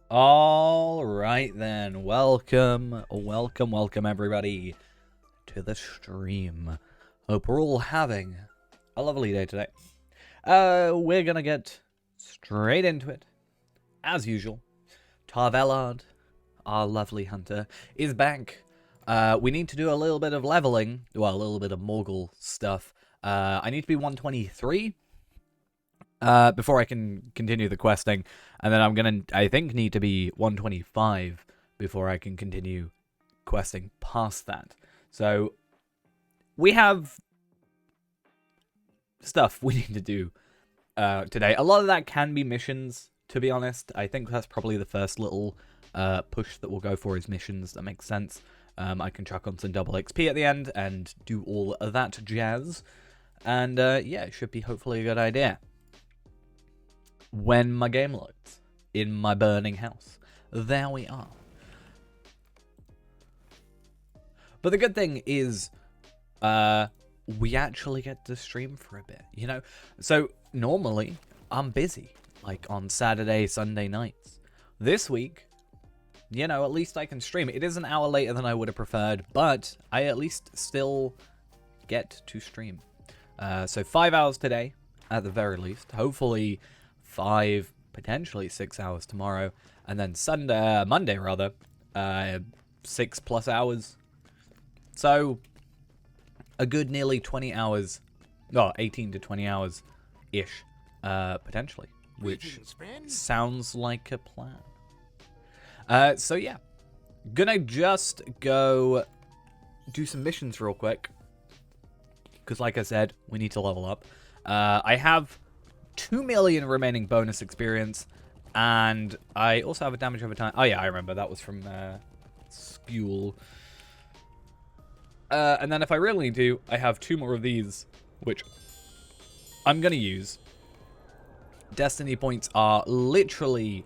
All right then, welcome everybody to the stream. Hope we're all having a lovely day today. We're gonna get straight into it, as usual. Tarvelard, our lovely hunter, is back. We need to do a little bit of leveling, well, a little bit of Morgul stuff. I need to be 123. Before I can continue the questing, and then I think, need to be 125 before I can continue questing past that. So, we have stuff we need to do today. A lot of that can be missions, to be honest. I think that's probably the first little push that we'll go for is missions. That makes sense. I can chuck on some double XP at the end and do all of that jazz. And yeah, it should be hopefully a good idea. When my game loads in my burning house. There we are. But the good thing is we actually get to stream for a bit, you know? So normally I'm busy, like on Saturday, Sunday nights. This week, you know, at least I can stream. It is an hour later than I would have preferred, but I at least still get to stream. So 5 hours today, at the very least. Hopefully 5, potentially 6 hours tomorrow, and then Monday rather, 6+ hours. So a good nearly 20 hours, no, 18 to 20 hours ish, potentially, which sounds like a plan. So yeah, gonna just go do some missions real quick, because like I said, we need to level up. I have 2 million remaining bonus experience, and I also have a damage over time. Oh yeah, I remember, that was from Skule. And then if I really do, I have 2 more of these, which I'm gonna use. Destiny points are literally,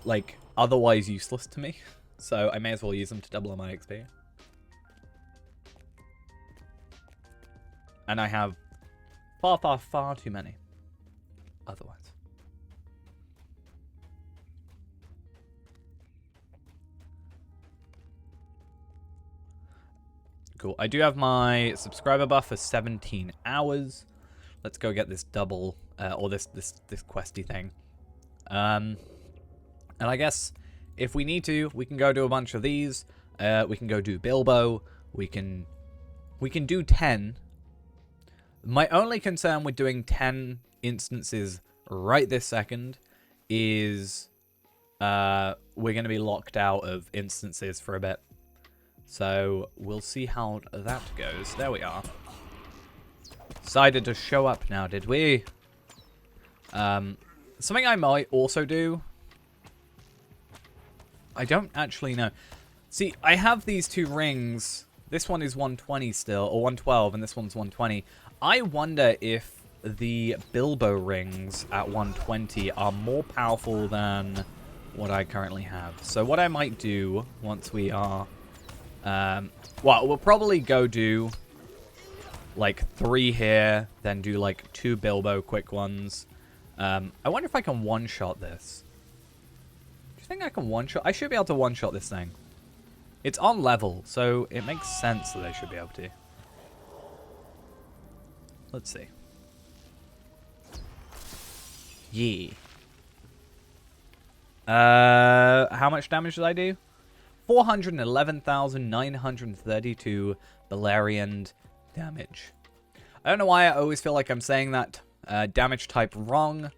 like, otherwise useless to me, so I may as well use them to double my XP. And I have far too many otherwise. Cool. I do have my subscriber buff for 17 hours. Let's go get this double, or this questy thing. And I guess if we need to, we can go do a bunch of these. We can go do Bilbo. We can do 10. My only concern with doing 10 instances right this second is we're going to be locked out of instances for a bit. So we'll see how that goes. There we are. Decided to show up now, did we? Something I might also do. I don't actually know. See, I have these 2 rings. This one is 120 still, or 112, and this one's 120. I wonder if the Bilbo rings at 120 are more powerful than what I currently have. So what I might do once we are... well, we'll probably go do like 3 here, then do like 2 Bilbo quick ones. I wonder if I can one-shot this. Do you think I can one-shot? I should be able to one-shot this thing. It's on level, so it makes sense that I should be able to. Let's see. Yeah. How much damage did I do? 411,932 Balerian damage. I don't know why I always feel like I'm saying that damage type wrong.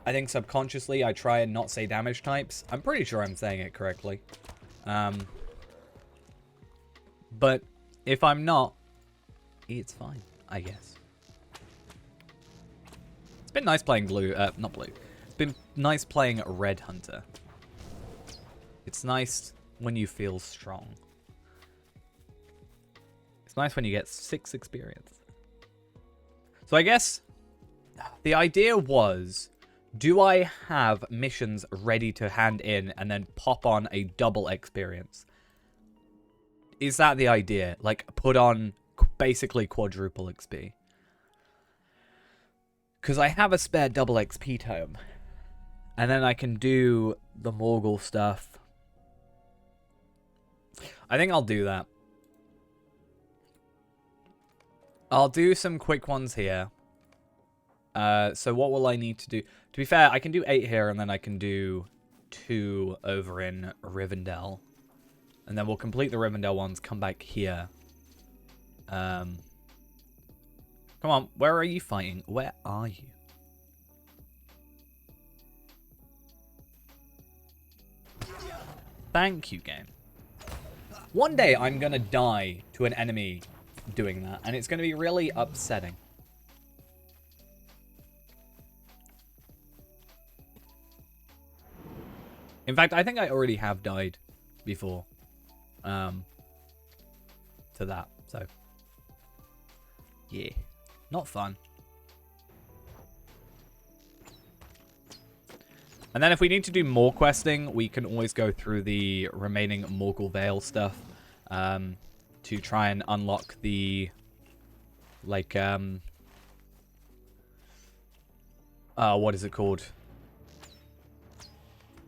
I think subconsciously I try and not say damage types. I'm pretty sure I'm saying it correctly. But if I'm not, it's fine, I guess. It's been nice playing blue, not blue. It's been nice playing Red Hunter. It's nice when you feel strong. It's nice when you get 6 experience. So I guess the idea was, do I have missions ready to hand in and then pop on a double experience? Is that the idea? Like, put on basically quadruple XP. Because I have a spare double XP tome. And then I can do the Morgul stuff. I think I'll do that. I'll do some quick ones here. So what will I need to do? To be fair, I can do 8 here, and then I can do 2 over in Rivendell. And then we'll complete the Rivendell ones, come back here. Come on, where are you fighting? Where are you? Thank you, game. One day I'm gonna die to an enemy doing that, and it's gonna be really upsetting. In fact, I think I already have died before. To that, so. Yeah. Not fun. And then if we need to do more questing, we can always go through the remaining Morgul Vale stuff. To try and unlock the... Like, what is it called?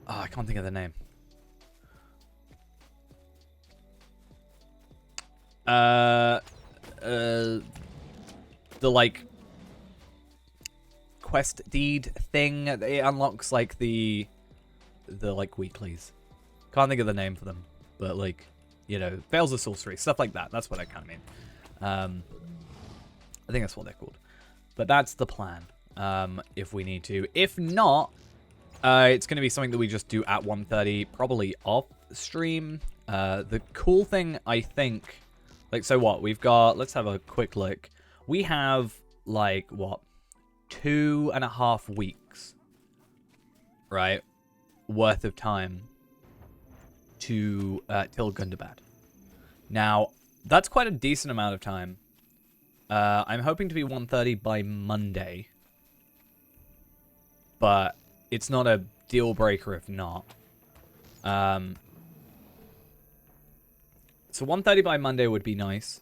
Oh, I can't think of the name. The, like, quest deed thing. It unlocks, like, the like, weeklies. Can't think of the name for them. But, like, you know, Veils of Sorcery. Stuff like that. That's what I kind of mean. I think that's what they're called. But that's the plan. If we need to. If not, it's going to be something that we just do at 1:30. Probably off stream. The cool thing, I think... Like, so what? We've got... Let's have a quick look. We have, like, what? 2.5 weeks. Right? Worth of time. To, till Gundabad. Now, that's quite a decent amount of time. I'm hoping to be 1:30 by Monday. But it's not a deal breaker if not. So 1:30 by Monday would be nice.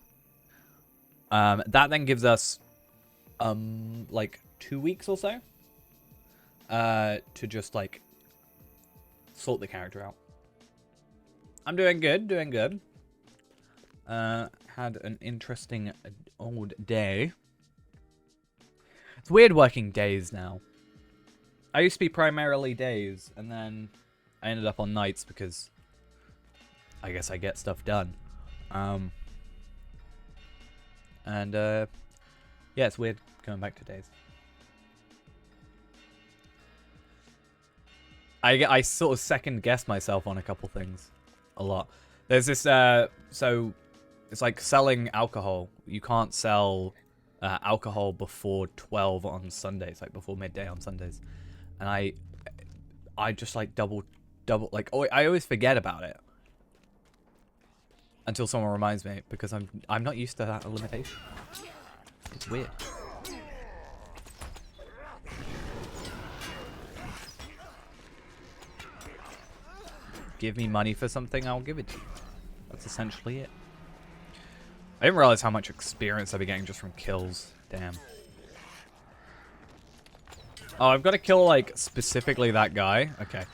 That then gives us, like 2 weeks or so, to just like sort the character out. I'm doing good, doing good. Had an interesting old day. It's weird working days now. I used to be primarily days, and then I ended up on nights because I guess I get stuff done. Yeah, it's weird coming back to days. I sort of second guess myself on a couple things a lot. There's this, so it's like selling alcohol. You can't sell alcohol before 12 on Sundays, like before midday on Sundays. And I just like double, like, I always forget about it. Until someone reminds me, because I'm not used to that limitation. It's weird. Give me money for something, I'll give it to you. That's essentially it. I didn't realize how much experience I'd be getting just from kills. Damn. Oh, I've got to kill, like, specifically that guy. Okay.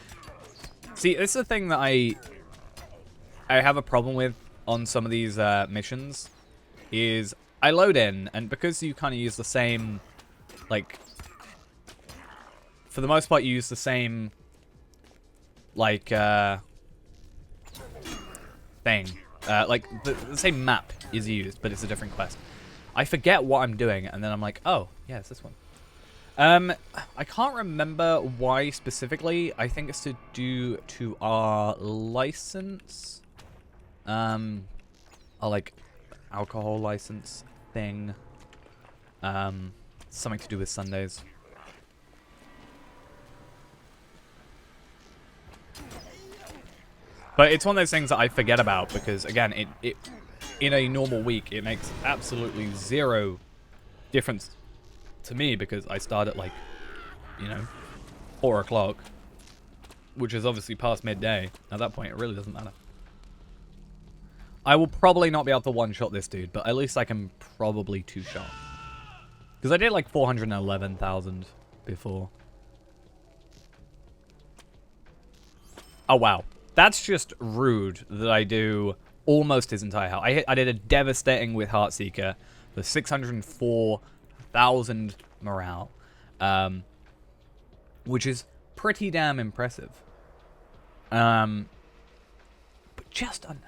See, this is the thing that I have a problem with on some of these missions, is I load in, and because you kind of use the same, like, for the most part you use the same, like, thing. Like, the same map is used, but it's a different quest. I forget what I'm doing, and then I'm like, oh, yeah, it's this one. I can't remember why specifically. I think it's to do to our license. Our, like, alcohol license thing. Something to do with Sundays. But it's one of those things that I forget about because, again, it in a normal week, it makes absolutely zero difference to me because I start at, like, you know, 4 o'clock, which is obviously past midday. At that point, it really doesn't matter. I will probably not be able to one-shot this dude, but at least I can probably two-shot. Because I did, like, 411,000 before. Oh, wow. That's just rude that I do almost his entire health. I did a devastating with Heartseeker for 604,000 morale, which is pretty damn impressive. But just under.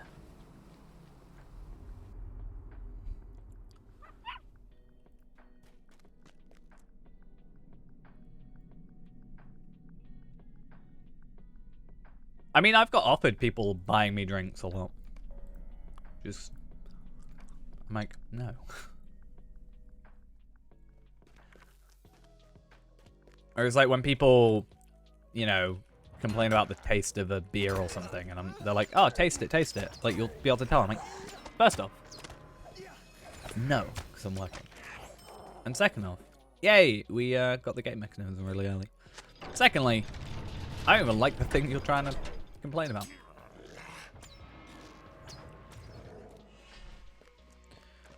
I mean, I've got offered people buying me drinks a lot. Just, I'm like, no. Or it's like when people, you know, complain about the taste of a beer or something, and they're like, oh, taste it, taste it. Like, you'll be able to tell. I'm like, first off, no, because I'm working. And second off, yay, we got the gate mechanism really early. Secondly, I don't even like the thing you're trying to complain about.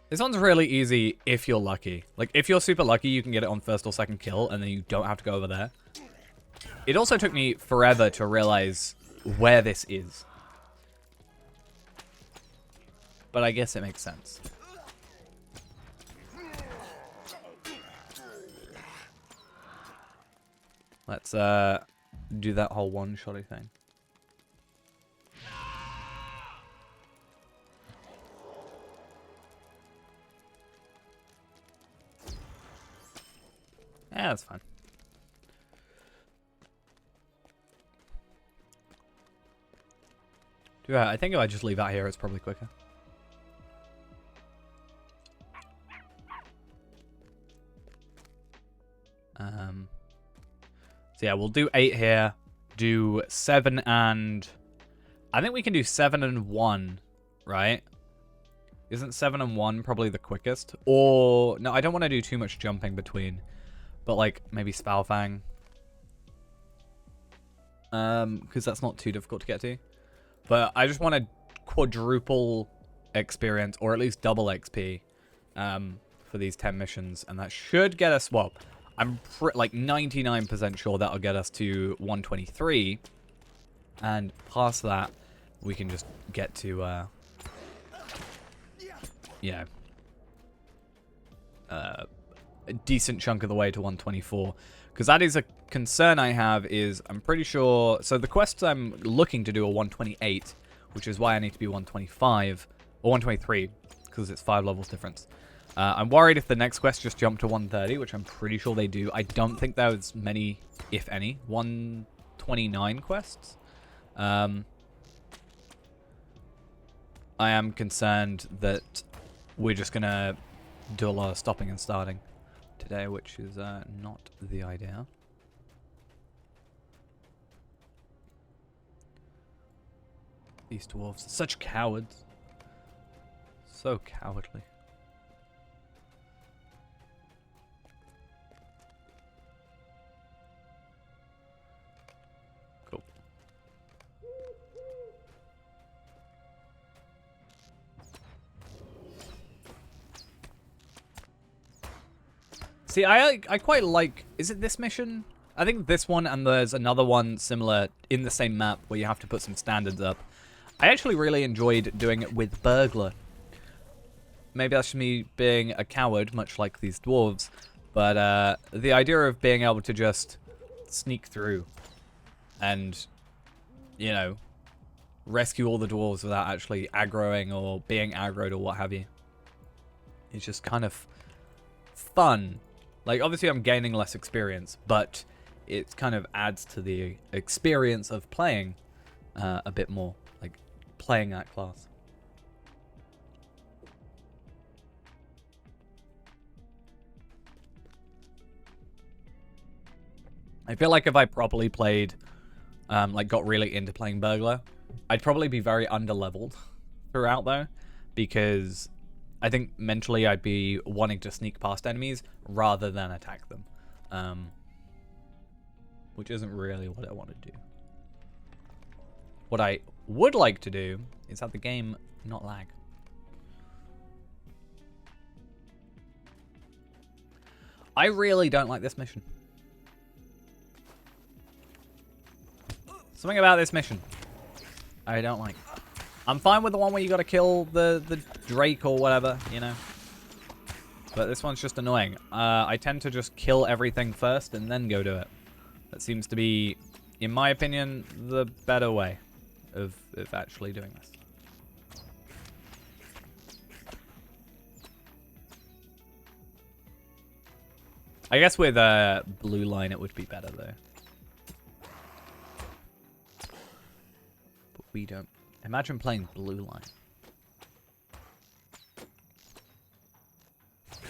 This one's really easy if you're lucky. Like, if you're super lucky, you can get it on first or second kill, and then you don't have to go over there. It also took me forever to realize where this is. But I guess it makes sense. Let's do that whole one-shotty thing. Yeah, that's fine. Yeah, I think if I just leave out here, it's probably quicker. So yeah, we'll do 8 here. Do 7 and... I think we can do 7 and 1, right? Isn't 7 and 1 probably the quickest? Or... No, I don't want to do too much jumping between. But like, maybe Spalfang. Because that's not too difficult to get to. But I just want to quadruple experience, or at least double XP, for these 10 missions. And that should get us, well, I'm like 99% sure that'll get us to 123. And past that, we can just get to, a decent chunk of the way to 124. Because that is a concern I have is, I'm pretty sure... So the quests I'm looking to do are 128, which is why I need to be 125, or 123, because it's 5 levels difference. I'm worried if the next quest just jump to 130, which I'm pretty sure they do. I don't think there's many, if any, 129 quests. I am concerned that we're just going to do a lot of stopping and starting today, which is not the idea. These dwarves, such cowards. So cowardly. Cool. See, I quite like... Is it this mission? I think this one, and there's another one similar in the same map where you have to put some standards up. I actually really enjoyed doing it with Burglar. Maybe that's me being a coward, much like these dwarves. But the idea of being able to just sneak through and, you know, rescue all the dwarves without actually aggroing or being aggroed or what have you. It's just kind of fun. Like, obviously I'm gaining less experience, but it kind of adds to the experience of playing a bit more. Like, playing that class. I feel like if I properly played, like got really into playing Burglar, I'd probably be very underleveled throughout though, because I think mentally I'd be wanting to sneak past enemies rather than attack them. Which isn't really what I want to do. What I would like to do is have the game not lag. I really don't like this mission. Something about this mission I don't like. I'm fine with the one where you gotta kill the Drake or whatever, you know. But this one's just annoying. I tend to just kill everything first and then go do it. That seems to be, in my opinion, the better way of actually doing this. I guess with blue line it would be better though. But we don't. Imagine playing blue line.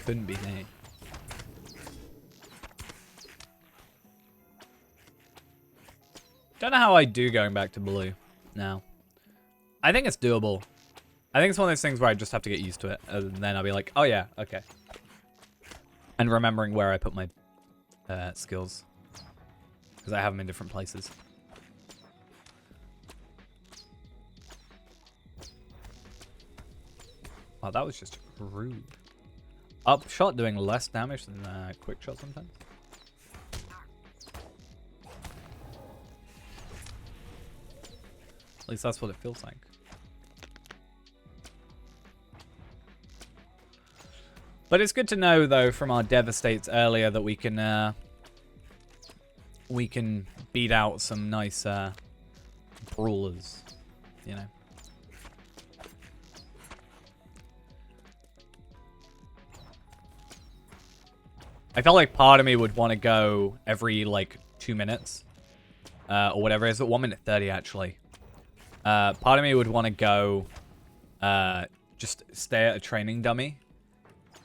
Couldn't be me. Don't know how I do going back to blue now. I think it's doable. I think it's one of those things where I just have to get used to it. And then I'll be like, oh yeah, okay. And remembering where I put my skills. Because I have them in different places. Oh, that was just rude. Upshot doing less damage than quick shot sometimes. At least that's what it feels like. But it's good to know, though, from our devastates earlier that we can beat out some nice brawlers, you know. I felt like part of me would want to go every like 2 minutes or whatever. It's at 1 minute 30 actually. Part of me would want to go just stay at a training dummy.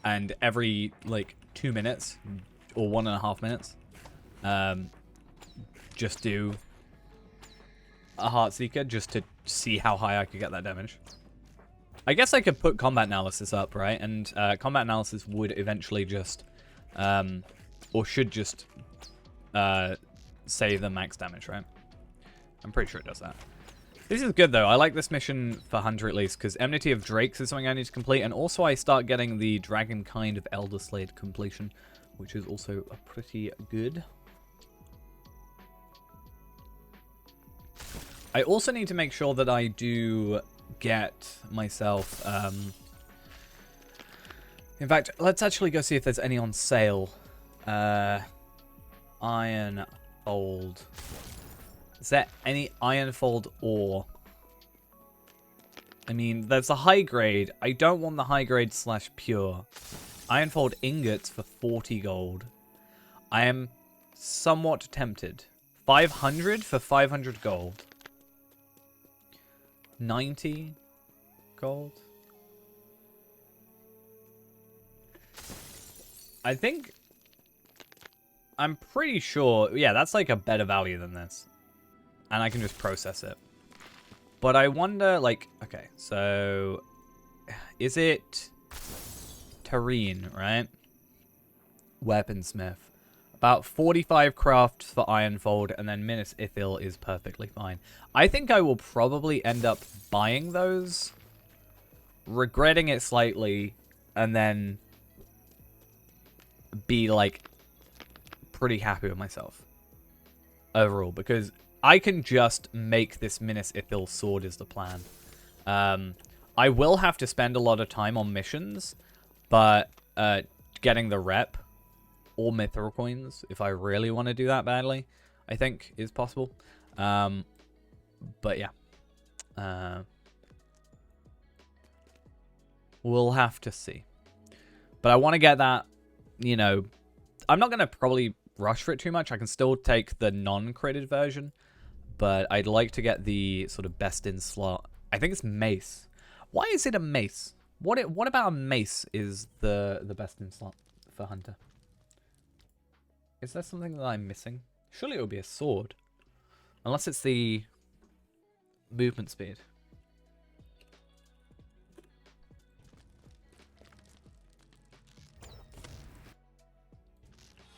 And every, like, 2 minutes, or 1.5 minutes, just do a Heartseeker just to see how high I could get that damage. I guess I could put combat analysis up, right? And combat analysis would eventually just, or should just say the max damage, right? I'm pretty sure it does that. This is good, though. I like this mission for Hunter, at least, because Enmity of Drakes is something I need to complete, and also I start getting the Dragon Kind of Elder Slade completion, which is also pretty good. I also need to make sure that I do get myself... In fact, let's actually go see if there's any on sale. Ironfold... Is there any Ironfold ore? I mean, there's a high grade. I don't want the high grade / pure. Ironfold ingots for 40 gold. I am somewhat tempted. 500 for 500 gold. 90 gold. I think... I'm pretty sure... Yeah, that's like a better value than this. And I can just process it. But I wonder, like... Okay, so... Is it... Tareen, right? Weaponsmith. About 45 crafts for Ironfold, and then Minas Ithil is perfectly fine. I think I will probably end up buying those. Regretting it slightly, and then... be, like... pretty happy with myself. Overall, because... I can just make this Minas Ithil sword is the plan. I will have to spend a lot of time on missions, but getting the rep or mithril coins, if I really want to do that badly, I think is possible. But yeah. We'll have to see. But I want to get that, you know, I'm not going to probably rush for it too much. I can still take the non-critted version. But I'd like to get the sort of best in slot. I think it's mace. Why is it a mace? What about a mace is the best in slot for Hunter? Is there something that I'm missing? Surely it would be a sword. Unless it's the movement speed.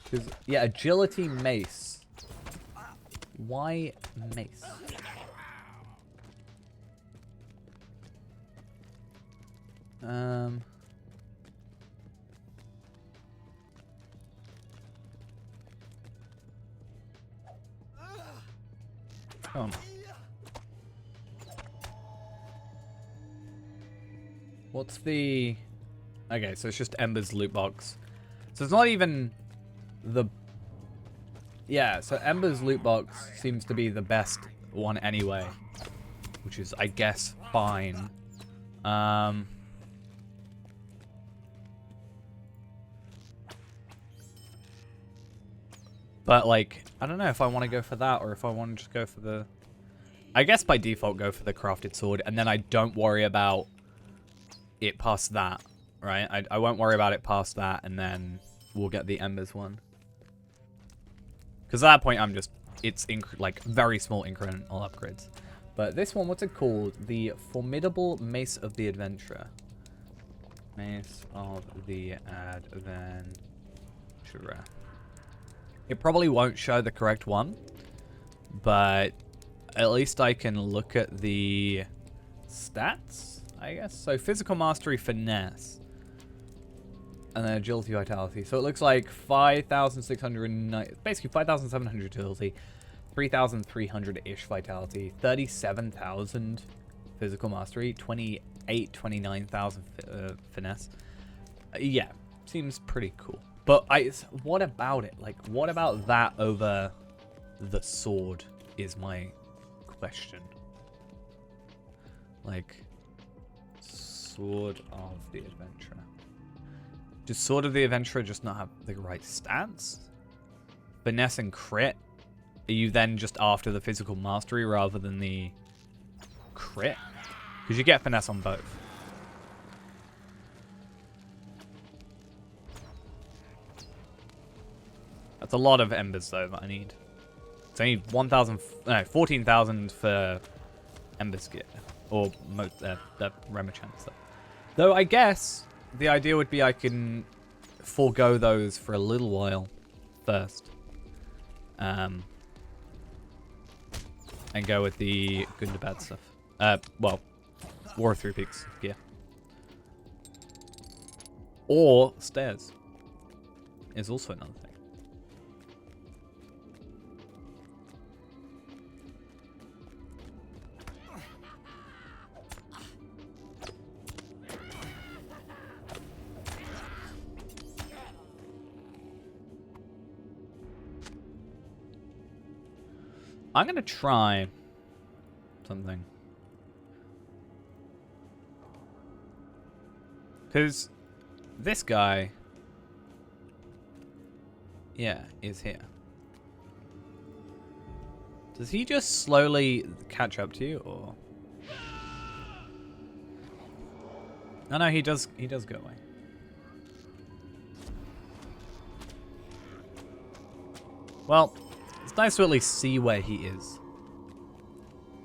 Because, yeah, agility mace. Why mace? Come on. What's the... Okay, so it's just Ember's loot box. So it's not even the... Yeah, so Ember's loot box seems to be the best one anyway. Which is, I guess, fine. But, like, I don't know if I want to go for that or if I want to just go for the... I guess by default go for the crafted sword, and then I don't worry about it past that, right? I won't worry about it past that, and then we'll get the Embers one. Because at that point, I'm just... It's, like, very small incremental upgrades. But this one, what's it called? The Formidable Mace of the Adventurer. Mace of the Adventurer. It probably won't show the correct one, but at least I can look at the stats, I guess. So physical mastery, finesse, and then agility, vitality. So it looks like 5,609, basically 5,700 agility, 3,300-ish vitality, 37,000 physical mastery, 29,000 finesse. Yeah, seems pretty cool. But what about it? Like, what about that over the sword is my question. Like, Sword of the Adventurer. Does Sword of the Adventurer just not have the right stats? Finesse and crit? Are you then just after the physical mastery rather than the crit? Because you get finesse on both. That's a lot of embers, though, that I need. So I need 14,000 for embers gear. Or the Remichan stuff. Though I guess the idea would be I can forego those for a little while first. And go with the good and bad stuff. Well, War of Three Peaks gear. Or stairs is also another thing. I'm going to try something. Because this guy, yeah, is here. Does he just slowly catch up to you, or? Oh, no, he does go away. Well, it's nice to at least see where he is.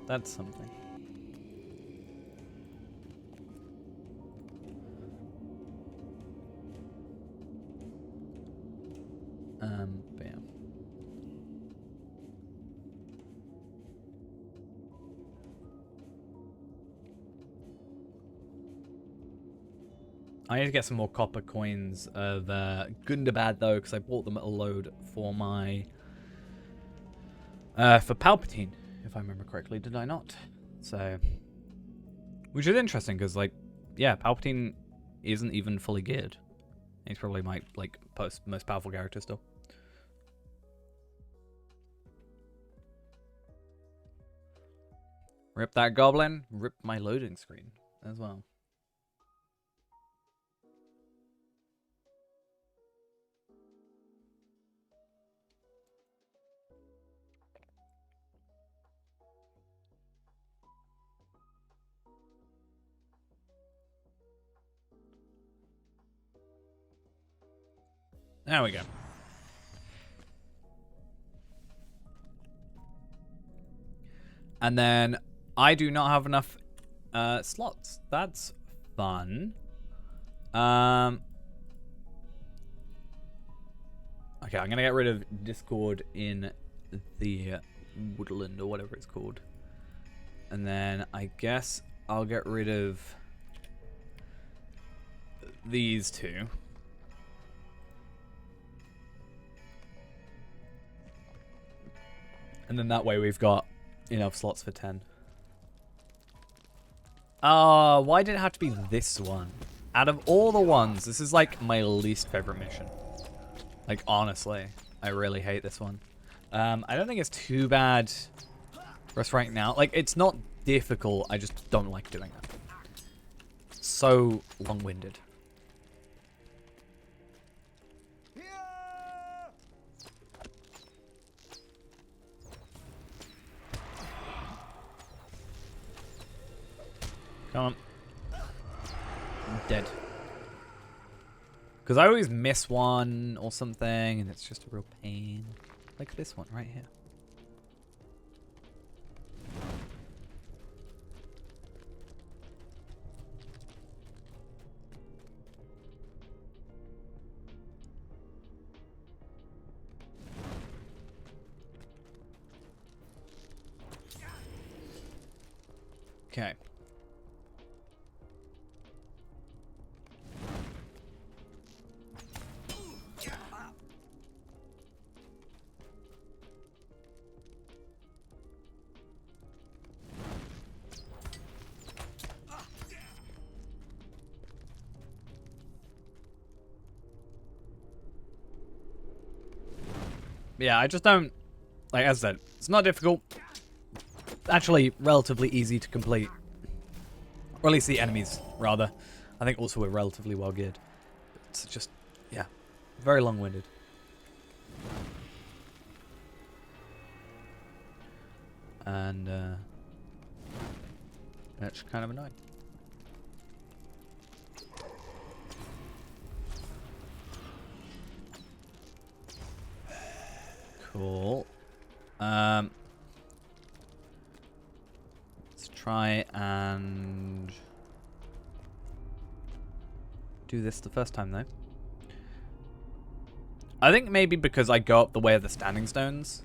That's something. Bam. I need to get some more copper coins of Gundabad, though, because I bought them at a load for my... for Palpatine, if I remember correctly, did I not? So... Which is interesting, because, like, yeah, Palpatine isn't even fully geared. He's probably my, like, most powerful character still. Rip that goblin, rip my loading screen as well. There we go. And then I do not have enough slots. That's fun. Okay, I'm gonna get rid of Discord in the Woodland or whatever it's called. And then I guess I'll get rid of these two. And then that way we've got enough slots for 10. Why did it have to be this one? Out of all the ones, this is like my least favorite mission. Like, honestly, I really hate this one. I don't think it's too bad for us right now. Like, it's not difficult. I just don't like doing it. So long-winded. Come on. I'm dead. Because I always miss one or something, and it's just a real pain. Like this one right here. Okay. Yeah, I just don't, like as I said, it's not difficult. Actually, relatively easy to complete. Or at least the enemies, rather. I think also we're relatively well geared. It's just, yeah, very long-winded. And, that's kind of annoying. Cool. Let's try and do this the first time though. I think maybe because I go up the way of the standing stones,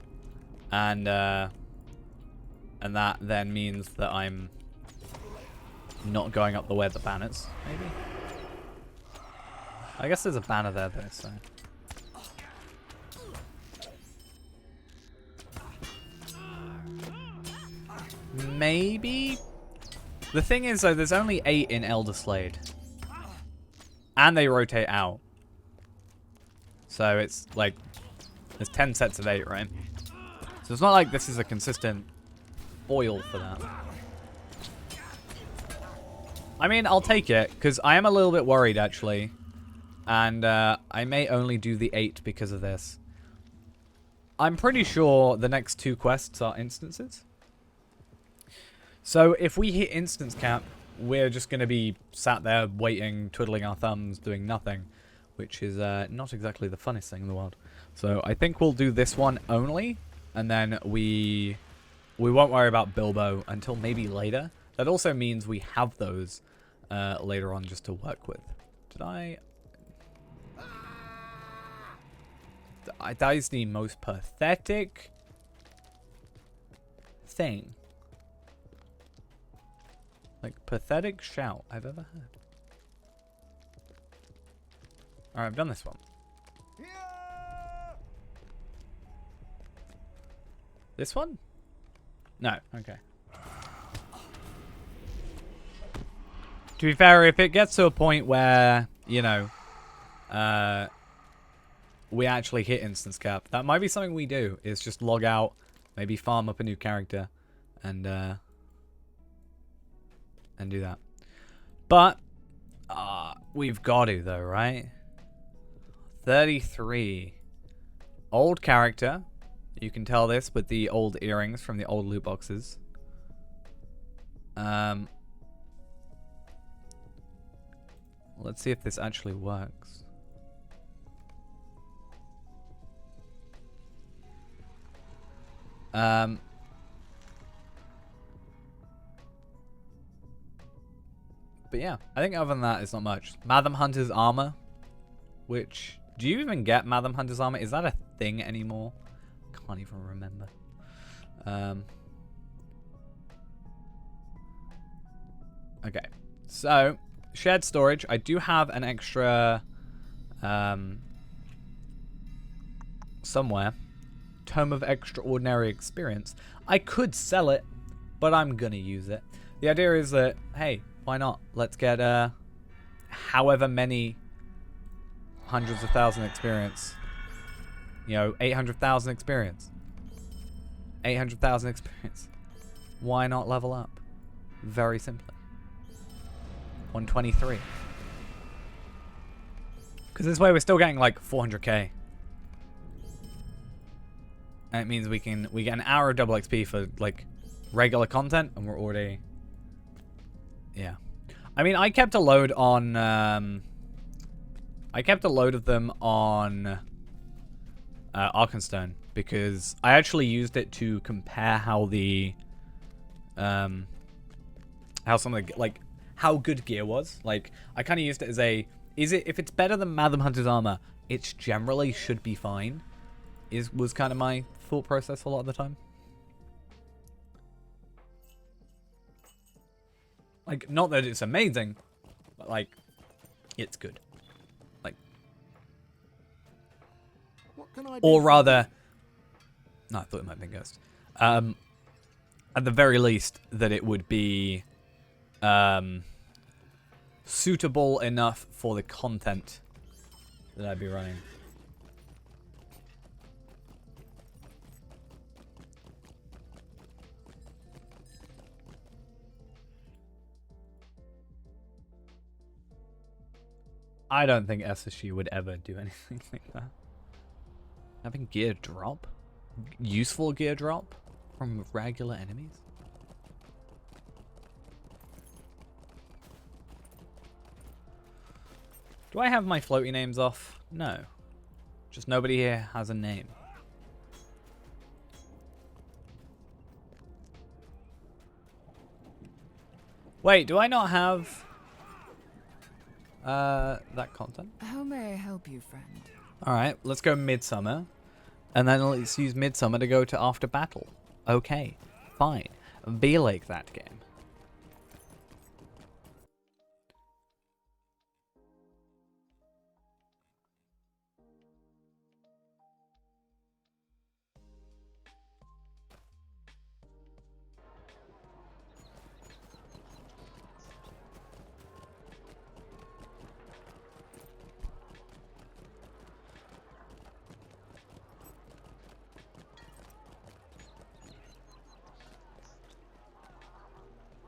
and that then means that I'm not going up the way of the banners. Maybe. I guess there's a banner there though, so. Maybe? The thing is, though, there's only 8 in Elder Slade. And they rotate out. So it's like, there's 10 sets of 8, right? So it's not like this is a consistent foil for that. I mean, I'll take it, because I am a little bit worried, actually. And I may only do the 8 because of this. I'm pretty sure the next 2 quests are instances. So if we hit instance cap, we're just going to be sat there waiting, twiddling our thumbs, doing nothing, which is not exactly the funnest thing in the world. So I think we'll do this one only, and then we won't worry about Bilbo until maybe later. That also means we have those later on just to work with. That is the most pathetic thing. Like, pathetic shout I've ever heard. Alright, I've done this one. This one? No, okay. To be fair, if it gets to a point where, you know, we actually hit instance cap, that might be something we do, is just log out, maybe farm up a new character, and do that. But we've got to though, right? 33. Old character. You can tell this with the old earrings from the old loot boxes. Let's see if this actually works. But yeah, I think other than that, it's not much. Madam Hunter's armor, which, do you even get Madam Hunter's armor? Is that a thing anymore? Can't even remember. Okay, so shared storage. I do have an extra somewhere. Tome of Extraordinary Experience. I could sell it, but I'm gonna use it. The idea is that, hey, why not? Let's get however many hundreds of thousand experience. 800,000 experience. 800,000 experience. Why not level up? Very simply. 123. Because this way we're still getting like 400k. And it means we get an hour of double XP for like regular content, and we're already... Yeah. I mean, I kept a load on... I kept a load of them on Arkenstone, because I actually used it to compare how the... how some of the, like, how good gear was. Like, I kind of used it as a... if it's better than Madam Hunter's armor, it generally should be fine. Was kind of my thought process a lot of the time. Like, not that it's amazing, but like, it's good. Like, What can I do? Or rather, no, I thought it might be a ghost. At the very least, that it would be suitable enough for the content that I'd be running. I don't think SSG would ever do anything like that. Having gear drop? Useful gear drop from regular enemies? Do I have my floaty names off? No. Just nobody here has a name. Wait, do I not have that content? How may I help you, friend? Alright, let's go Midsummer. And then let's use Midsummer to go to After Battle. Okay, fine. Be like that game.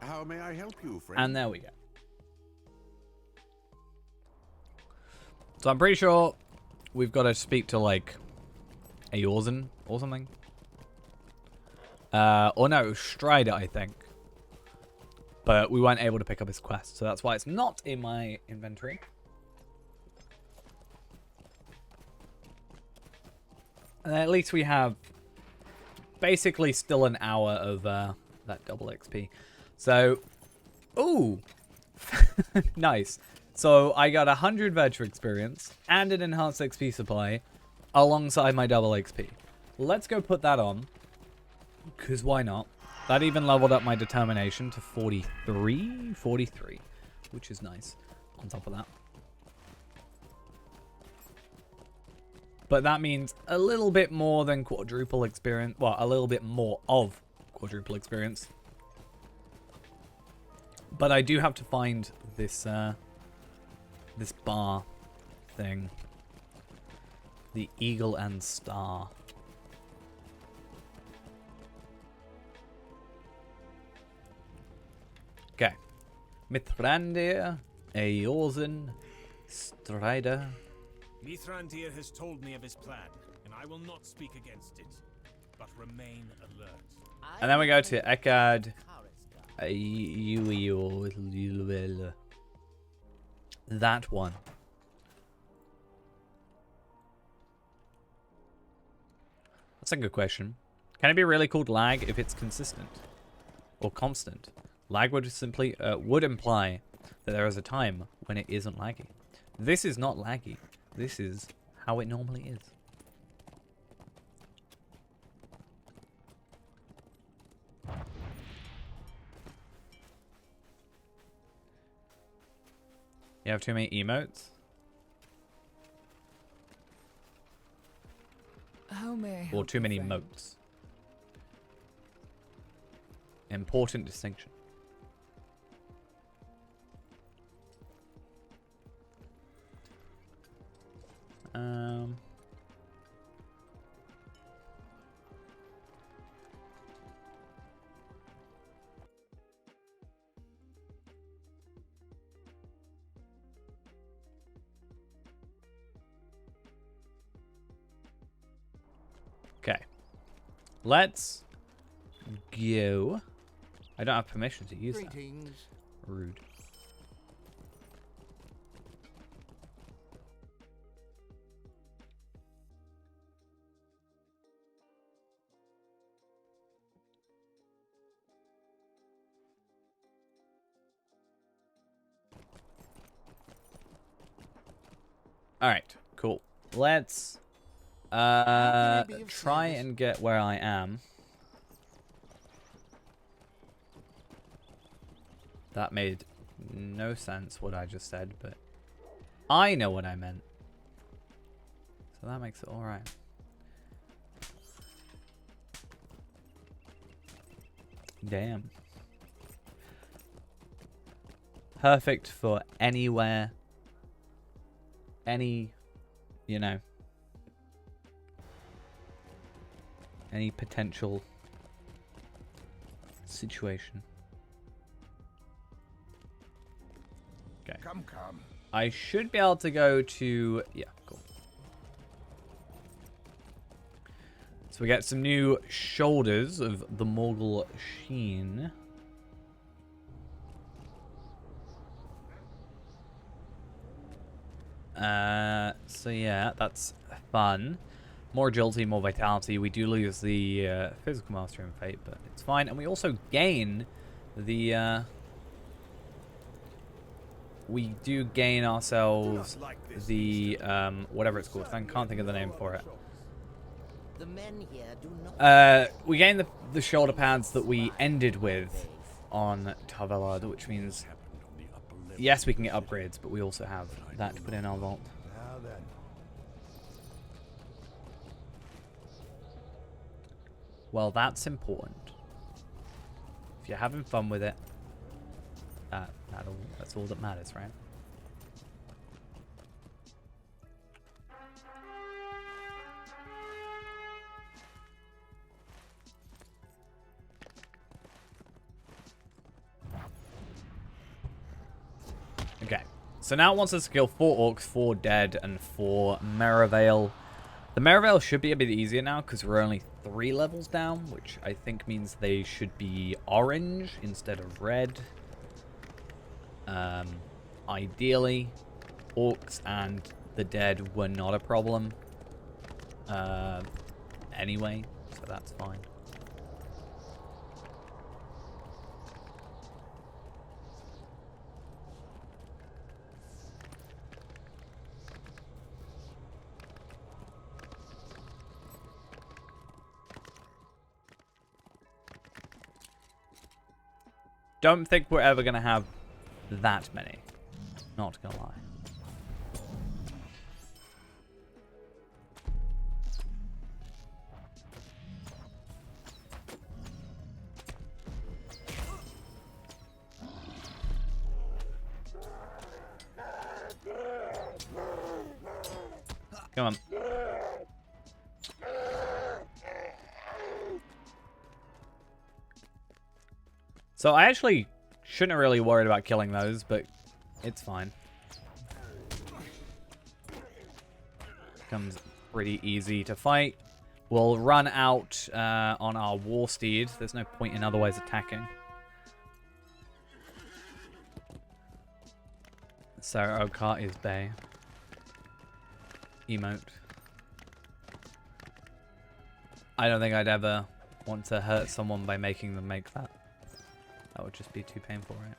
How may I help you, friend? And there we go. So I'm pretty sure we've got to speak to, like, Eorzan or something. Or no, Strider, I think. But we weren't able to pick up his quest, so that's why it's not in my inventory. And then at least we have basically still an hour of that double XP. So, ooh, nice. So I got 100 Venture experience and an enhanced XP supply alongside my double XP. Let's go put that on, because why not? That even leveled up my determination to 43, which is nice on top of that. But that means a little bit more than quadruple experience. Well, a little bit more of quadruple experience. But I do have to find this this bar thing. The Eagle and Star. Okay. Mithrandir, Eorzan, Strider. Mithrandir has told me of his plan, and I will not speak against it, but remain alert. And then we go to Ekad. That one. That's a good question. Can it be really called lag if it's consistent or constant? Lag would simply would imply that there is a time when it isn't laggy. This is not laggy. This is how it normally is. You have too many emotes? How may I or too many moats. Important distinction. Okay. Let's go. I don't have permission to use that. Rude. All right, cool. Let's try and get where I am. That made no sense what I just said, but I know what I meant. So that makes it all right. Damn. Perfect for anywhere. Any, you know, any potential situation. Okay. Come. I should be able to go to... Yeah, cool. So we get some new shoulders of the Morgul sheen. So yeah, that's fun. More agility, more vitality. We do lose the physical mastery and fate, but it's fine. And we also gain the... we do gain ourselves the whatever it's called. I can't think of the name for it. The men here do not We gain the shoulder pads that we ended with on Tarvelard, which means yes, we can get upgrades, but we also have that to put in our vault. Now then. Well, that's important. If you're having fun with it, that's all that matters, right? Okay, so now it wants us to kill 4 orcs, 4 dead, and 4 Merivale. The Merivale should be a bit easier now because we're only 3 levels down, which I think means they should be orange instead of red. Ideally, orcs and the dead were not a problem anyway, so that's fine. Don't think we're ever going to have that many. Not going to lie. Come on. So I actually shouldn't have really worried about killing those, but it's fine. Becomes pretty easy to fight. We'll run out on our war steed. There's no point in otherwise attacking. Sarah Okart is Bay. Emote. I don't think I'd ever want to hurt someone by making them make that. That would just be too painful, right?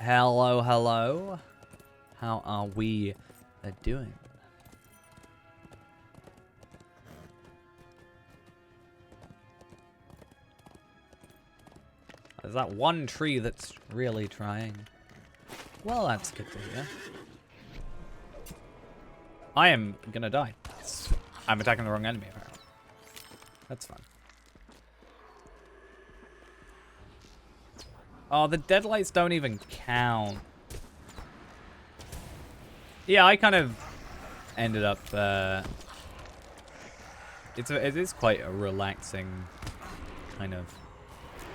Hello, hello. How are we doing? There's that one tree that's really trying. Well, that's good to hear. I am gonna die. I'm attacking the wrong enemy, apparently. That's fun. Oh, the deadlights don't even count. Yeah, I kind of ended up, it is quite a relaxing kind of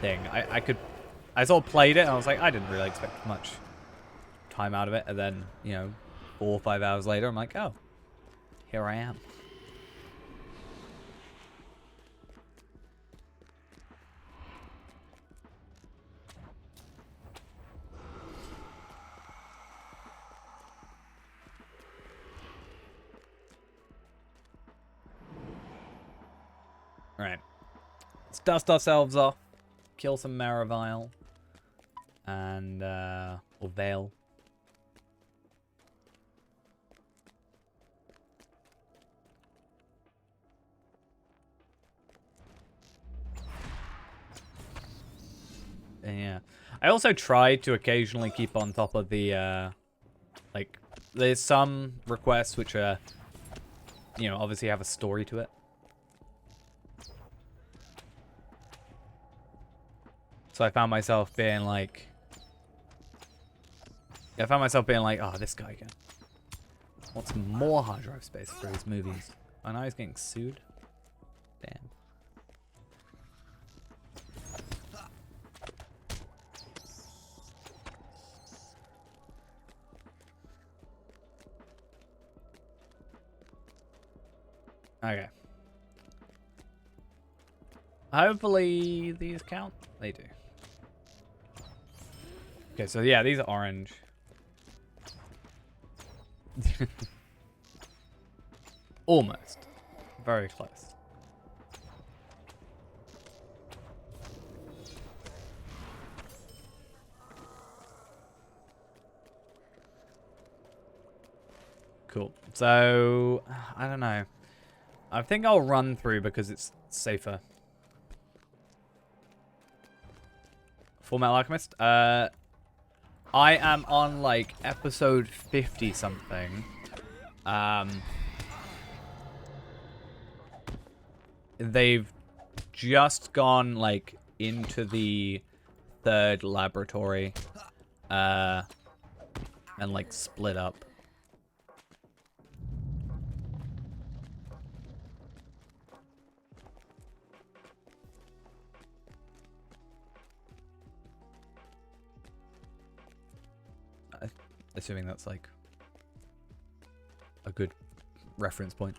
thing. I sort of played it and I was like, I didn't really expect much time out of it. And then, you know, 4 or 5 hours later, I'm like, oh, here I am. Right. Let's dust ourselves off. Kill some Maravile. And, or Vale. Yeah. I also try to occasionally keep on top of the, like, there's some requests which are, you know, obviously have a story to it. So I found myself being like, oh, this guy again. Wants more hard drive space for his movies. Oh, now he's getting sued. Damn. Okay. Hopefully these count. They do. Okay, so yeah, these are orange. Almost. Very close. Cool. So, I don't know. I think I'll run through because it's safer. Full Metal Alchemist. I am on like episode 50 something. They've just gone like into the 3rd laboratory and like split up. Assuming that's like a good reference point.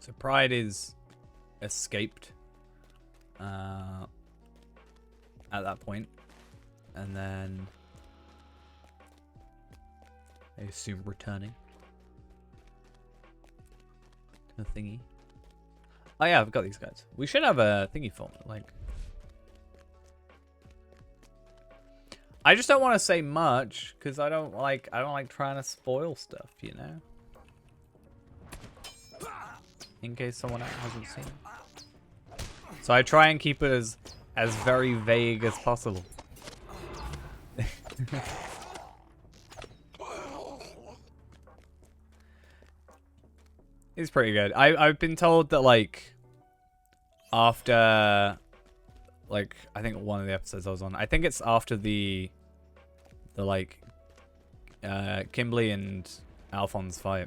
So Pride is escaped at that point, and then I assume returning to the thingy. Oh yeah, I've got these guys. We should have a thingy for it, like. I just don't want to say much because I don't like trying to spoil stuff, you know. In case someone hasn't seen it. So I try and keep it as very vague as possible. It's pretty good. I've been told that like after like I think one of the episodes I was on, I think it's after the like Kimberly and Alphonse fight.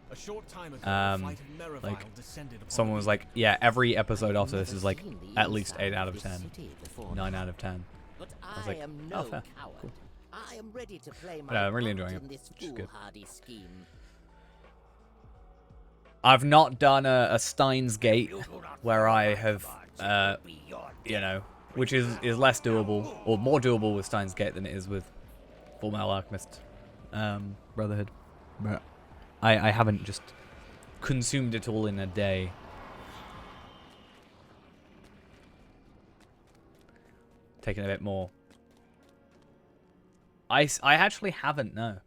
A short time ago, a flight of Merivale like descended upon someone was like, yeah, every episode after this is like at least 8 out of 10, Before 9 out of 10. But I was I like, am oh, no fair. coward. Cool. I am ready to play my Yeah, I'm really part enjoying in it, this which is good. foolhardy scheme. I've not done a Steins Gate where I have, you know, which is less doable or more doable with Steins Gate than it is with Full Metal Alchemist Brotherhood. But I haven't just consumed it all in a day. Taking a bit more. I actually haven't, no.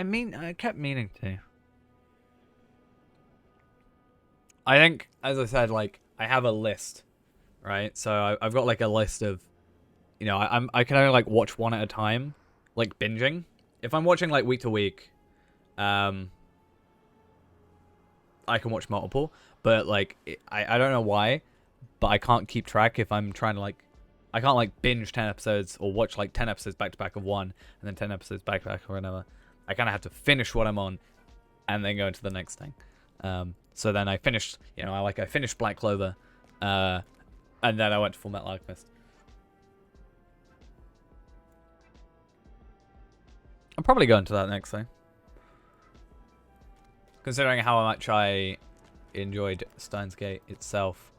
I kept meaning to. I think, as I said, like, I have a list, right? So I've got, like, a list of, you know, I can only, like, watch one at a time, like, binging. If I'm watching, like, week to week, I can watch multiple, but, like, I don't know why, but I can't keep track if I'm trying to, like, I can't, like, binge 10 episodes or watch, like, 10 episodes back-to-back of one, and then 10 episodes back-to-back or another. I kind of have to finish what I'm on and then go into the next thing. So then I finished, you know, I finished Black Clover, and then I went to Full Metal Alchemist. I'm probably going to that next thing. Considering how much I enjoyed Steins Gate itself.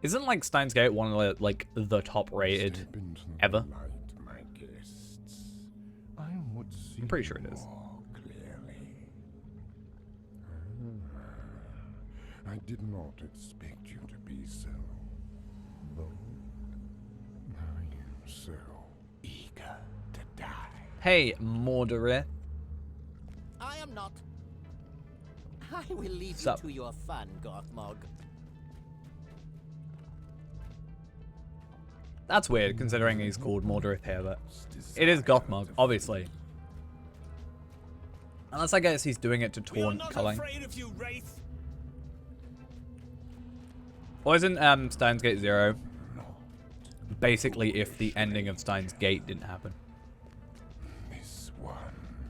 Isn't, like, Steins Gate one of the, like, the top rated ever? I'm pretty sure it is. I did not expect you to be so bold. Are you so eager to die? Hey, Morgul. I am not. I will leave Sup? you to your fun, Gothmog. That's weird, considering he's called Morgul here, but it is Gothmog, obviously. Unless I guess he's doing it to taunt Culling. Or isn't Steins Gate 0 basically if the ending of Steins Gate didn't happen? This one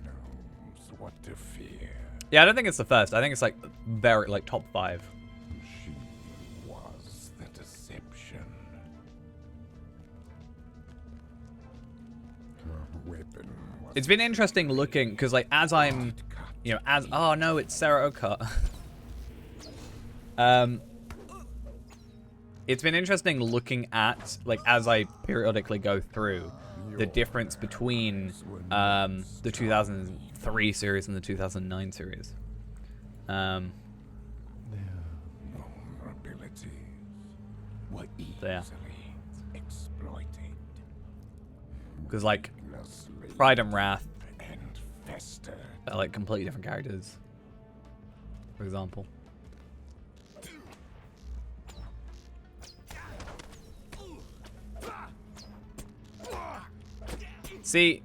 knows what to fear. Yeah, I don't think it's the first. I think it's like very, like, top 5. She was the deception. Her weapon was It's been interesting looking, because, like, as I'm, you know, as... Oh, no, it's Sarah Oakart. It's been interesting looking at, like, as I periodically go through, the difference between the 2003 series and the 2009 series. their vulnerabilities were Yeah. easily exploited. Because, like, Endlessly Pride and Wrath and festered. are, like, completely different characters. For example. See,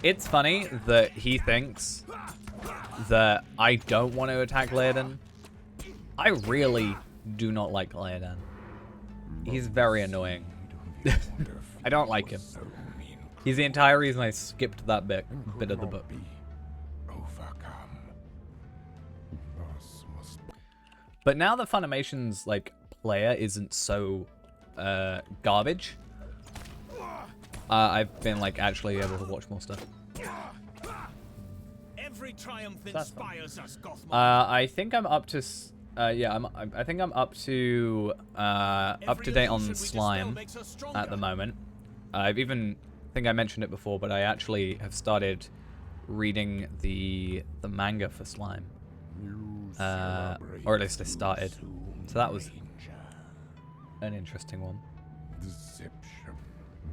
it's funny that he thinks that I don't want to attack Laodan. I really do not like Laodan. He's very annoying. I don't like him. He's the entire reason I skipped that bit of the book. Overcome. Thus must But now that Funimation's, like, player isn't so garbage, I've been, like, actually able to watch more stuff. Every triumph That's fun. inspires us, Gothmog. I think I'm up to, yeah, I think I'm up to date on Slime at the moment. I've even, I think I mentioned it before, but I actually have started reading the manga for Slime, or at least I started. So that was an interesting one. deception,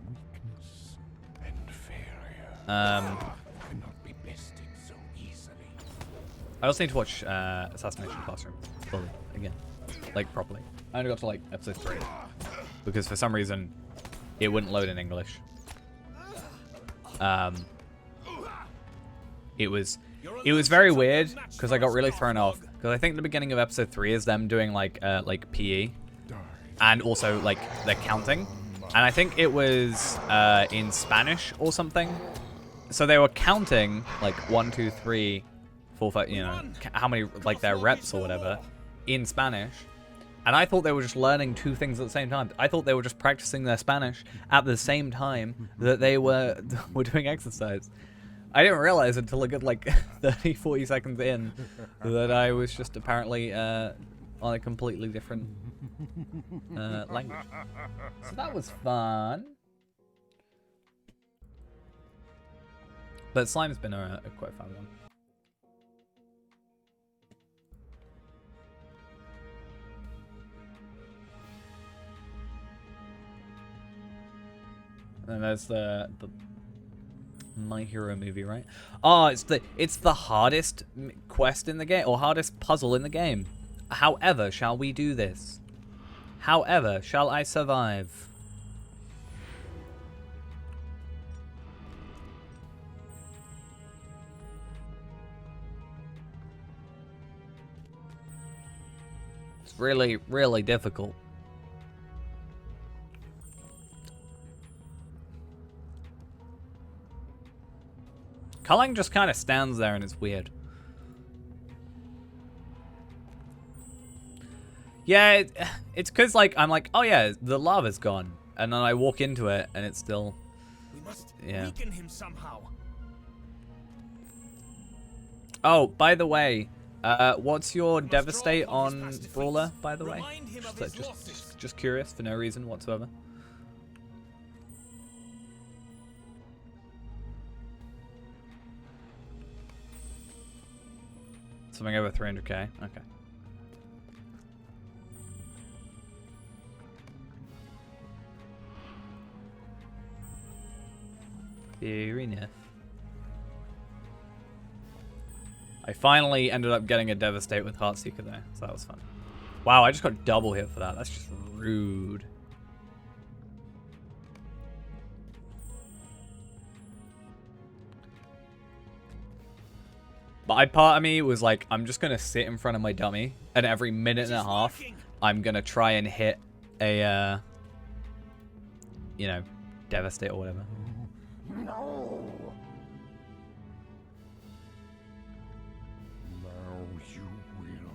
weakness, and failure cannot be bested so easily. I also need to watch Assassination Classroom fully again, like properly. I only got to like episode 3 because for some reason it wouldn't load in English. It was very weird because I got really thrown off because I think the beginning of episode 3 is them doing like PE and also like they're counting, and I think it was in Spanish or something. So they were counting like 1, 2, 3, 4, 5, you know, how many like their reps or whatever in Spanish. And I thought they were just learning 2 things at the same time. I thought they were just practicing their Spanish at the same time that they were doing exercise. I didn't realize until a good like 30, 40 seconds in that I was just apparently on a completely different language. So that was fun. But Slime's been a quite fun one. And there's the My Hero movie, right? Oh, it's the hardest quest in the game, or hardest puzzle in the game. However, shall we do this? However, shall I survive? It's really, really difficult. Culling just kind of stands there and it's weird. Yeah, it's because, like, I'm like, oh yeah, the lava's gone. And then I walk into it and it's still... We must Yeah. weaken him somehow. Oh, by the way, what's your must Devastate draw upon his on past Brawler, defeats. by the way? Remind him of his losses. Just curious, for no reason whatsoever. Something over 300k? Okay. Fair enough. I finally ended up getting a Devastate with Heartseeker though, so that was fun. Wow, I just got double hit for that. That's just rude. But part of me was like, I'm just gonna sit in front of my dummy, and every minute and a half, I'm gonna try and hit a, you know, Devastate or whatever. No! Now you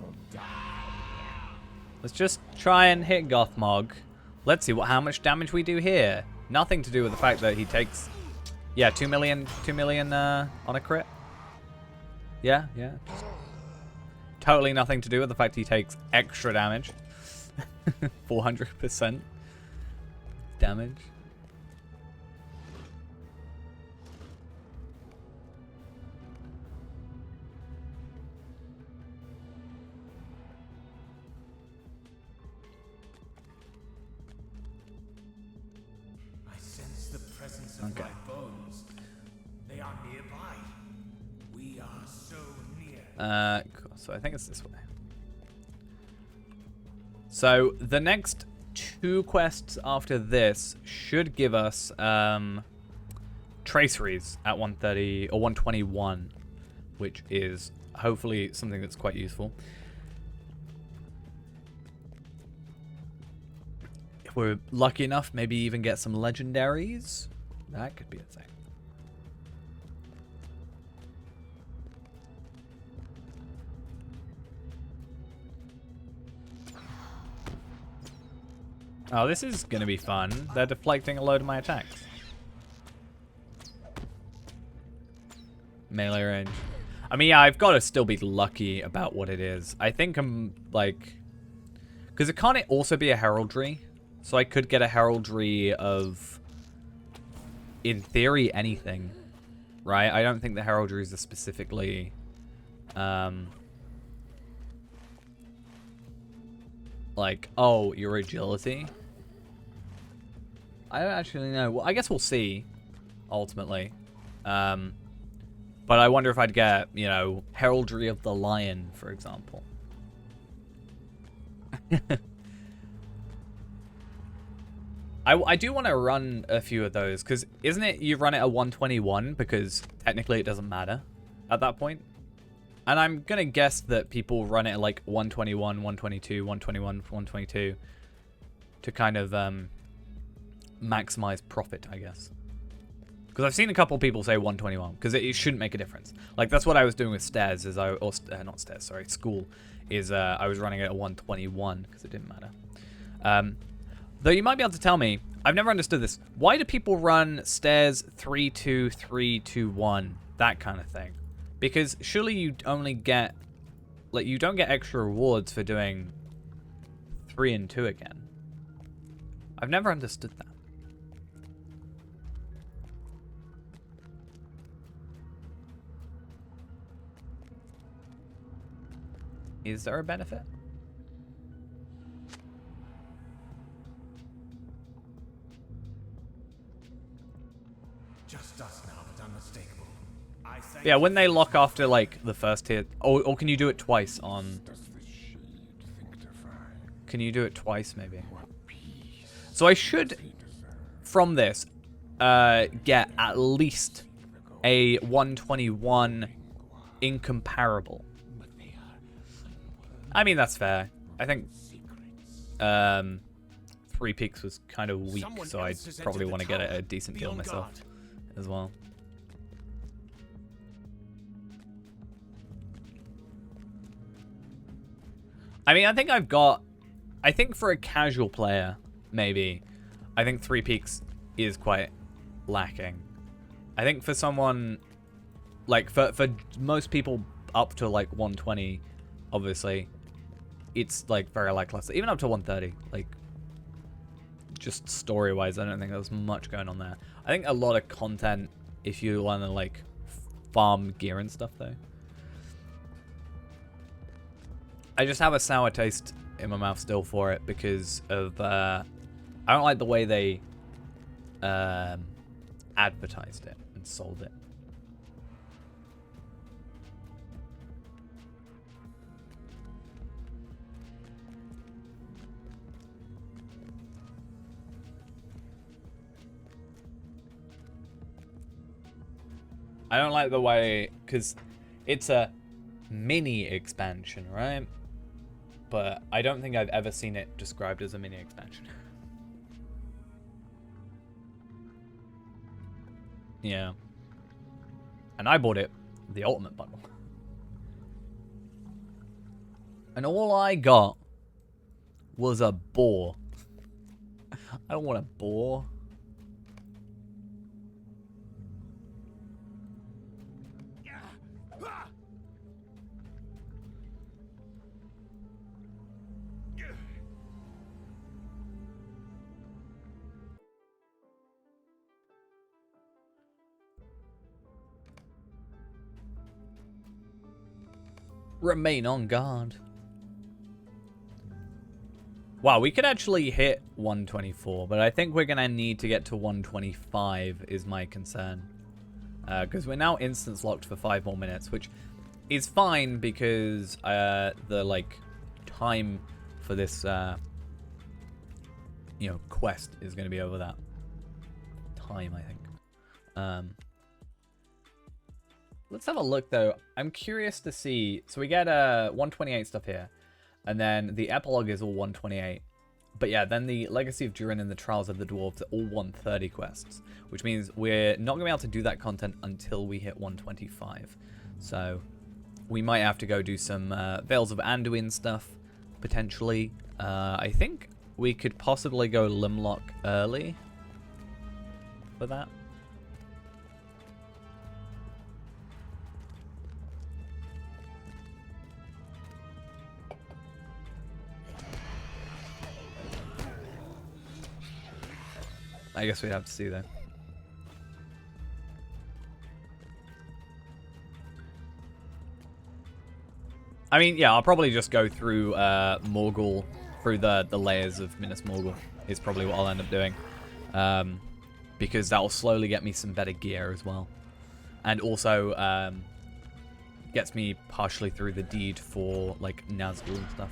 will die. Let's just try and hit Gothmog. Let's see how much damage we do here. Nothing to do with the fact that he takes, yeah, 2 million on a crit. Yeah. Just totally nothing to do with the fact he takes extra damage. 400% damage. I sense the presence of Okay. my bones. They are nearby. We are so near. Cool. So I think it's this way. So the next 2 quests after this should give us traceries at 130 or 121, which is hopefully something that's quite useful. If we're lucky enough, maybe even get some legendaries. That could be a thing. Oh, this is gonna be fun. They're deflecting a load of my attacks. Melee range. I mean, yeah, I've got to still be lucky about what it is. I think I'm, like... Because it can't also be a heraldry? So I could get a heraldry of, in theory, anything. Right? I don't think the heraldries are specifically... like, oh, your agility? I don't actually know. Well, I guess we'll see, ultimately. But I wonder if I'd get, you know, Heraldry of the Lion, for example. I do want to run a few of those, because isn't it you run it at 121, because technically it doesn't matter at that point? And I'm going to guess that people run it at like 121, 122, 121, 122 to kind of maximize profit, I guess. Because I've seen a couple people say 121, because it shouldn't make a difference. Like, that's what I was doing with stairs, not stairs, sorry, school, is I was running it at 121, because it didn't matter. Though you might be able to tell me, I've never understood this, why do people run stairs 3, 2, 3, 2, 1, that kind of thing? Because surely you only get, like, you don't get extra rewards for doing 3 and 2 again. I've never understood that. Is there a benefit? Just us now, but unmistakable. I thank Yeah, you when they for lock this after like the first hit, or can you do it twice on? Does the shade think to find Can you do it twice maybe? what peace So I should, they deserve? from this, get at least a 121 incomparable. But they are I mean, that's fair. I think secrets. 3 Peaks was kind of weak, Someone so I else has probably entered the want to get tower. a decent Be deal on myself guard. as well. I mean, I think for a casual player, maybe, I think 3 Peaks is quite lacking. I think for someone, like, for most people up to, like, 120, obviously, it's, like, very lackluster. Even up to 130, like, just story-wise, I don't think there's much going on there. I think a lot of content, if you want to, like, farm gear and stuff, though. I just have a sour taste in my mouth still for it because of, I don't like the way they advertised it and sold it. I don't like the way, because it's a mini expansion, right? But I don't think I've ever seen it described as a mini expansion. Yeah. And I bought it, the Ultimate Bundle. And all I got was a boar. I don't want a boar. Remain on guard. Wow, we could actually hit 124, but I think we're going to need to get to 125 is my concern. Because we're now instance locked for 5 more minutes, which is fine because the, like, time for this, you know, quest is going to be over that time, I think. Let's have a look, though. I'm curious to see. So we get 128 stuff here. And then the epilogue is all 128. But yeah, then the Legacy of Durin and the Trials of the Dwarves are all 130 quests. Which means we're not going to be able to do that content until we hit 125. So we might have to go do some Veils of Anduin stuff, potentially. I think we could possibly go Limlock early for that. I guess we'd have to see though. I mean, yeah, I'll probably just go through Morgul, through the layers of Minas Morgul, is probably what I'll end up doing. Because that will slowly get me some better gear as well. And also gets me partially through the deed for, like, Nazgul and stuff.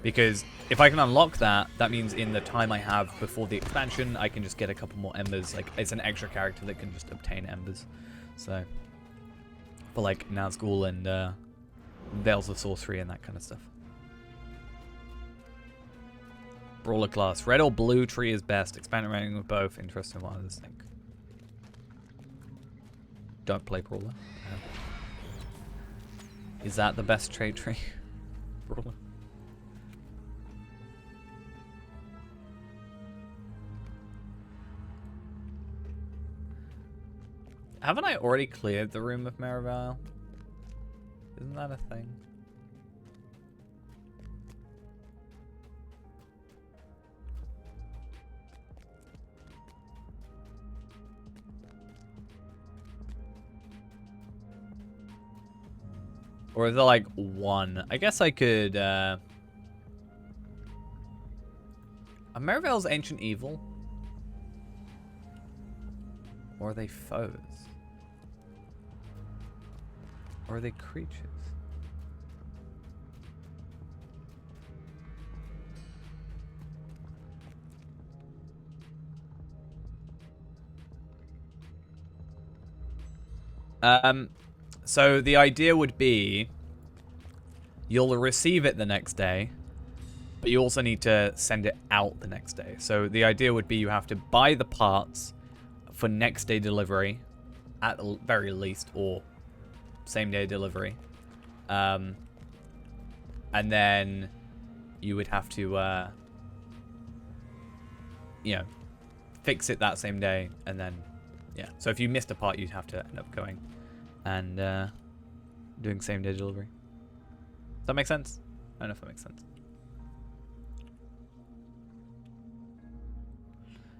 Because if I can unlock that, that means in the time I have before the expansion, I can just get a couple more embers. Like, it's an extra character that can just obtain embers. So, for, like, Nazgul and Veils of Sorcery and that kind of stuff. Brawler class. Red or blue tree is best. Expanded rating with both. Interesting what others think. Don't play Brawler. No. Is that the best trade tree? Brawler. Haven't I already cleared the room of Merivale? Isn't that a thing? Or is there like one? I guess I could, Are Merivale's Ancient Evil? Or are they foes? Or are they creatures? So the idea would be you'll receive it the next day, but you also need to send it out the next day. So the idea would be you have to buy the parts for next day delivery at the very least, or same day delivery. And then you would have to, you know, fix it that same day, and then, yeah. So if you missed a part, you'd have to end up going and doing same day delivery. Does that make sense? I don't know if that makes sense.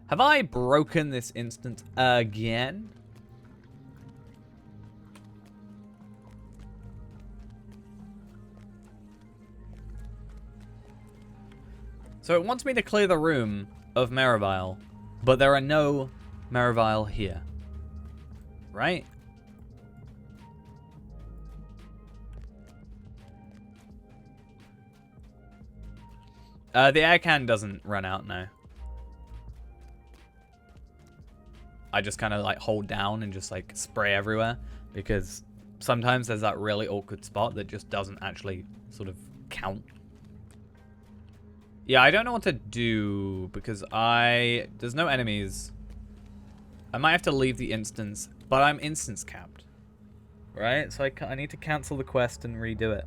Have I broken this instance again? So it wants me to clear the room of Merivale, but there are no Merivale here. Right? The air can doesn't run out now. I just kind of like hold down and just like spray everywhere, because sometimes there's that really awkward spot that just doesn't actually sort of count. Yeah, I don't know what to do because there's no enemies. I might have to leave the instance, but I'm instance capped, right? So I need to cancel the quest and redo it.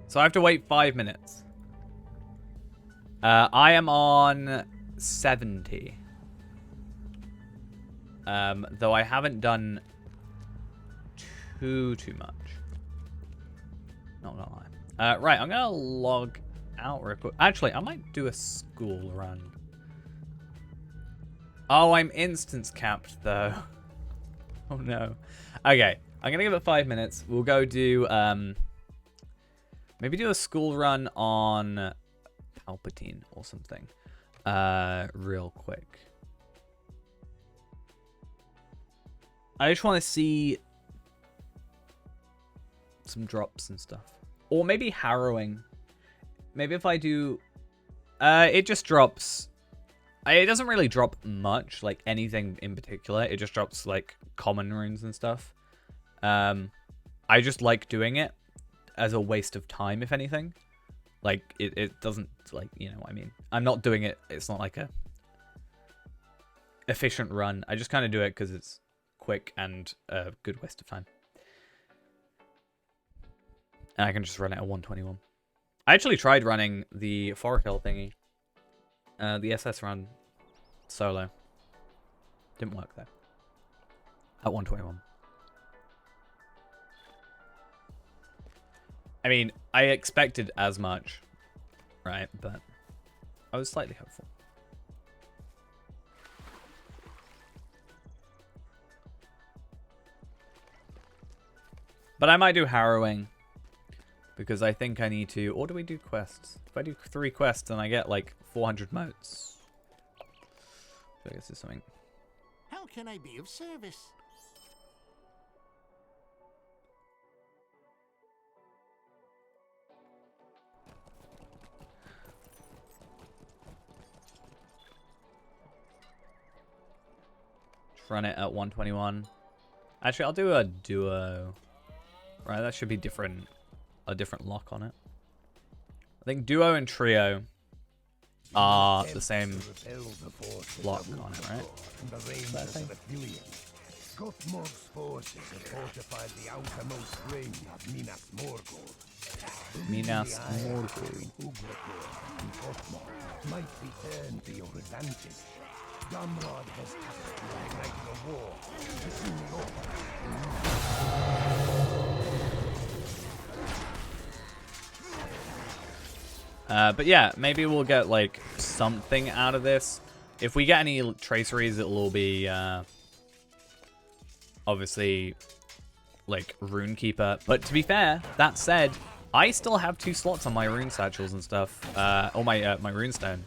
So I have to wait 5 minutes. I am on 70. Though I haven't done too much. Not gonna lie. Right, I'm gonna log out real quick. Actually, I might do a school run. Oh, I'm instance capped though. Oh no. Okay, I'm gonna give it 5 minutes. We'll go do maybe do a school run on Palpatine or something. Real quick. I just want to see some drops and stuff. Or maybe harrowing. Maybe if I do... it just drops... It doesn't really drop much, like anything in particular. It just drops like common runes and stuff. I just like doing it as a waste of time, if anything. Like, it doesn't, like, you know what I mean. I'm not doing it, it's not like a efficient run. I just kind of do it because it's quick and a good waste of time. And I can just run it at 121. I actually tried running the Forest Hill thingy. The SS run solo. Didn't work though. At 121. I mean, I expected as much, right? But I was slightly hopeful. But I might do harrowing, because I think I need to... Or do we do quests? If I do 3 quests, then I get like 400 motes. So I guess it's something. How can I be of service? Run it at 121. Actually, I'll do a duo. Right, that should be different. A different lock on it. I think duo and trio are the same lock on it, right? Morg's forces have fortified the outermost ring of Minas Morgul. Minas Morgul. Might be turned to your advantage. Gamrod has tasked you to ignite the war. But yeah, maybe we'll get like something out of this. If we get any traceries, it will be obviously like Rune Keeper. But to be fair, that said, I still have 2 slots on my rune satchels and stuff, or my my rune stone.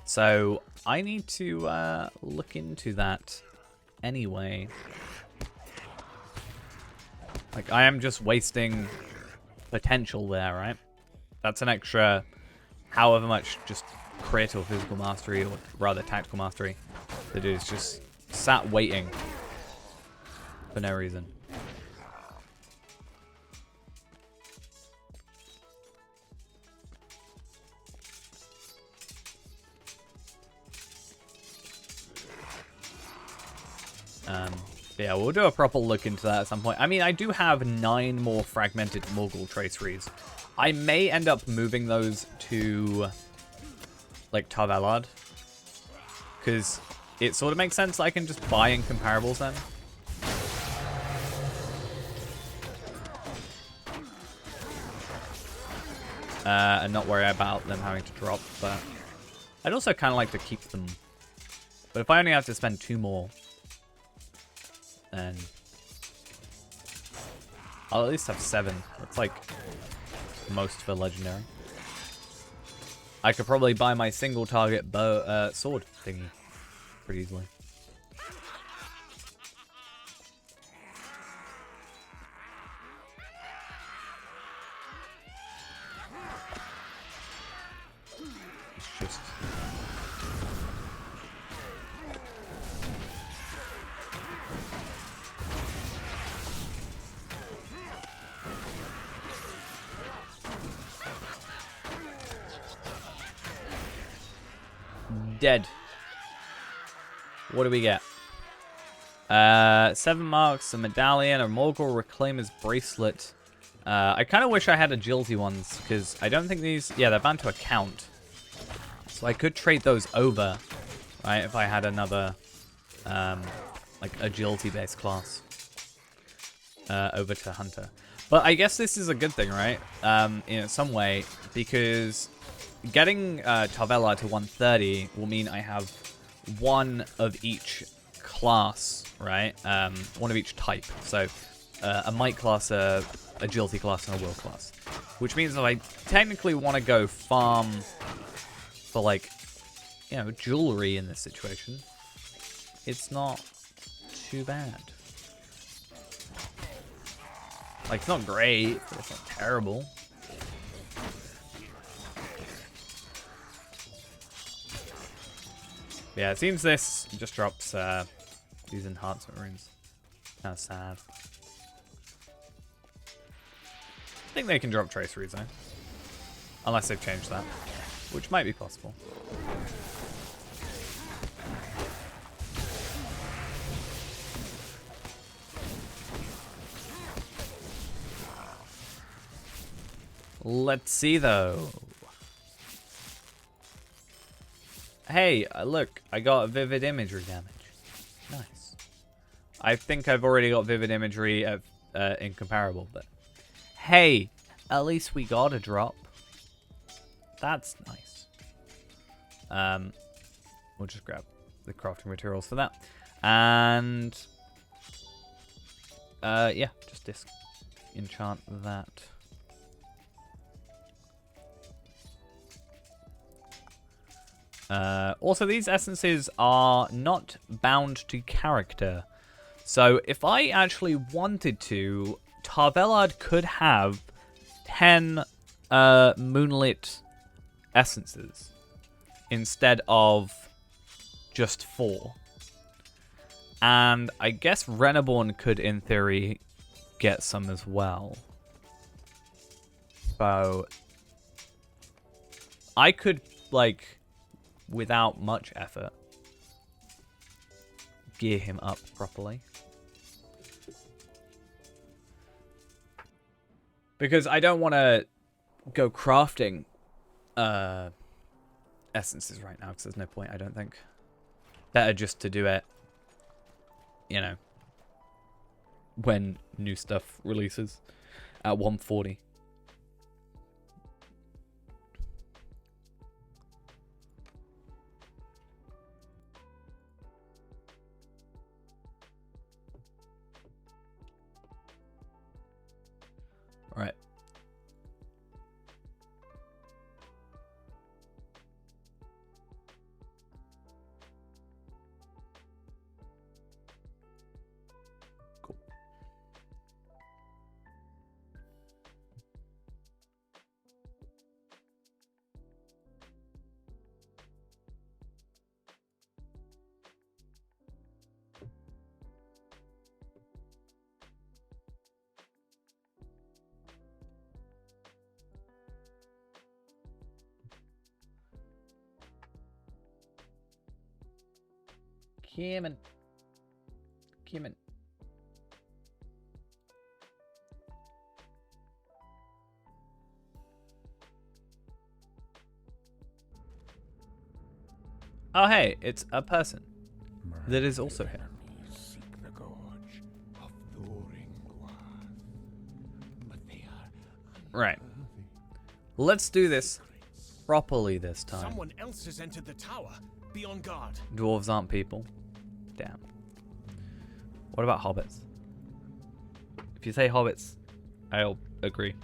So I need to look into that anyway. Like, I am just wasting potential there, right? That's an extra however much just crit or physical mastery, or rather tactical mastery, that is just sat waiting for no reason. Yeah, we'll do a proper look into that at some point. I mean, I do have 9 more fragmented Morgul traceries. I may end up moving those to, like, Tarvelard, because it sort of makes sense. I can just buy in comparables then. And not worry about them having to drop, but I'd also kind of like to keep them. But if I only have to spend 2 more, then I'll at least have 7. That's like most for legendary. I could probably buy my single target bow, sword thingy pretty easily. It's just dead. What do we get? 7 marks, a medallion, a Morgul Reclaimer's bracelet. I kind of wish I had agility ones, because I don't think these... Yeah, they're bound to account. So I could trade those over, right, if I had another, like, agility-based class over to Hunter. But I guess this is a good thing, right, in some way, because getting Tarvela to 130 will mean I have 1 of each class, right? 1 of each type. So a might class, a agility class, and a will class. Which means if I technically want to go farm for, like, you know, jewelry in this situation, it's not too bad. Like, it's not great, but it's not terrible. Yeah, it seems this just drops these enhancement runes. Kind of sad. I think they can drop traceries though. Unless they've changed that. Which might be possible. Let's see though. Hey, look, I got vivid imagery damage. Nice. I think I've already got vivid imagery at, incomparable, but hey, at least we got a drop. That's nice. We'll just grab the crafting materials for that. And yeah, just enchant that. Also, these essences are not bound to character. So if I actually wanted to, Tarvelard could have 10 moonlit essences instead of just 4. And I guess Reneborn could, in theory, get some as well. So I could, like, without much effort, gear him up properly. Because I don't want to go crafting essences right now, because there's no point, I don't think. Better just to do it, you know, when new stuff releases at 140. Right. Cool. Come on. Oh, hey, it's a person that is also here. Enemies seek the gorge of Thoringuath, but they are Right. Let's do this properly this time. Someone else has entered the tower. Be on guard. Dwarves aren't people. Damn. What about hobbits? If you say hobbits, I'll agree.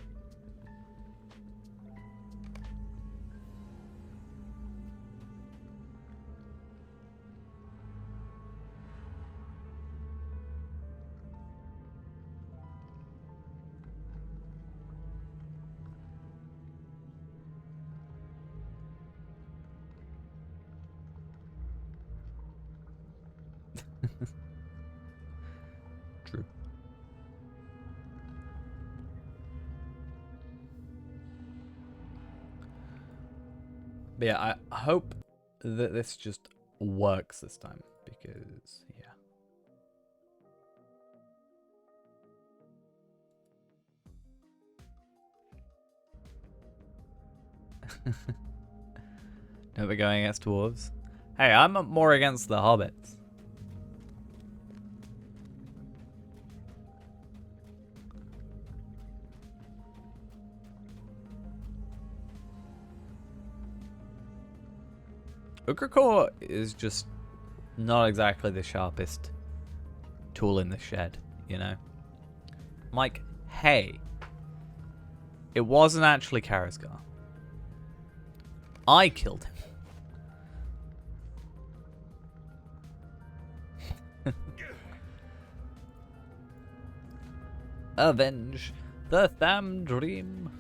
True. But yeah, I hope that this just works this time because, yeah. No, we're going against dwarves. Hey, I'm more against the hobbits. Ugrikor is just not exactly the sharpest tool in the shed, you know? I'm like, hey, it wasn't actually Karazgar. I killed him. Avenge the Tham Dream.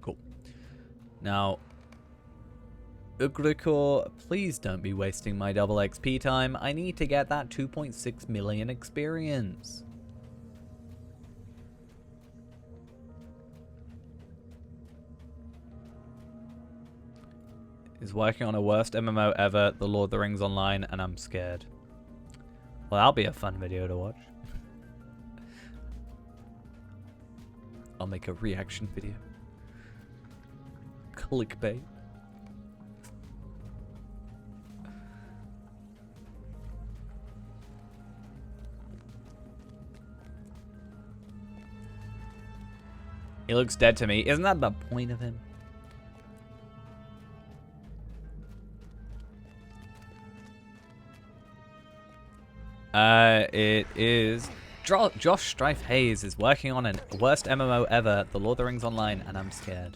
Cool. Now, Ugrikor, please don't be wasting my double XP time. I need to get that 2.6 million experience. Is working on a worst MMO ever, The Lord of the Rings Online, and I'm scared. Well, that'll be a fun video to watch. I'll make a reaction video. Clickbait. He looks dead to me. Isn't that the point of him? It is... Josh Strife Hayes is working on a worst MMO ever, The Lord of the Rings Online, and I'm scared.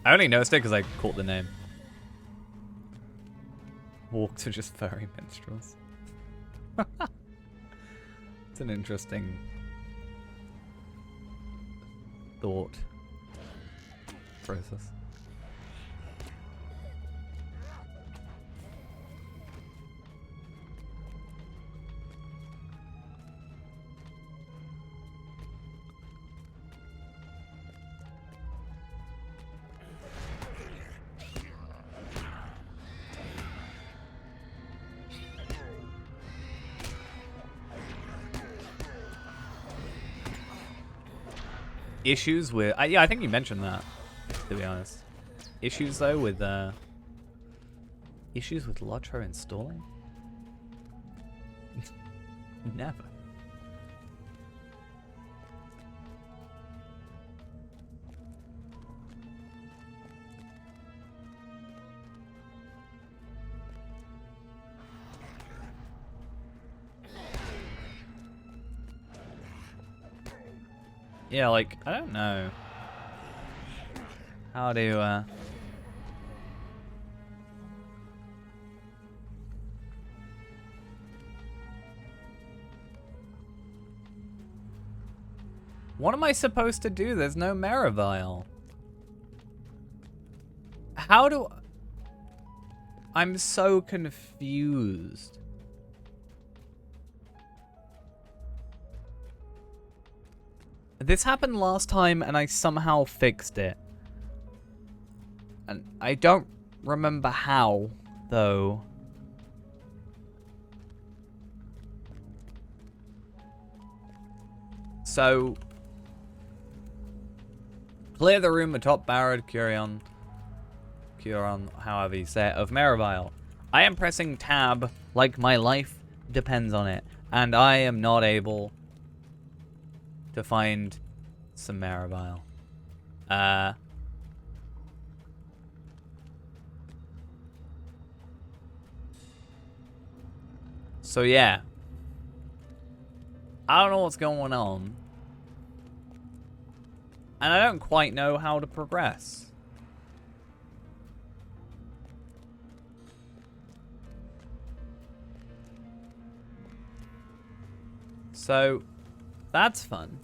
I only noticed it because I caught the name. Walks are just furry minstrels. It's an interesting thought process. Issues with... yeah, I think you mentioned that, to be honest. Issues, though, with... issues with Lotro installing? Never. Yeah, like, I don't know how to, what am I supposed to do? There's no Maravile. How do... I'm so confused. This happened last time and I somehow fixed it. And I don't remember how, though. So... clear the room atop Barad Curion, however you say it, of Maravile. I am pressing tab like my life depends on it, and I am not able to find some Maravile. So yeah. I don't know what's going on. And I don't quite know how to progress. So, that's fun.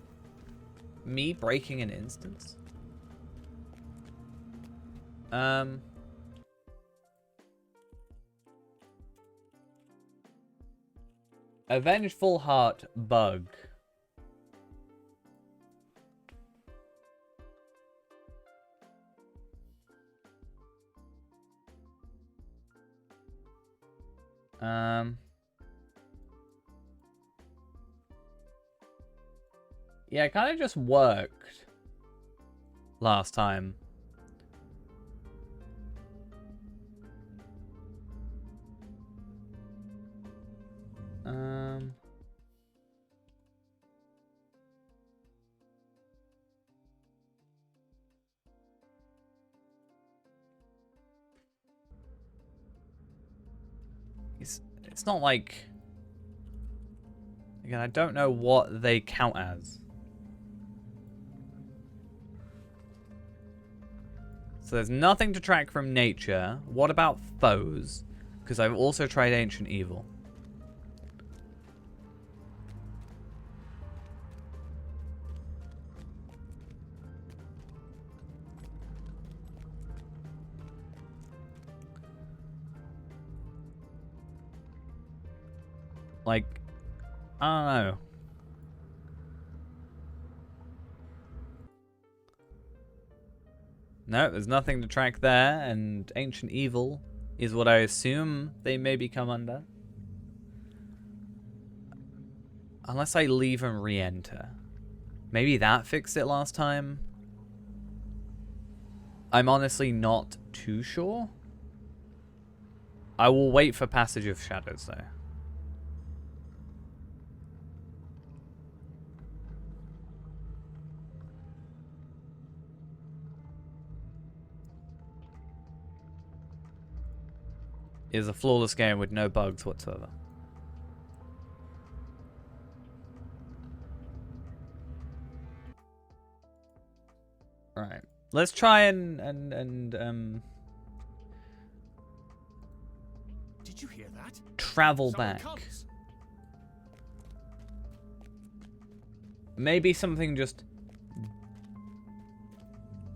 Me breaking an instance? A vengeful heart bug. Yeah, it kind of just worked last time. It's not like... Again, I don't know what they count as. So there's nothing to track from nature. What about foes? Because I've also tried Ancient Evil. Like, I don't know. No, there's nothing to track there, and Ancient Evil is what I assume they maybe come under. Unless I leave and re-enter. Maybe that fixed it last time? I'm honestly not too sure. I will wait for Passage of Shadows, though. It is a flawless game with no bugs whatsoever. Right. Let's try and Did you hear that? travel Someone back. comes. Maybe something just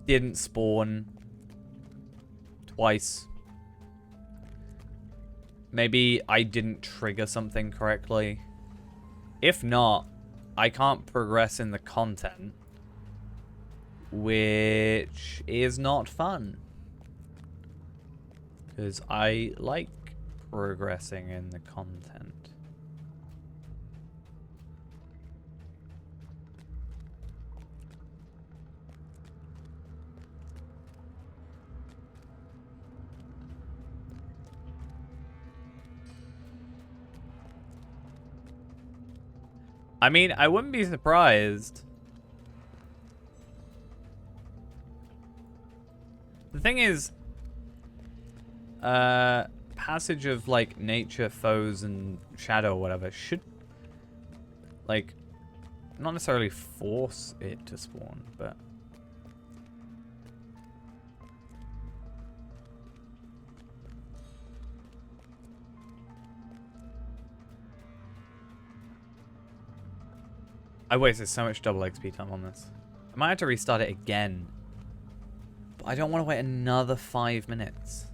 didn't spawn twice. Maybe I didn't trigger something correctly. If not, I can't progress in the content, which is not fun. Because I like progressing in the content. I mean, I wouldn't be surprised. The thing is, passage of, like, nature, foes, and shadow or whatever should, like, not necessarily force it to spawn, but... I wasted so much double XP time on this. I might have to restart it again. But I don't want to wait another 5 minutes.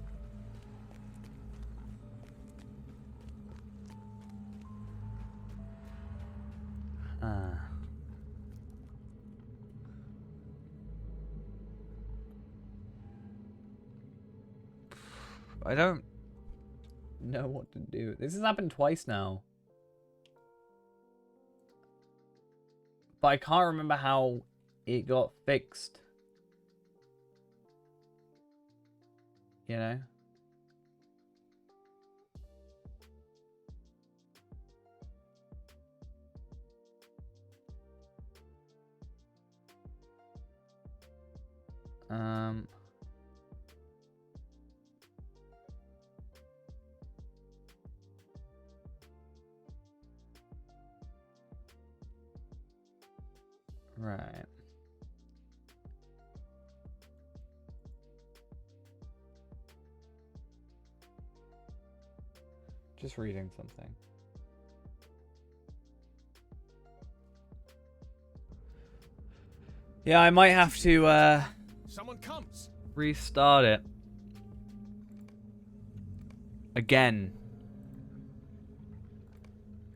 I don't know what to do. This has happened twice now. But I can't remember how it got fixed. You know? Right. Just reading something. Yeah, I might have to Someone comes. restart it. Again.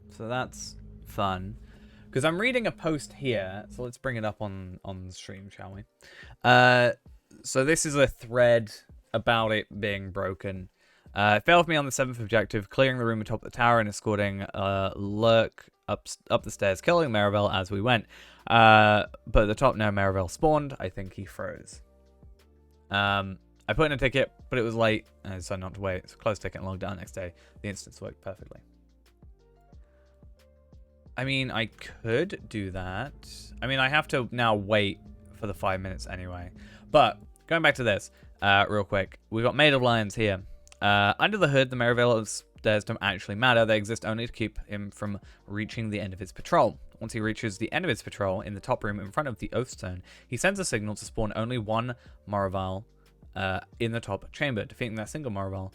So that's fun. Because I'm reading a post here, so let's bring it up on the stream, shall we? So this is a thread about it being broken. It failed me on the 7th objective, clearing the room atop the tower and escorting Lurk up the stairs, killing Maribel as we went. But at the top now Maribel spawned. I think he froze. I put in a ticket, but it was late, and I decided not to wait. It's a closed ticket and logged out next day. The instance worked perfectly. I mean, I could do that. I mean, I have to now wait for the 5 minutes anyway. But, going back to this, real quick. We've got Maid of Lions here. Under the hood, the Maribel stairs don't actually matter. They exist only to keep him from reaching the end of his patrol. Once he reaches the end of his patrol, in the top room in front of the Oath Stone, he sends a signal to spawn only one Marival in the top chamber. Defeating that single Marival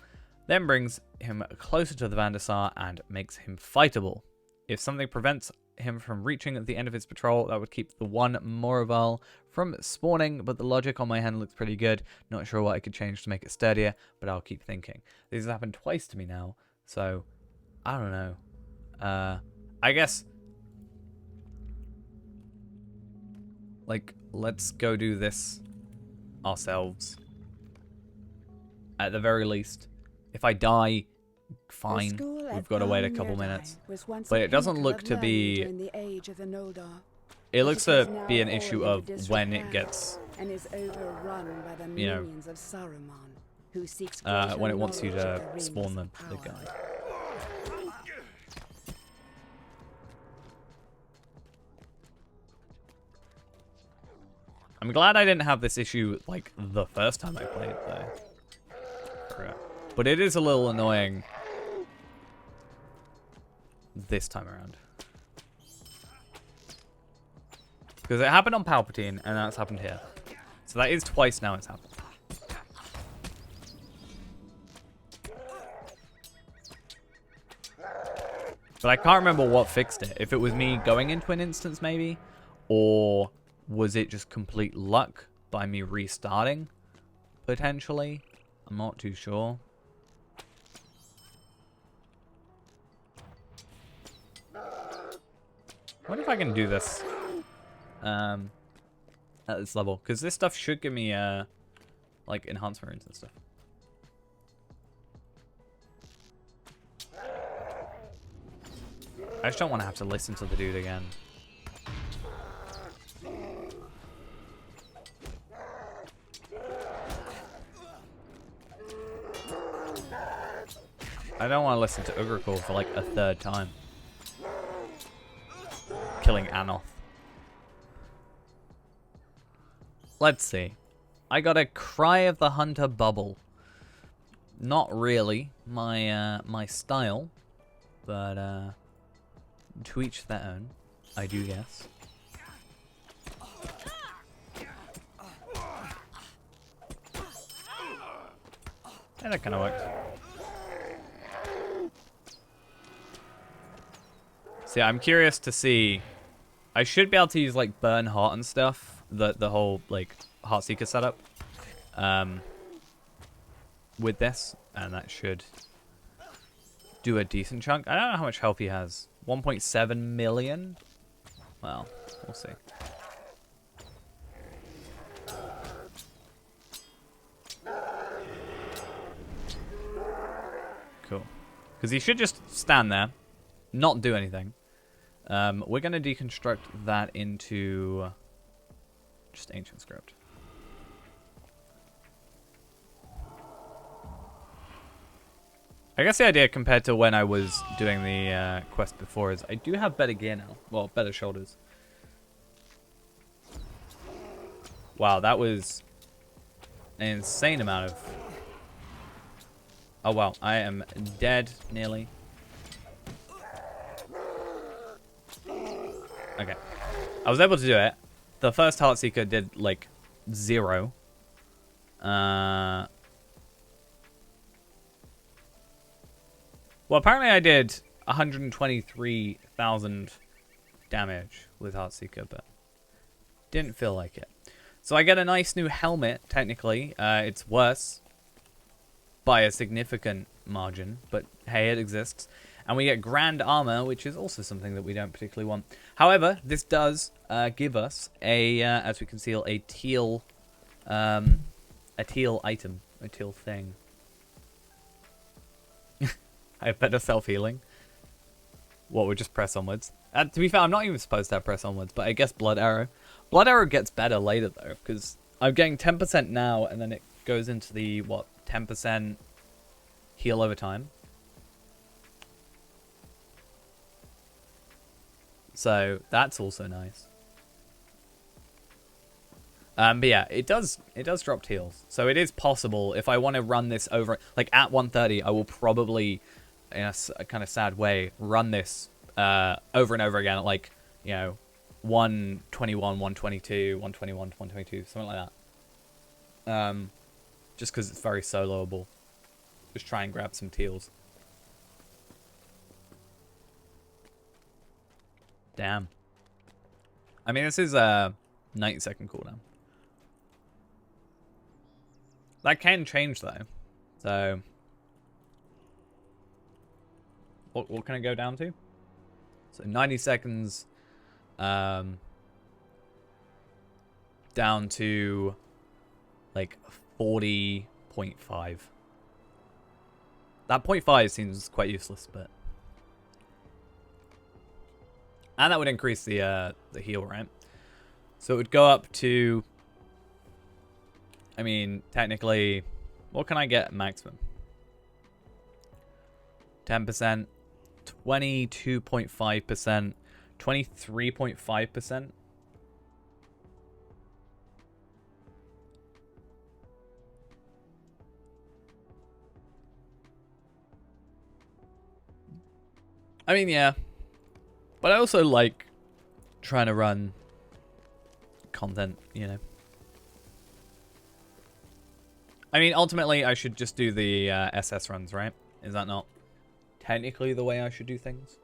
then brings him closer to the Vandasar and makes him fightable. If something prevents him from reaching the end of his patrol, that would keep the one Morival from spawning, but the logic on my hand looks pretty good. Not sure what I could change to make it sturdier, but I'll keep thinking. This has happened twice to me now, so I don't know. I guess, like, let's go do this ourselves. At the very least. If I die, fine. We've got to wait a couple minutes. But it doesn't look to be... It looks to be an issue of when it gets... You know... when it wants you to spawn the guy. I'm glad I didn't have this issue, like, the first time I played, though. Crap. But it is a little annoying this time around. Because it happened on Palpatine, and that's happened here. So that is twice now it's happened. But I can't remember what fixed it. If it was me going into an instance, maybe? Or was it just complete luck by me restarting? Potentially? I'm not too sure. I wonder if I can do this at this level, because this stuff should give me like enhancement runes and stuff. I just don't want to have to listen to the dude again. I don't want to listen to Ugrikul for like a third time. Killing Anoth. Let's see. I got a Cry of the Hunter bubble. Not really my my style, but to each their own, I do guess. Yeah, that kind of works. So yeah, I'm curious to see. I should be able to use like burn heart and stuff. The whole like Heartseeker setup. With this, and that should do a decent chunk. I don't know how much health he has. 1.7 million. Well, we'll see. Cool. Because he should just stand there, not do anything. We're going to deconstruct that into just ancient script. I guess the idea compared to when I was doing the quest before is I do have better gear now. Well, better shoulders. Wow, that was an insane amount of... Oh, wow. I am dead, nearly. Okay. I was able to do it. The first Heartseeker did, like, 0. Well, apparently I did 123,000 damage with Heartseeker, but didn't feel like it. So I get a nice new helmet, technically. It's worse by a significant margin, but hey, it exists. And we get grand armor, which is also something that we don't particularly want. However, this does give us a, as we can see, a teal item, a teal thing. I have better self-healing. What, we just press onwards? To be fair, I'm not even supposed to have press onwards, but I guess Blood Arrow. Blood Arrow gets better later, though, because I'm getting 10% now, and then it goes into the, what, 10% heal over time. So, that's also nice. But yeah, it does drop heals. So it is possible, if I want to run this over, like at 130, I will probably, in a kind of sad way, run this over and over again at like, you know, 121, 122, 121, 122, something like that. Just because it's very soloable. Just try and grab some teals. Damn. I mean, this is a 90-second cooldown. That can change, though. So, what can it go down to? So 90 seconds down to like 40.5. That 0.5 seems quite useless, but... And that would increase the heal, right? So it would go up to... I mean, technically, what can I get maximum? 10%, 22.5%, 23.5%. I mean, yeah. But I also like trying to run content, you know. I mean, ultimately, I should just do the SS runs, right? Is that not technically the way I should do things?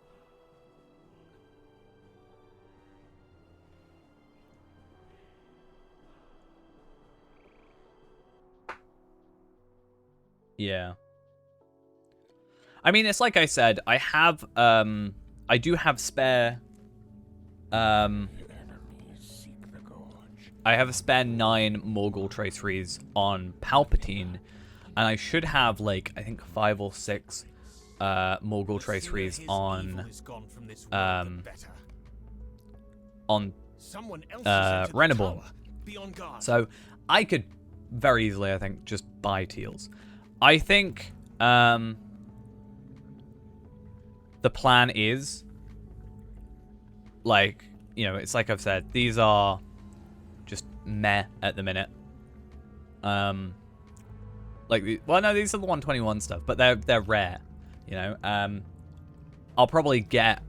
Yeah. I mean, it's like I said, I have, I do have spare, I have a spare 9 Morgul traceries on Palpatine, and I should have, like, I think 5 or 6 Morgul traceries on Reneborn. So I could very easily, I think, just buy teals. I think the plan is, like, you know, it's like I've said, these are just meh at the minute. Like, well, no, these are the 121 stuff, but they're rare, you know. I'll probably get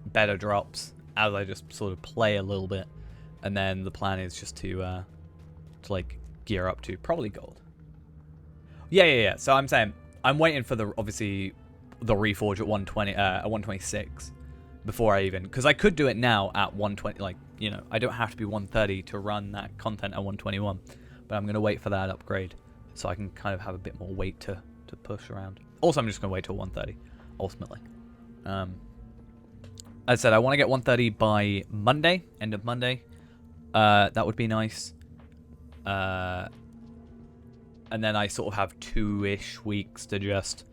better drops as I just sort of play a little bit, and then the plan is just to like gear up to probably gold. Yeah. So I'm saying I'm waiting for the obviously the reforge at 120 at 126 before I even, because I could do it now at 120. Like, you know, I don't have to be 130 to run that content at 121, but I'm gonna wait for that upgrade so I can kind of have a bit more weight to push around. Also, I'm just gonna wait till 130 ultimately. As I said, I want to get 130 by Monday, end of Monday. That would be nice. And then I sort of have 2-ish weeks to just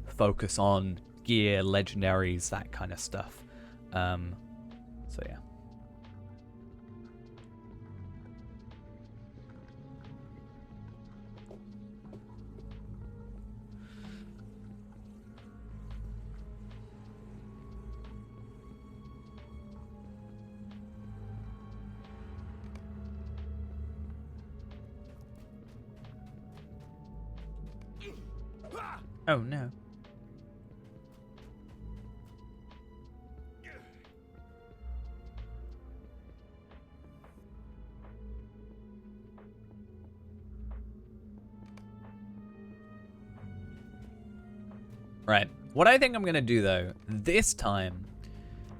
focus on gear, legendaries, that kind of stuff. So yeah. Oh no. Right. What I think I'm going to do, though, this time,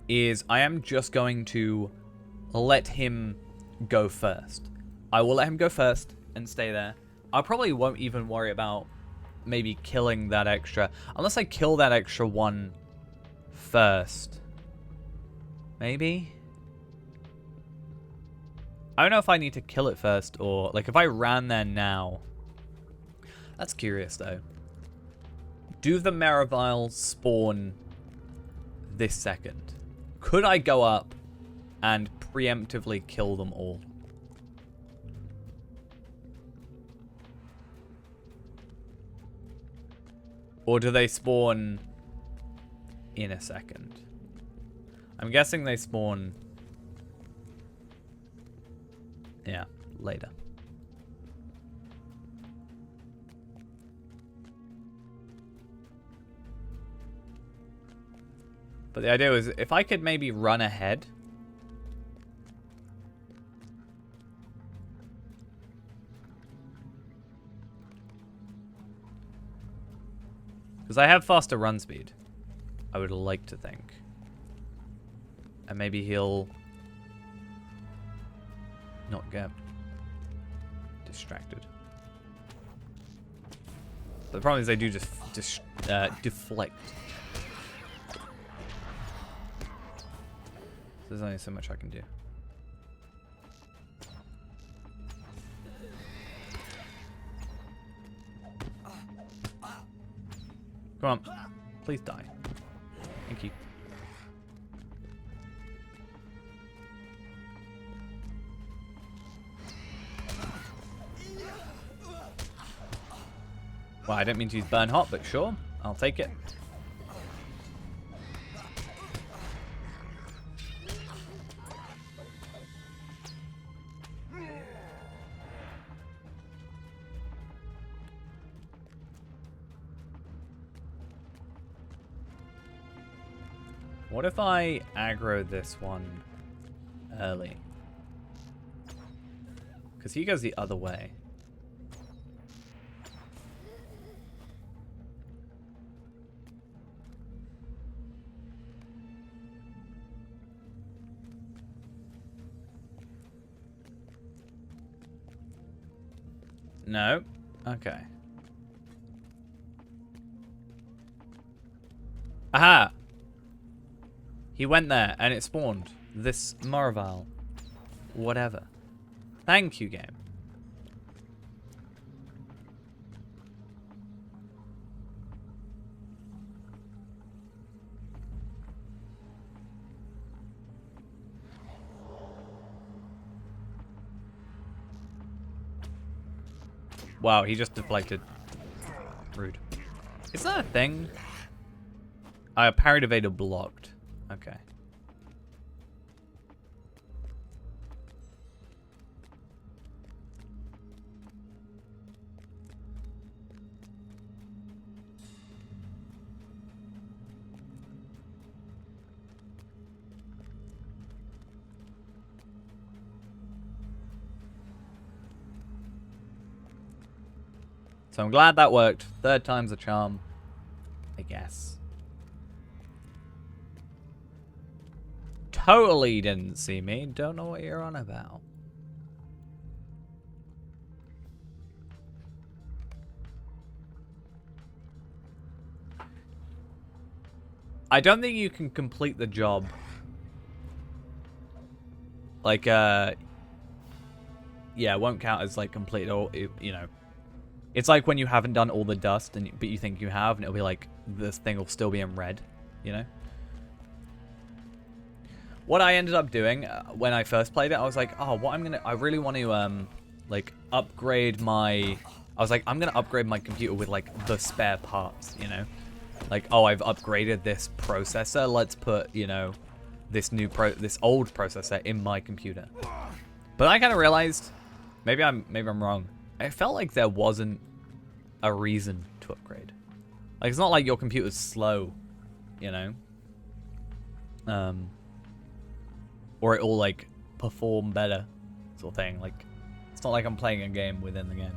is I am just going to let him go first. I will let him go first and stay there. I probably won't even worry about maybe killing that extra. Unless I kill that extra one first. Maybe? I don't know if I need to kill it first or... Like, if I ran there now... That's curious, though. Do the Maraviles spawn this second? Could I go up and preemptively kill them all? Or do they spawn in a second? I'm guessing they spawn... Yeah, later. But the idea was, if I could maybe run ahead. Because I have faster run speed, I would like to think. And maybe he'll not get distracted. But the problem is they do just deflect. There's only so much I can do. Come on. Please die. Thank you. Well, I don't mean to use burn hot, but sure. I'll take it. What if I aggro this one early? Because he goes the other way. No? Okay. Aha! He went there and it spawned this Marval. Whatever. Thank you, game. Wow, he just deflected. Rude. Is that a thing? I parried evaded blocked. Okay. So I'm glad that worked. Third time's a charm, I guess. Totally didn't see me. Don't know what you're on about. I don't think you can complete the job. Like, yeah, it won't count as, like, complete, or, you know. It's like when you haven't done all the dust, but you think you have, and it'll be like, this thing will still be in red, you know? What I ended up doing when I first played it, I was like, oh, I really want to, like, upgrade my, I was like, I'm going to upgrade my computer with, like, the spare parts, you know? Like, oh, I've upgraded this processor. Let's put, you know, this old processor in my computer. But I kind of realized, maybe I'm wrong. I felt like there wasn't a reason to upgrade. Like, it's not like your computer's slow, you know? Or it will, like, perform better, sort of thing. Like, it's not like I'm playing a game within the game.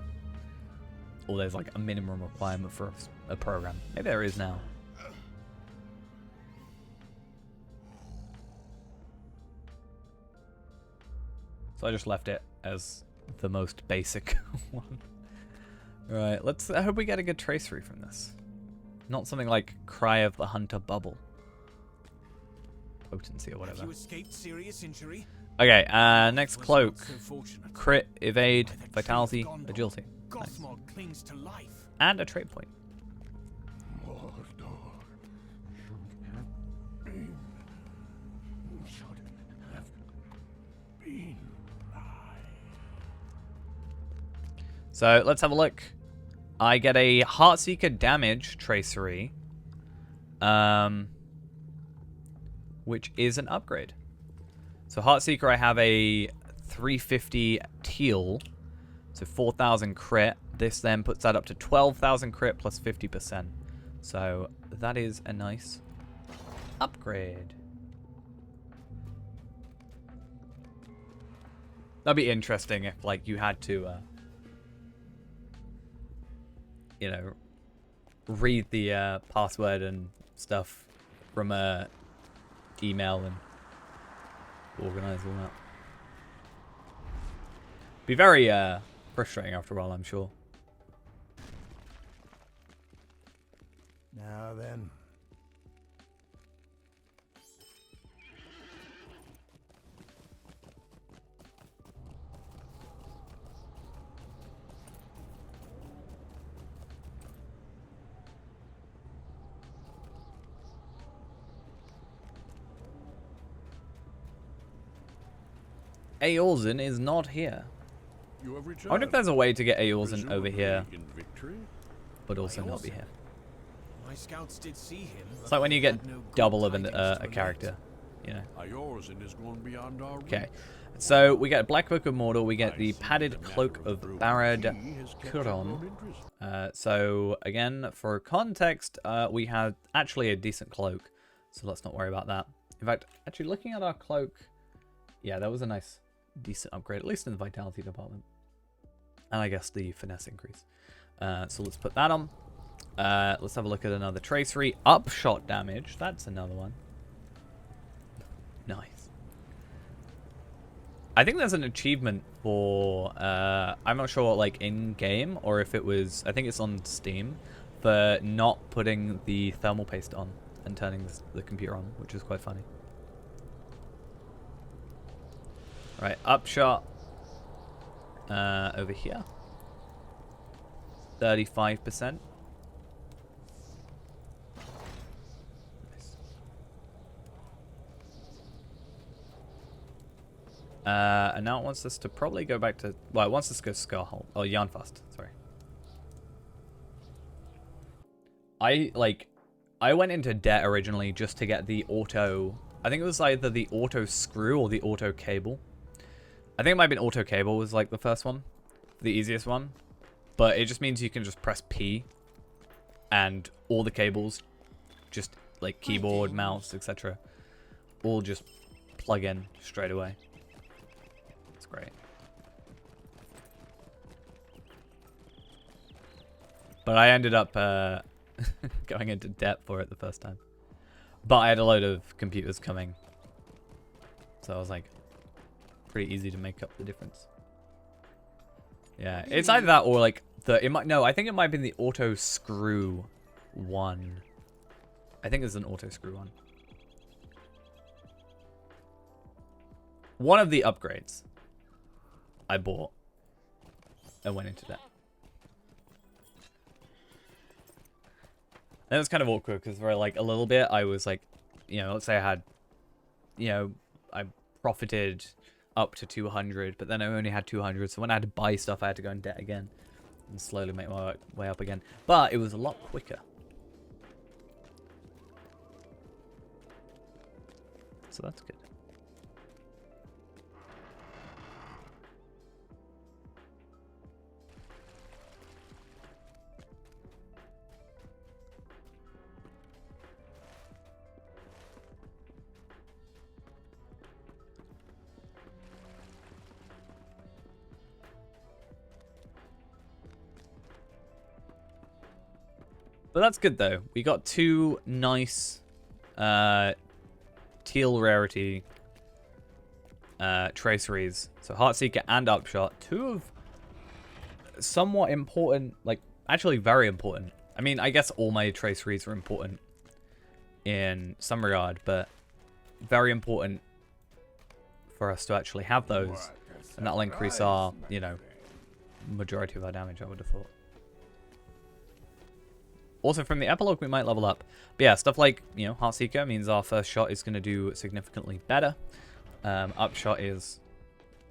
Or there's, like, a minimum requirement for a program. Maybe there is now. So I just left it as the most basic one. Right, I hope we get a good tracery from this. Not something like Cry of the Hunter Bubble. Potency or whatever. Have you escaped serious injury? Okay, next Was cloak. not so fortunate. Crit, evade, By the tree of vitality, Gondor, agility. Nice. Gothmog clings to life. And a trait point. Mordor should have been So let's have a look. I get a Heartseeker damage tracery, which is an upgrade. So Heartseeker, I have a 350 teal, so 4,000 crit. This then puts that up to 12,000 crit plus 50%. So that is a nice upgrade. That'd be interesting if, like, you had to, you know, read the password and stuff from a email and organize all that. Be very frustrating after a while, I'm sure. Now then. Eorzen is not here. You have I wonder if there's a way to get Eorzen over here, in victory? but also not be here. My scouts did see him. It's like when you get had no good double of tidings to a relate. character, you know. Eorzen is going beyond our Okay, reach. so we get Black Book of Mordor, we get I the see padded the matter cloak of the broken Barad key has kept your Curon. own interest. So again, for context, we have actually a decent cloak, so let's not worry about that. In fact, actually looking at our cloak, yeah, that was a nice, decent upgrade, at least in the vitality department. And I guess the finesse increase. So let's put that on. Let's have a look at another tracery. Upshot damage, that's another one. Nice. I think there's an achievement for, I'm not sure, like, in-game, or if it was, I think it's on Steam, for not putting the thermal paste on and turning the computer on, which is quite funny. Right, upshot over here. 35%. And now it wants us to probably go back to... Well, it wants us to go Scarhold. Oh, Yarnfast. Sorry. I went into debt originally just to get the auto... I think it was either the auto screw or the auto cable. I think it might have been auto cable was like the first one. The easiest one. But it just means you can just press P. And all the cables, just like keyboard, mouse, etc. all just plug in straight away. It's great. But I ended up going into debt for it the first time. But I had a load of computers coming. So I was like, pretty easy to make up the difference. Yeah, it's either that or like I think it might have been the auto screw one. I think it's an auto screw one. One of the upgrades I bought and went into debt. And it was kind of awkward because for like a little bit I was like, you know, let's say I had, you know, I profited up to 200, but then I only had 200. So when I had to buy stuff, I had to go in debt again and slowly make my way up again. But it was a lot quicker. So that's good. But that's good though. We got two nice teal rarity traceries. So Heartseeker and Upshot. Two of somewhat important, like actually very important. I mean, I guess all my traceries are important in some regard, but very important for us to actually have those. And that'll increase our, you know, majority of our damage, I would have thought. Also, from the epilogue, we might level up. But yeah, stuff like, you know, Heartseeker means our first shot is going to do significantly better. Upshot is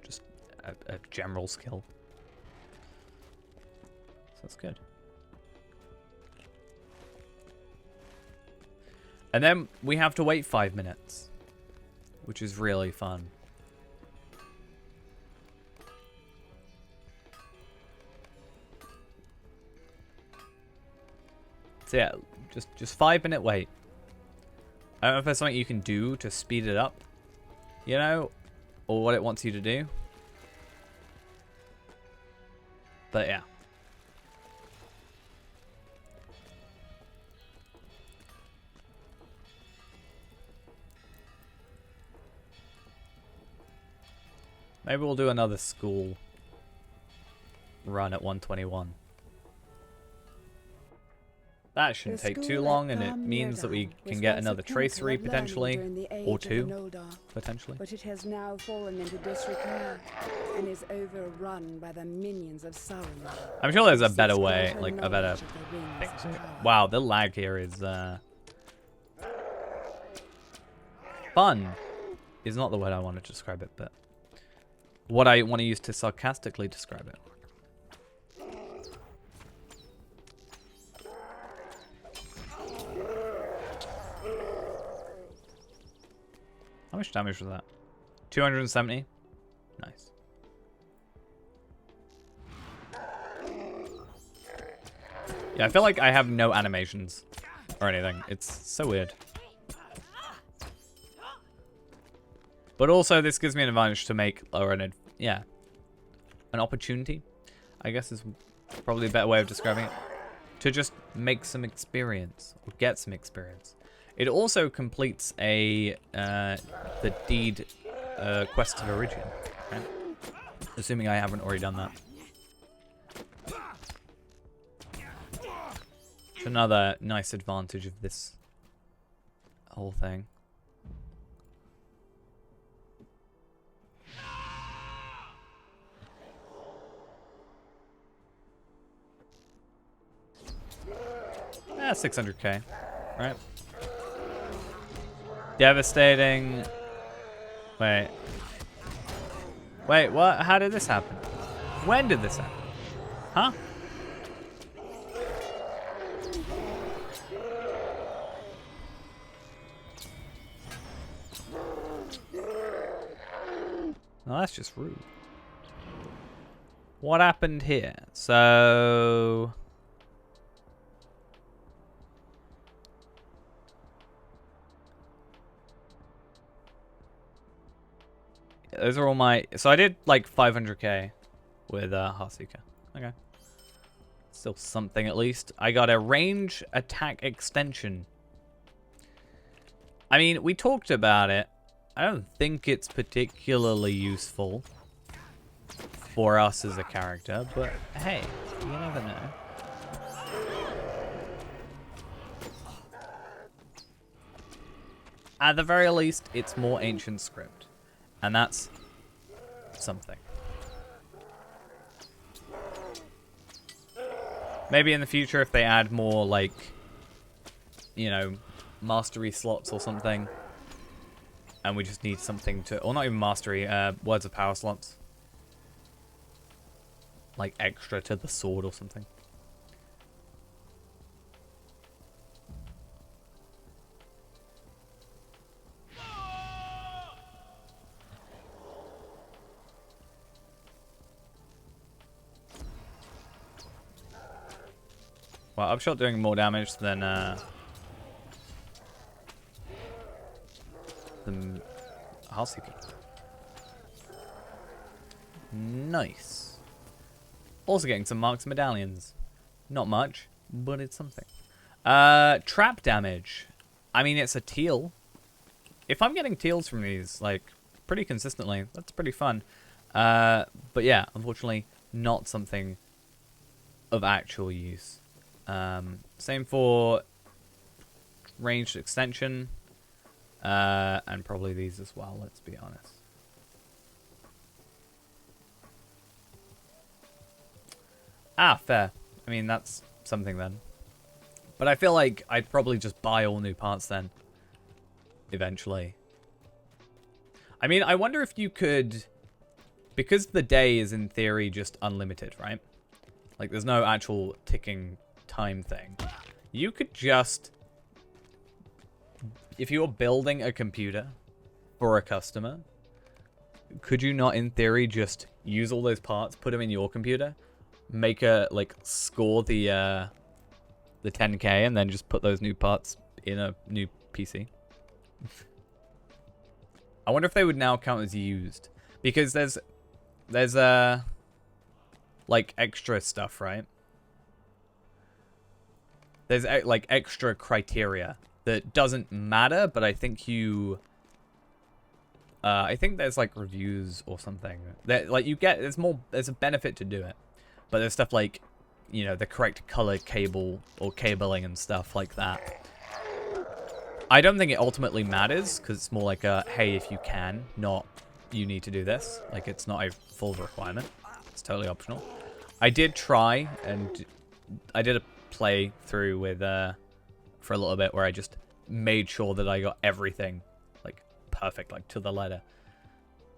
just a general skill. So that's good. And then we have to wait 5 minutes, which is really fun. So yeah, just 5 minute wait. I don't know if there's something you can do to speed it up, you know, or what it wants you to do. But yeah. Maybe we'll do another school run at 121. That shouldn't take too long, and it means that we can get another tracery potentially, or two potentially. But it has now fallen into disrepair and is overrun by the minions of Sauron. I'm sure there's a better way, like a better fix. Wow, the lag here is fun. Is not the word I want to describe it, but what I want to use to sarcastically describe it. How much damage was that? 270? Nice. Yeah, I feel like I have no animations or anything. It's so weird. But also, this gives me an advantage to make, or an opportunity, I guess is probably a better way of describing it, to just make some experience, or get some experience. It also completes the deed quest of origin, right? Assuming I haven't already done that. It's another nice advantage of this whole thing. Yeah, 600k, right? Devastating. Wait, what? How did this happen? When did this happen? Huh? Well, that's just rude. What happened here? So... those are all my... So I did like 500k with Heartseeker. Okay. Still something at least. I got a range attack extension. I mean, we talked about it. I don't think it's particularly useful for us as a character, but hey, you never know. At the very least, it's more ancient script, and that's something. Maybe in the future, if they add more, like, you know, mastery slots or something, and we just need something to, or not even mastery, words of power slots, like extra to the sword or something. Well, Upshot doing more damage than Heartseeker. Nice. Also getting some marks and medallions. Not much, but it's something. Trap damage. I mean, it's a teal. If I'm getting teals from these, like, pretty consistently, that's pretty fun. But yeah, unfortunately, not something of actual use. Same for ranged extension, and probably these as well, let's be honest. Ah, fair. I mean, that's something then. But I feel like I'd probably just buy all new parts then, eventually. I mean, I wonder if you could, because the day is in theory just unlimited, right? Like, there's no actual ticking time thing. You could just, if you're building a computer for a customer, could you not in theory just use all those parts, put them in your computer, make a, like, score the 10K, and then just put those new parts in a new PC? I wonder if they would now count as used, because there's like extra stuff, right? There's like extra criteria that doesn't matter, but I think you, I think there's like reviews or something that like you get. There's a benefit to do it, but there's stuff like, you know, the correct color cable or cabling and stuff like that. I don't think it ultimately matters, because it's more like a, hey, if you can, not you need to do this. Like, it's not a full requirement. It's totally optional. I did try, and I did a play through with, for a little bit, where I just made sure that I got everything, like, perfect, like, to the letter.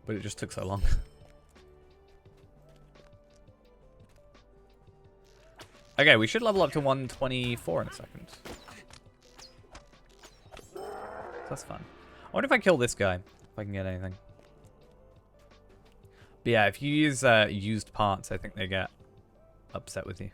But it just took so long. Okay, we should level up to 124 in a second. That's fun. I wonder if I kill this guy, if I can get anything. But yeah, if you use used parts, I think they get upset with you.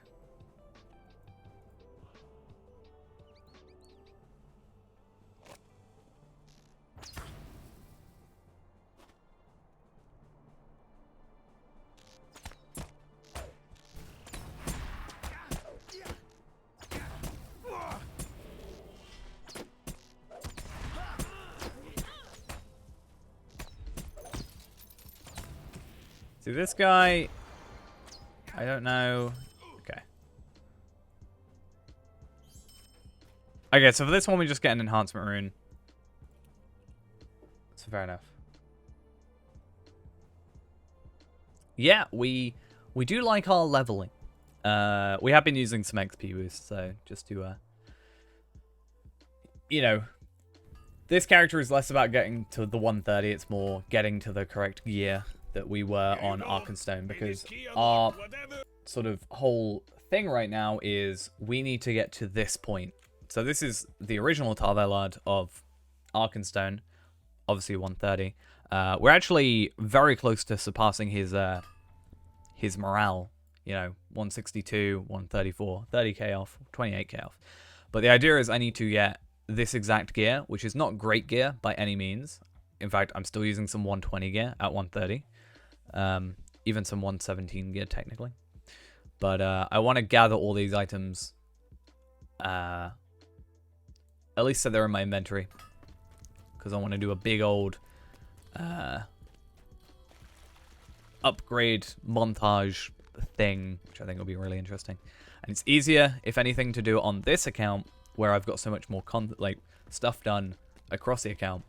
See, this guy, I don't know. Okay. Okay, so for this one, we just get an enhancement rune. So fair enough. Yeah, we do like our leveling. We have been using some XP boosts, so just to, you know, this character is less about getting to the 130, it's more getting to the correct gear that we were on Arkenstone, because our sort of whole thing right now is we need to get to this point. So this is the original Tarvelard of Arkenstone, obviously 130. We're actually very close to surpassing his morale, you know, 162, 134, 30k off, 28k off. But the idea is I need to get this exact gear, which is not great gear by any means. In fact, I'm still using some 120 gear at 130. Even some 117 gear technically. But I want to gather all these items. At least so they're in my inventory. Because I want to do a big old upgrade montage thing, which I think will be really interesting. And it's easier, if anything, to do it on this account, where I've got so much more stuff done across the account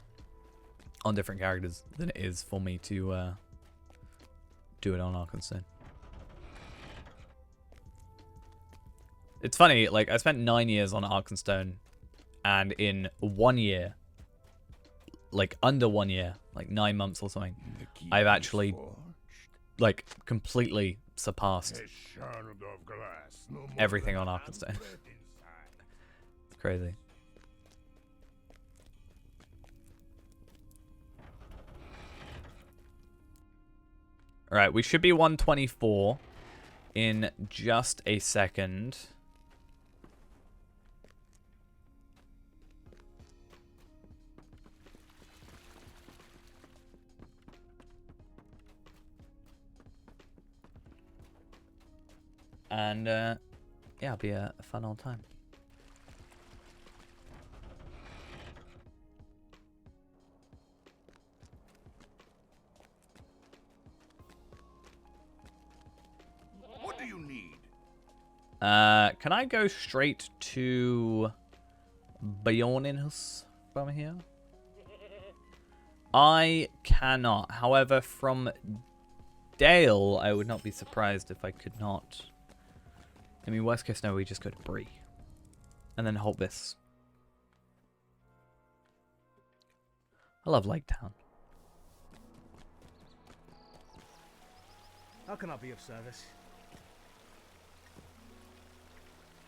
on different characters than it is for me to do it on Arkenstone. It's funny, like, I spent 9 years on Arkenstone, and in 1 year, like, under 1 year, like 9 months or something, I've actually, like, completely surpassed everything on Arkenstone. It's crazy. Alright, we should be 124 in just a second. And, yeah, it'll be a fun old time. What do you need? Can I go straight to Bjorninhus from here? I cannot. However, from Dale, I would not be surprised if I could not. I mean, worst case scenario, we just go to Bree. And then hold this. I love Lake Town. How can I be of service?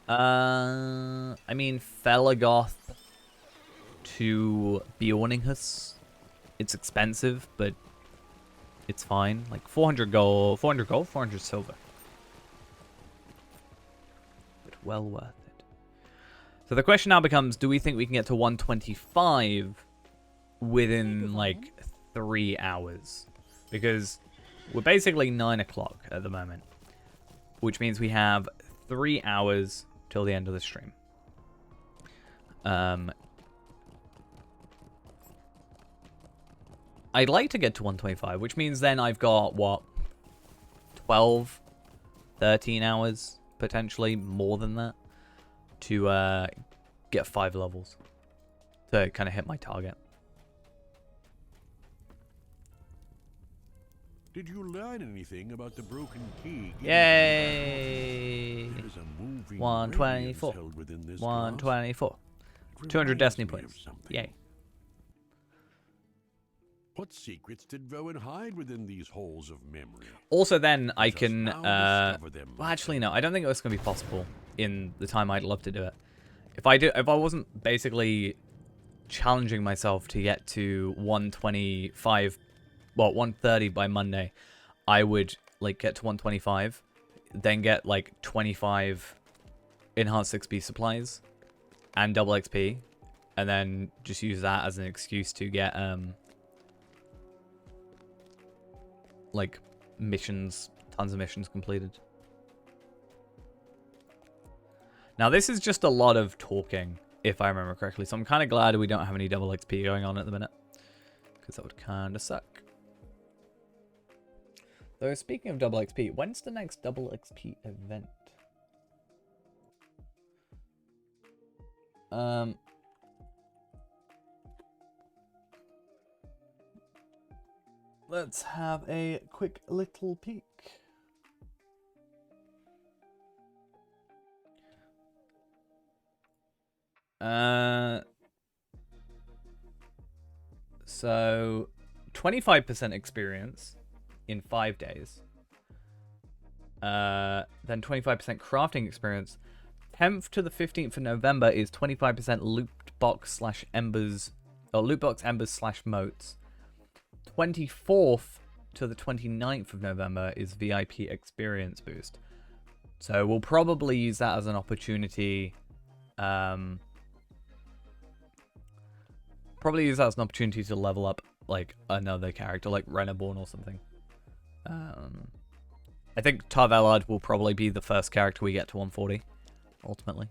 I mean, Felagoth to Bjorninghus. It's expensive, but it's fine. Like 400 gold, 400 silver. But well worth it. So the question now becomes, do we think we can get to 125 within like 3 hours? Because we're basically 9 o'clock at the moment, which means we have 3 hours till the end of the stream. I'd like to get to 125, which means then I've got, what, 12, 13 hours, potentially more than that, to get 5 levels, to kind of hit my target. Did you learn anything about the broken key? Yay! There's a moving 124. radiance held within this 124. glass. It 200 destiny reminds me of points. something. Yay. What secrets did Rowan hide within these holes of memory? Also then I Let us can, now discover them, well actually no, I don't think it's going to be possible in the time I'd love to do it. If I wasn't basically challenging myself to get to 125, well 130 by Monday, I would like get to 125, then get like 25 enhanced XP supplies and double XP, and then just use that as an excuse to get like missions, tons of missions completed. Now this is just a lot of talking, if I remember correctly, so I'm kind of glad we don't have any double XP going on at the minute, because that would kind of suck. Though speaking of double XP, when's the next double XP event? Let's have a quick little peek. So 25% experience in 5 days. Then 25% crafting experience. 10th to the 15th of November is 25% loot box / embers, or loot box embers / moats. 24th to the 29th of November is VIP experience boost. So we'll probably use that as an opportunity. Probably use that as an opportunity to level up like another character, like Renaborn or something. I think Tarvelard will probably be the first character we get to 140, ultimately.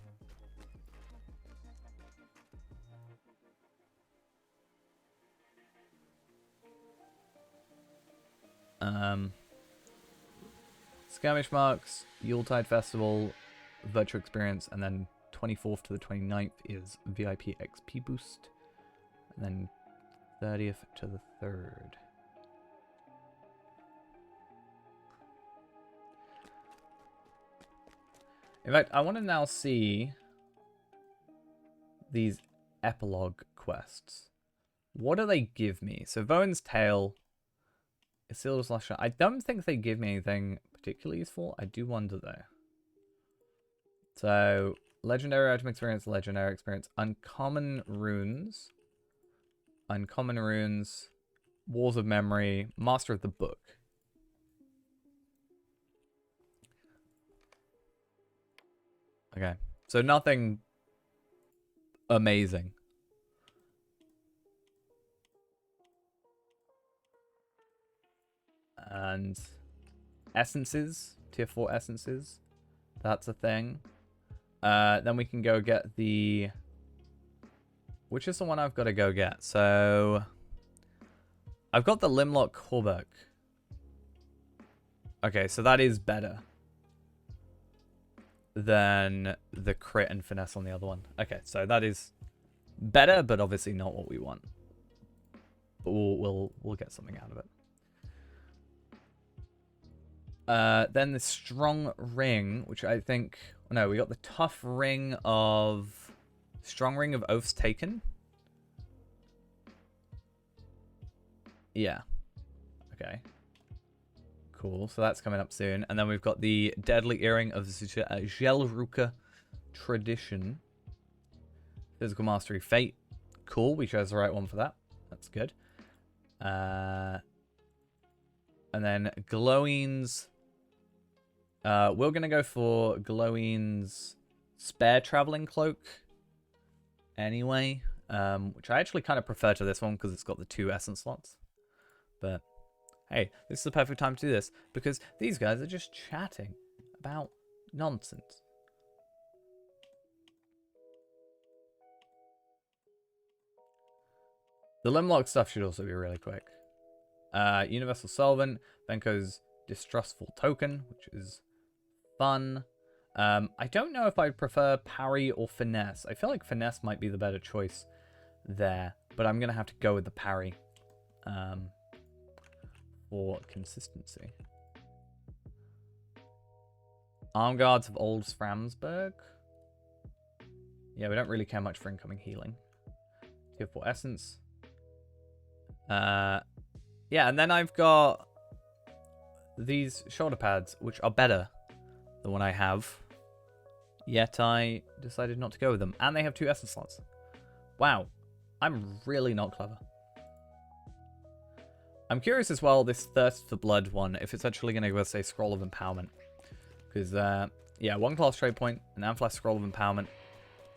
Skirmish Marks, Yuletide Festival, Virtual Experience, and then 24th to the 29th is VIP XP Boost. And then 30th to the 3rd. In fact, I want to now see these epilogue quests. What do they give me? So Voen's Tale, Isildur Slasher. I don't think they give me anything particularly useful. I do wonder though. So Legendary Item Experience, Legendary Experience, Uncommon Runes, Wars of Memory, Master of the Book. Okay, so nothing amazing. And essences, tier 4 essences. That's a thing. Then we can go get the... Which is the one I've got to go get? So... I've got the Limlock Hauberk. Okay, so that is better than the crit and finesse on the other one. Okay, so that is better, but obviously not what we want. But we'll get something out of it. Then the Strong Ring, which I think... No, we got the Tough Ring of... Strong Ring of Oaths Taken? Yeah. Okay. Cool, so that's coming up soon. And then we've got the Deadly Earring of Gelruka Tradition. Physical Mastery Fate. Cool, we chose the right one for that. That's good. And then Glowing's... we're going to go for Glowing's Spare Traveling Cloak. Anyway. Which I actually kind of prefer to this one because it's got the 2 essence slots. But... Hey, this is the perfect time to do this, because these guys are just chatting about nonsense. The Limlock stuff should also be really quick. Universal Solvent, Benko's Distrustful Token, which is fun. I don't know if I prefer Parry or Finesse. I feel like Finesse might be the better choice there, but I'm going to have to go with the Parry. For consistency. Arm Guards of Old Framsburg. Yeah, we don't really care much for incoming healing. Tier 4 Essence. Yeah, and then I've got these shoulder pads, which are better than what I have. Yet I decided not to go with them. And they have 2 essence slots. Wow. I'm really not clever. I'm curious as well, this Thirst for Blood one, if it's actually going to give us a Scroll of Empowerment. Because, yeah, 1 class trade point, an Amphalas Scroll of Empowerment,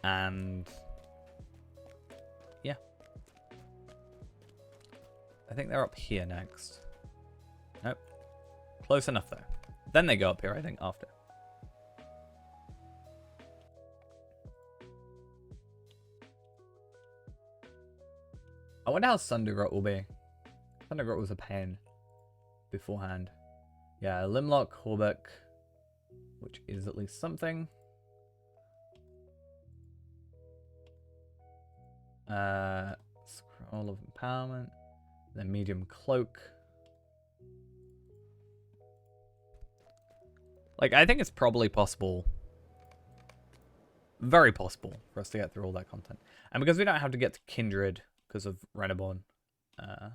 and... yeah. I think they're up here next. Nope. Close enough, though. Then they go up here, I think, after. I wonder how Sundergrot will be. Sundergrot was a pain beforehand. Yeah, Limlock, Hauberk, which is at least something. Scroll of Empowerment, then Medium Cloak. Like, I think it's probably possible, very possible, for us to get through all that content. And because we don't have to get to Kindred because of Reneborn, it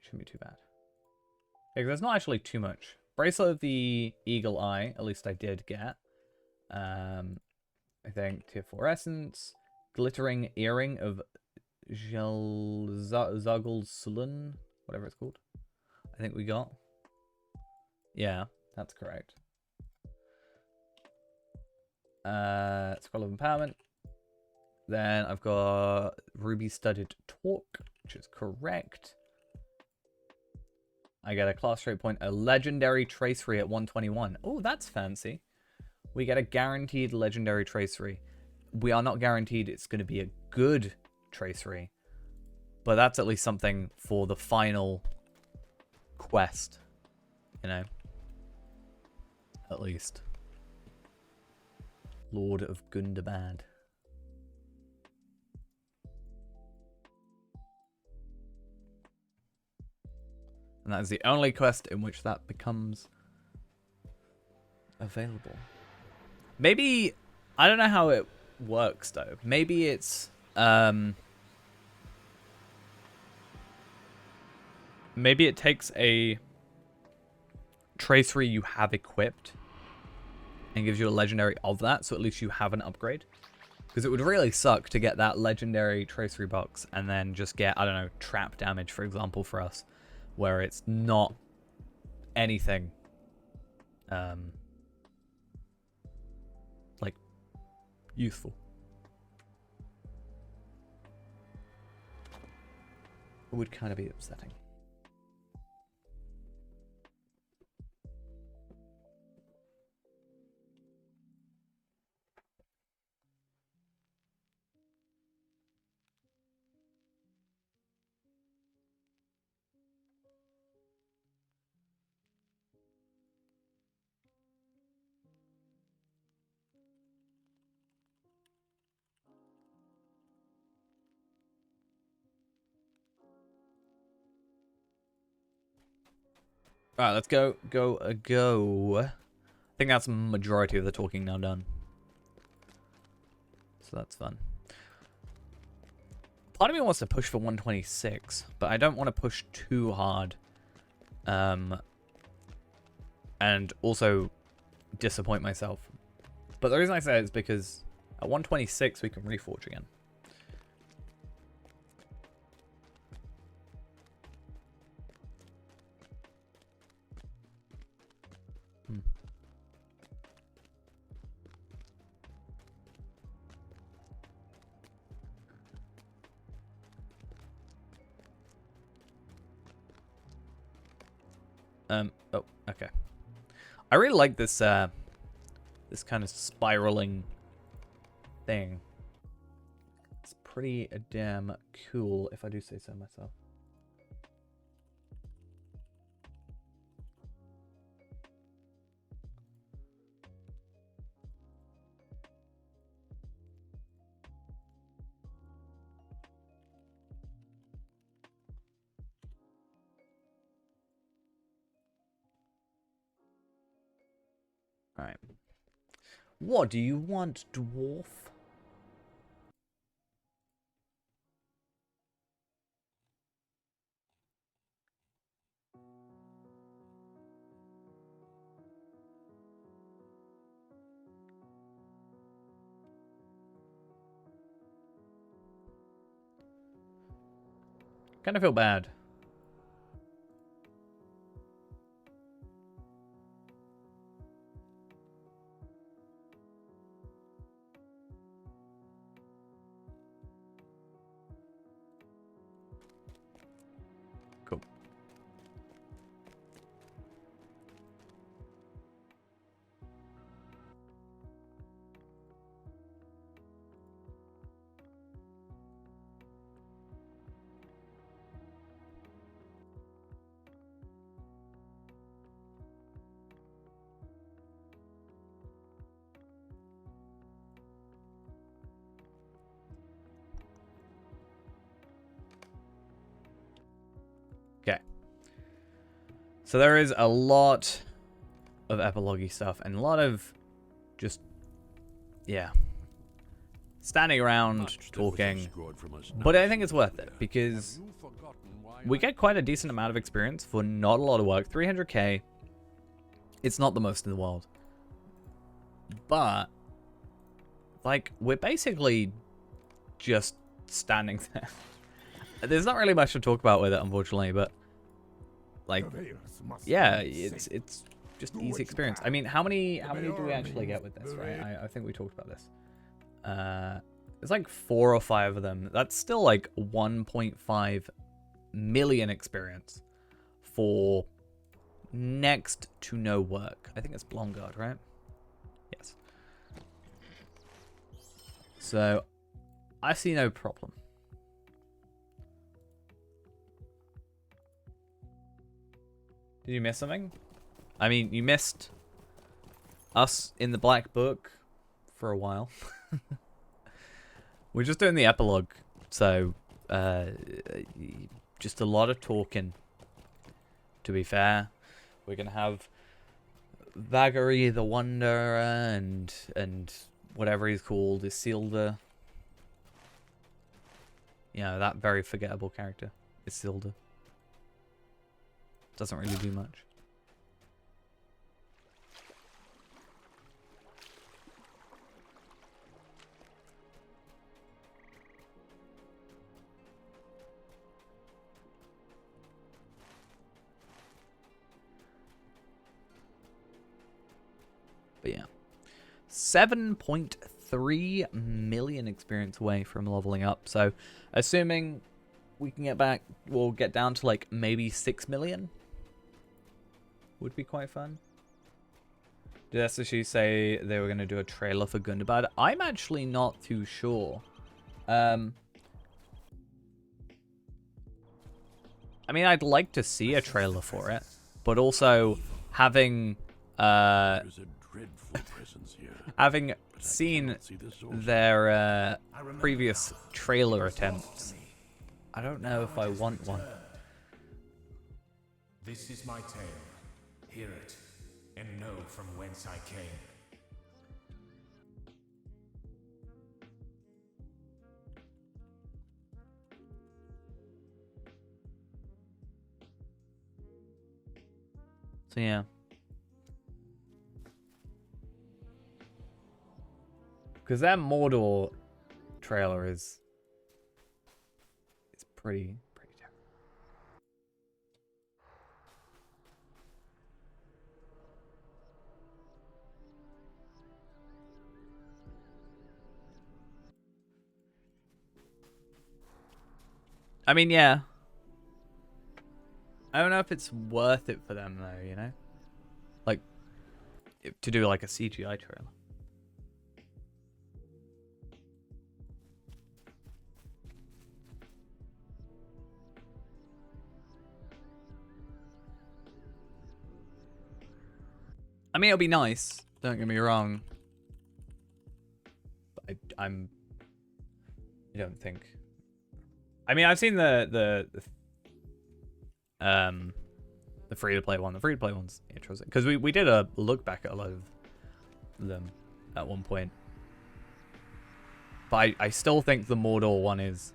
shouldn't be too bad. Yeah, there's not actually too much. Bracelet of the Eagle Eye, at least I did get. I think tier 4 Essence. Glittering Earring of Zagul Sulun, whatever it's called. I think we got. Yeah, that's correct. Scroll of Empowerment. Then I've got Ruby Studded Torque, which is correct. I get a class trait point, a legendary tracery at 121. Oh, that's fancy. We get a guaranteed legendary tracery. We are not guaranteed it's going to be a good tracery, but that's at least something for the final quest, you know? At least. Lord of Gundabad. And that is the only quest in which that becomes available. Maybe, I don't know how it works though. Maybe it's, maybe it takes a tracery you have equipped and gives you a legendary of that, so at least you have an upgrade. Because it would really suck to get that legendary tracery box and then just get, I don't know, trap damage, for example, for us, where it's not anything like useful. It would kind of be upsetting. Alright, let's go. I think that's the majority of the talking now done. So that's fun. Part of me wants to push for 126, but I don't want to push too hard. And also disappoint myself. But the reason I say it is because at 126 we can reforge again. Oh, okay. I really like this, this kind of spiraling thing. It's pretty damn cool, if I do say so myself. Alright. What do you want, dwarf? Kind of feel bad. Cool. Okay. So there is a lot of epilogue-y stuff and a lot of just, yeah, standing around talking. But I think it's worth it because we get quite a decent amount of experience for not a lot of work. 300k. It's not the most in the world. But, like, we're basically just standing there. There's not really much to talk about with it, unfortunately, but, like, yeah, it's just easy experience. I mean, how many do we actually get with this, right? I think we talked about this. It's like 4 or 5 of them. That's still like 1.5 million experience for next to no work. I think it's Blondguard, right? Yes. So, I see no problem. Did you miss something? I mean, you missed us in the Black Book for a while. We're just doing the epilogue, so just a lot of talking. To be fair, we're gonna have Vagary the Wanderer and whatever he's called, Isildur. You know, that very forgettable character, Isildur. Doesn't really do much. But yeah, 7.3 million experience away from leveling up. So, assuming we can get back, we'll get down to like maybe 6 million. Would be quite fun. Did SSU say they were going to do a trailer for Gundabad? I'm actually not too sure. I mean, I'd like to see a trailer for it, but also having having seen their previous trailer attempts, I don't know if I want one. This is my tale. Hear it, and know from whence I came. So yeah. Because that Mordor trailer is pretty terrible. I mean, yeah. I don't know if it's worth it for them though, you know? Like, to do like a CGI trailer. I mean, it'll be nice. Don't get me wrong. But I don't think. I mean, I've seen the free to play one. The free to play one's interesting because we did a look back at a lot of them at one point. But I still think the Mordor one is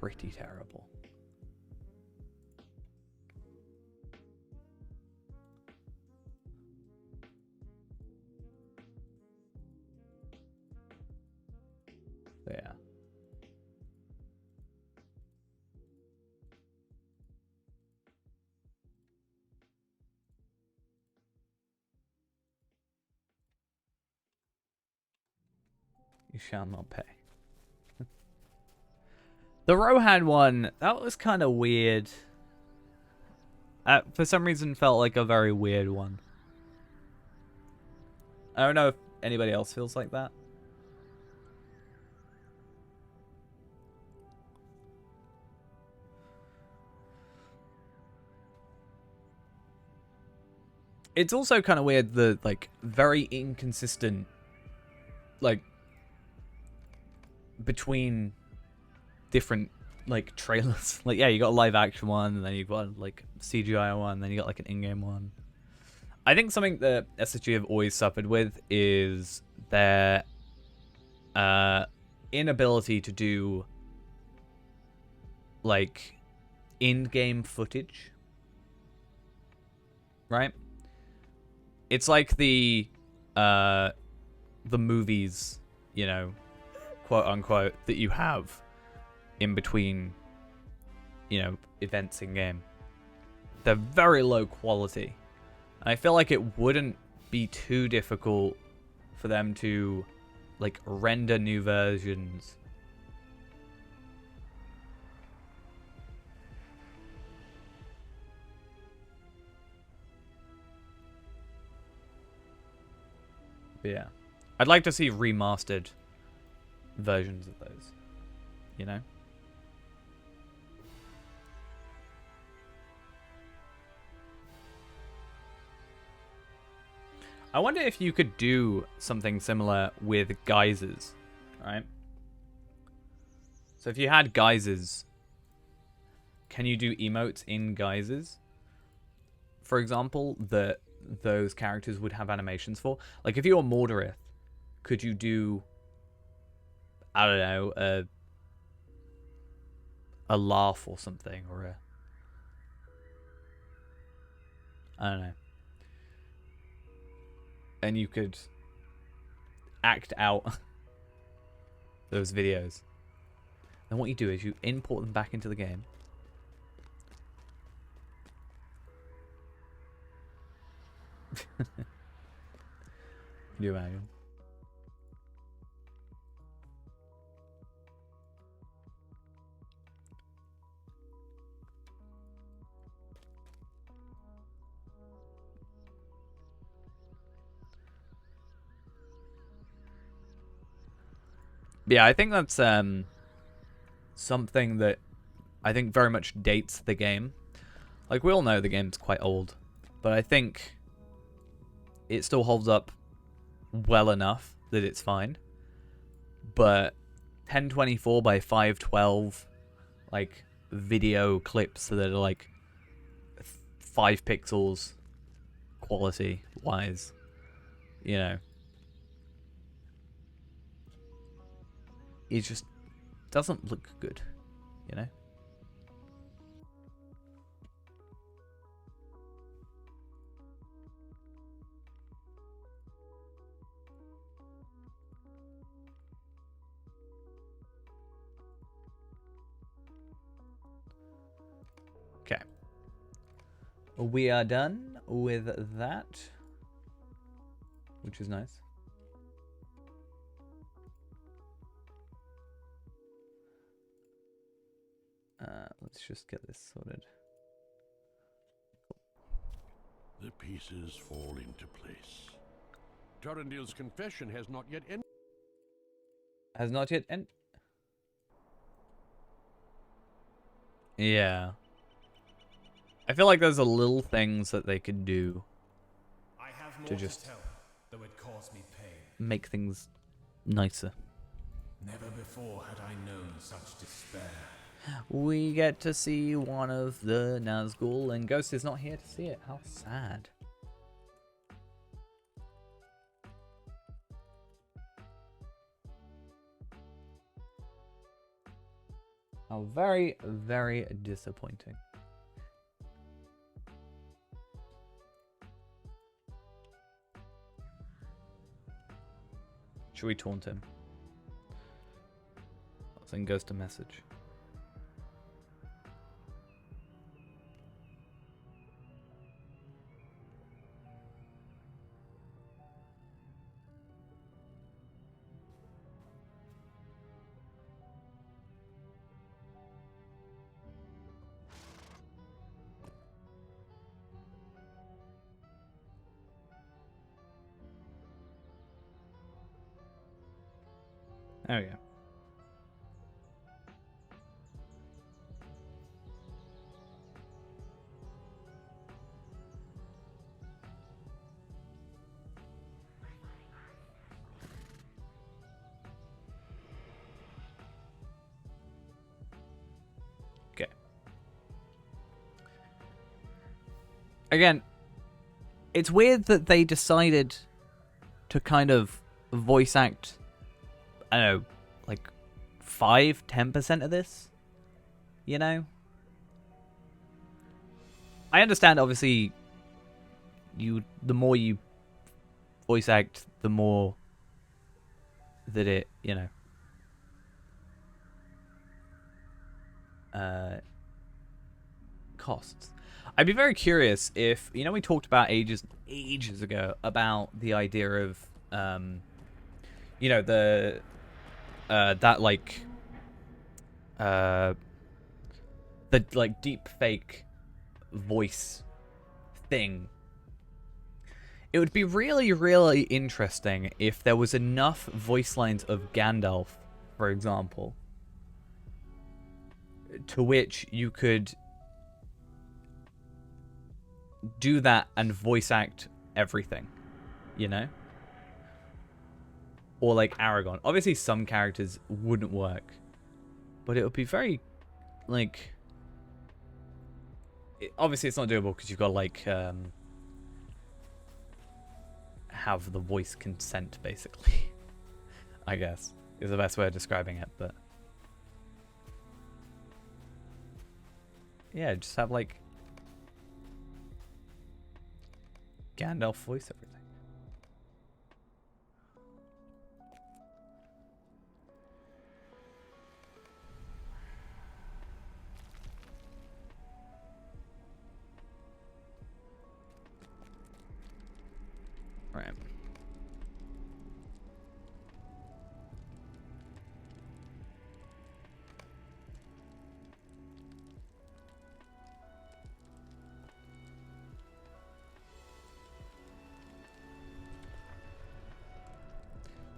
pretty terrible. So, yeah. You shall not pay. The Rohan one, that was kind of weird. For some reason felt like a very weird one. I don't know if anybody else feels like that. It's also kind of weird, the, like, very inconsistent, like, between different, like, trailers. Like, yeah, you got a live action one, and then you've got, like, CGI one, and then you got, like, an in-game one. I think something that SSG have always suffered with is their inability to do, like, in-game footage. Right? It's like the movies, you know, quote unquote, that you have in between, you know, events in game. They're very low quality. And I feel like it wouldn't be too difficult for them to, like, render new versions. But yeah. I'd like to see remastered versions of those. You know? I wonder if you could do something similar with geysers, right? So if you had geysers, can you do emotes in geysers? For example, that those characters would have animations for? Like if you're Mordorith, could you do, I don't know, a laugh or something, or a, I don't know. And you could act out those videos. Then what you do is you import them back into the game. Can you imagine? Yeah, I think that's something that I think very much dates the game. Like, we all know the game's quite old, but I think it still holds up well enough that it's fine. But 1024 by 512, like, video clips that are like 5 pixels quality wise, you know, it just doesn't look good, you know? Okay. We are done with that, which is nice. Let's just get this sorted. The pieces fall into place. Turandil's confession has not yet ended. Has not yet end. Yeah. I feel like there's a little things that they could do I have more to just tell, though it caused me pain. make things nicer. Never before had I known such despair. We get to see one of the Nazgul, and Ghost is not here to see it. How sad. How very, very disappointing. Should we taunt him? I'll send Ghost a message. There we go. Okay. Again, it's weird that they decided to kind of voice act, I don't know, like 5-10% of this, you know? I understand, obviously, the more you voice act, the more that it, you know, costs. I'd be very curious if, you know, we talked about ages ago about the idea of, you know, the that like the like deep fake voice thing. It would be really, really interesting if there was enough voice lines of Gandalf, for example, to which you could do that and voice act everything, you know? Or like Aragorn. Obviously some characters wouldn't work, but it would be very, like... Obviously it's not doable because you've got to, like, have the voice consent, basically. I guess is the best way of describing it, but yeah, just have like Gandalf voice everything. Right.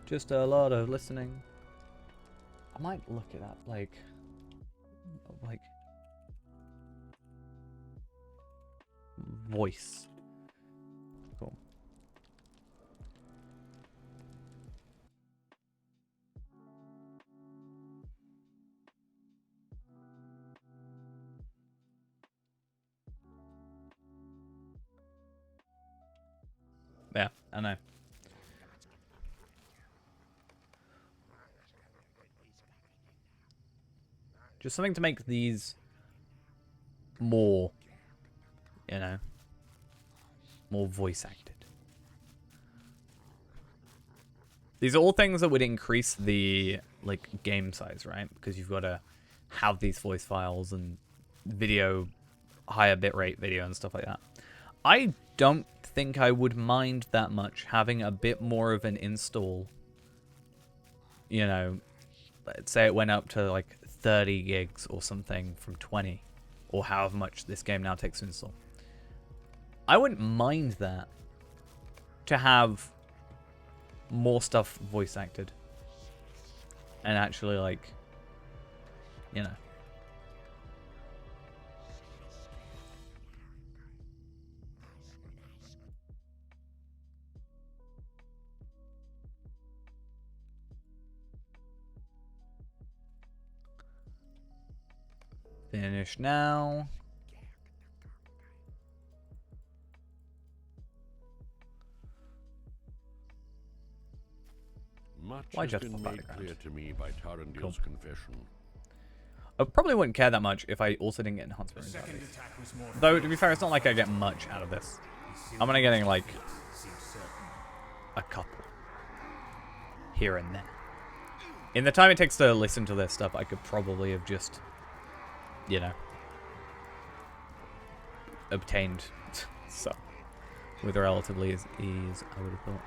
Just a lot of listening. I might look at that, like voice. Cool. Yeah, I know. Just something to make these more, you know, more voice acted. These are all things that would increase the, like, game size, right? Because you've got to have these voice files and video, higher bitrate video and stuff like that. I don't think I would mind that much having a bit more of an install. You know, let's say it went up to like 30 gigs or something from 20, or however much this game now takes to install. I wouldn't mind that, to have more stuff voice acted and actually, like, you know. Finish now. Much Why has just been for made background? clear to me by Tarandil's confession. I probably wouldn't care that much if I also didn't get enhancement The second abilities. attack was more Though, to be fair, it's not like I get much out of this. I'm only getting, like, a couple here and there. In the time it takes to listen to this stuff, I could probably have just, you know, obtained some with relatively ease, I would have thought.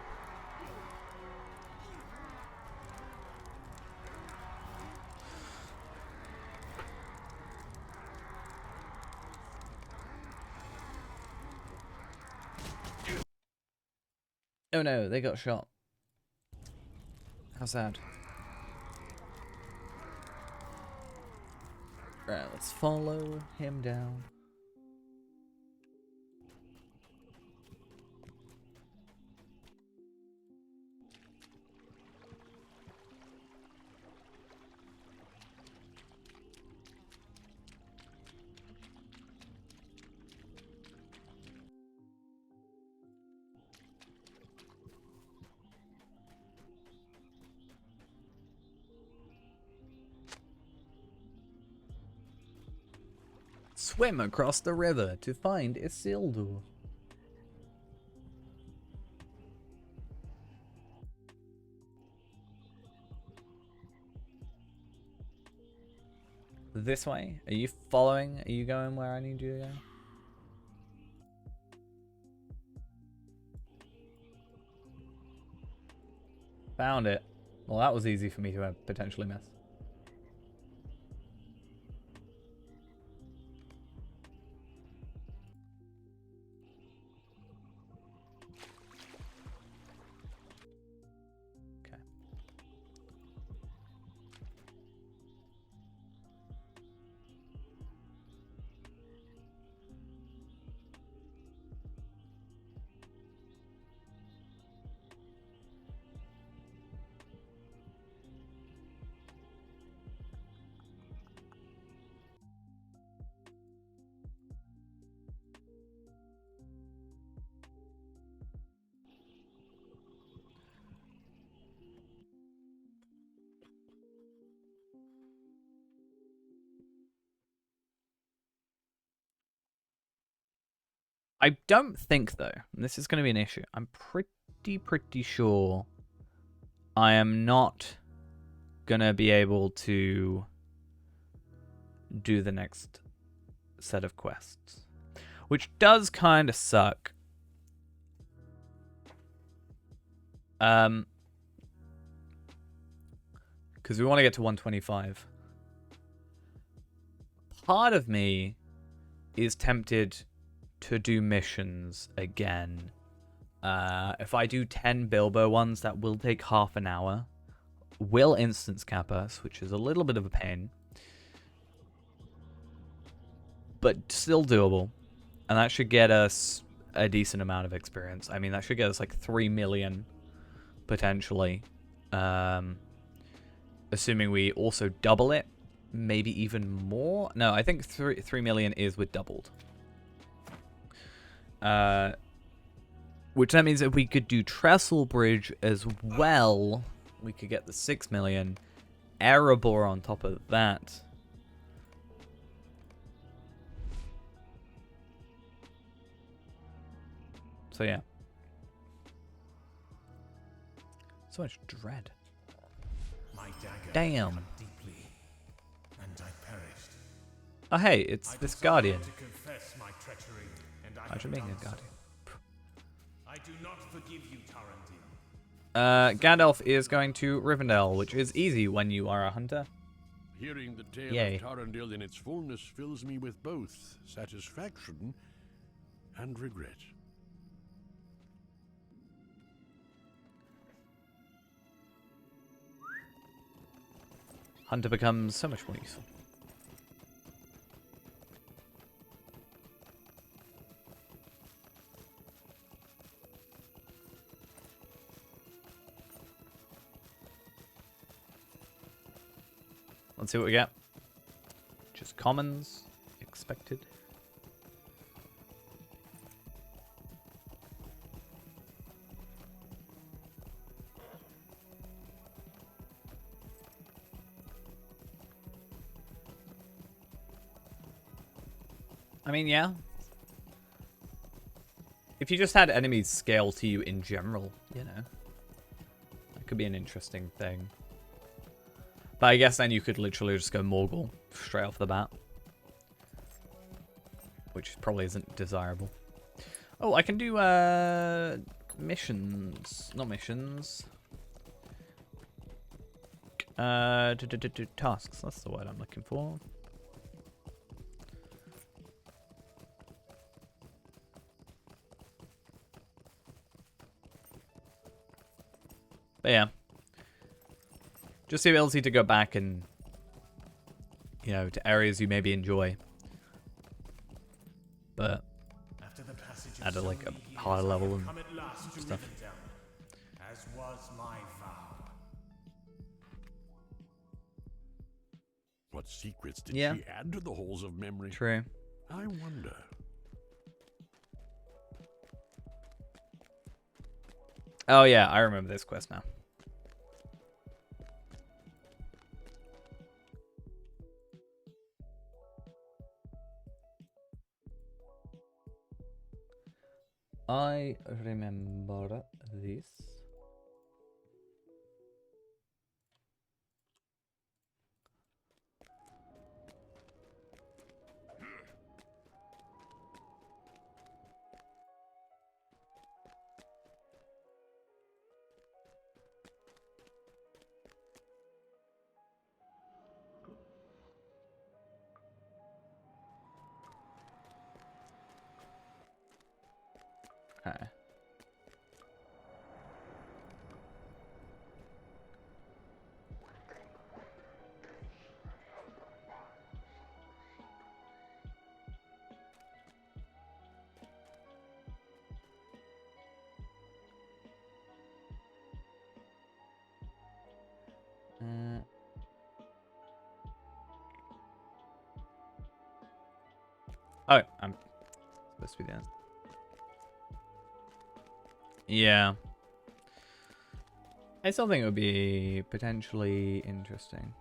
Oh no, they got shot. How sad. Right, let's follow him down. Swim across the river to find Isildur. This way? Are you following? Are you going where I need you to go? Found it. Well, that was easy for me to potentially miss. I don't think, though, and this is going to be an issue. I'm pretty sure I am not going to be able to do the next set of quests, which does kind of suck. Because we want to get to 125. Part of me is tempted to do missions again. If I do 10 Bilbo ones, that will take half an hour. Will instance cap us, which is a little bit of a pain. But still doable. And that should get us a decent amount of experience. I mean, that should get us like 3 million, potentially. Assuming we also double it. Maybe even more? No, I think 3 million is with doubled. Which that means if we could do Trestle Bridge as well, we could get the 6 million. Erebor on top of that. So yeah. So much dread. My dagger Damn. cut deeply, and I perished. Oh hey, it's this decided Guardian. to confess my treachery, and I Imagine have being done a Guardian. so. I do not forgive you, Tarandil. Gandalf is going to Rivendell, which is easy when you are a hunter. Hearing the tale Yay. of Tarandil in its fullness fills me with both satisfaction and regret. Hunter becomes so much more useful. Let's see what we get. Just commons. Expected. I mean, yeah. If you just had enemies scale to you in general, you know. That could be an interesting thing. But I guess then you could literally just go Morgul straight off the bat. Which probably isn't desirable. Oh, I can do missions. Not missions. Tasks. That's the word I'm looking for. But yeah. Just the ability to go back and, you know, to areas you maybe enjoy. But After the passage of at a, so like, a many years, higher I level have and come at last to stuff. Rivendell, as was my vow. What secrets did Yeah. she add to the holes of memory? True. I wonder. Oh yeah, I remember this quest now. I remember this. Okay. Oh, I'm supposed to be there. Yeah. I still think it would be potentially interesting.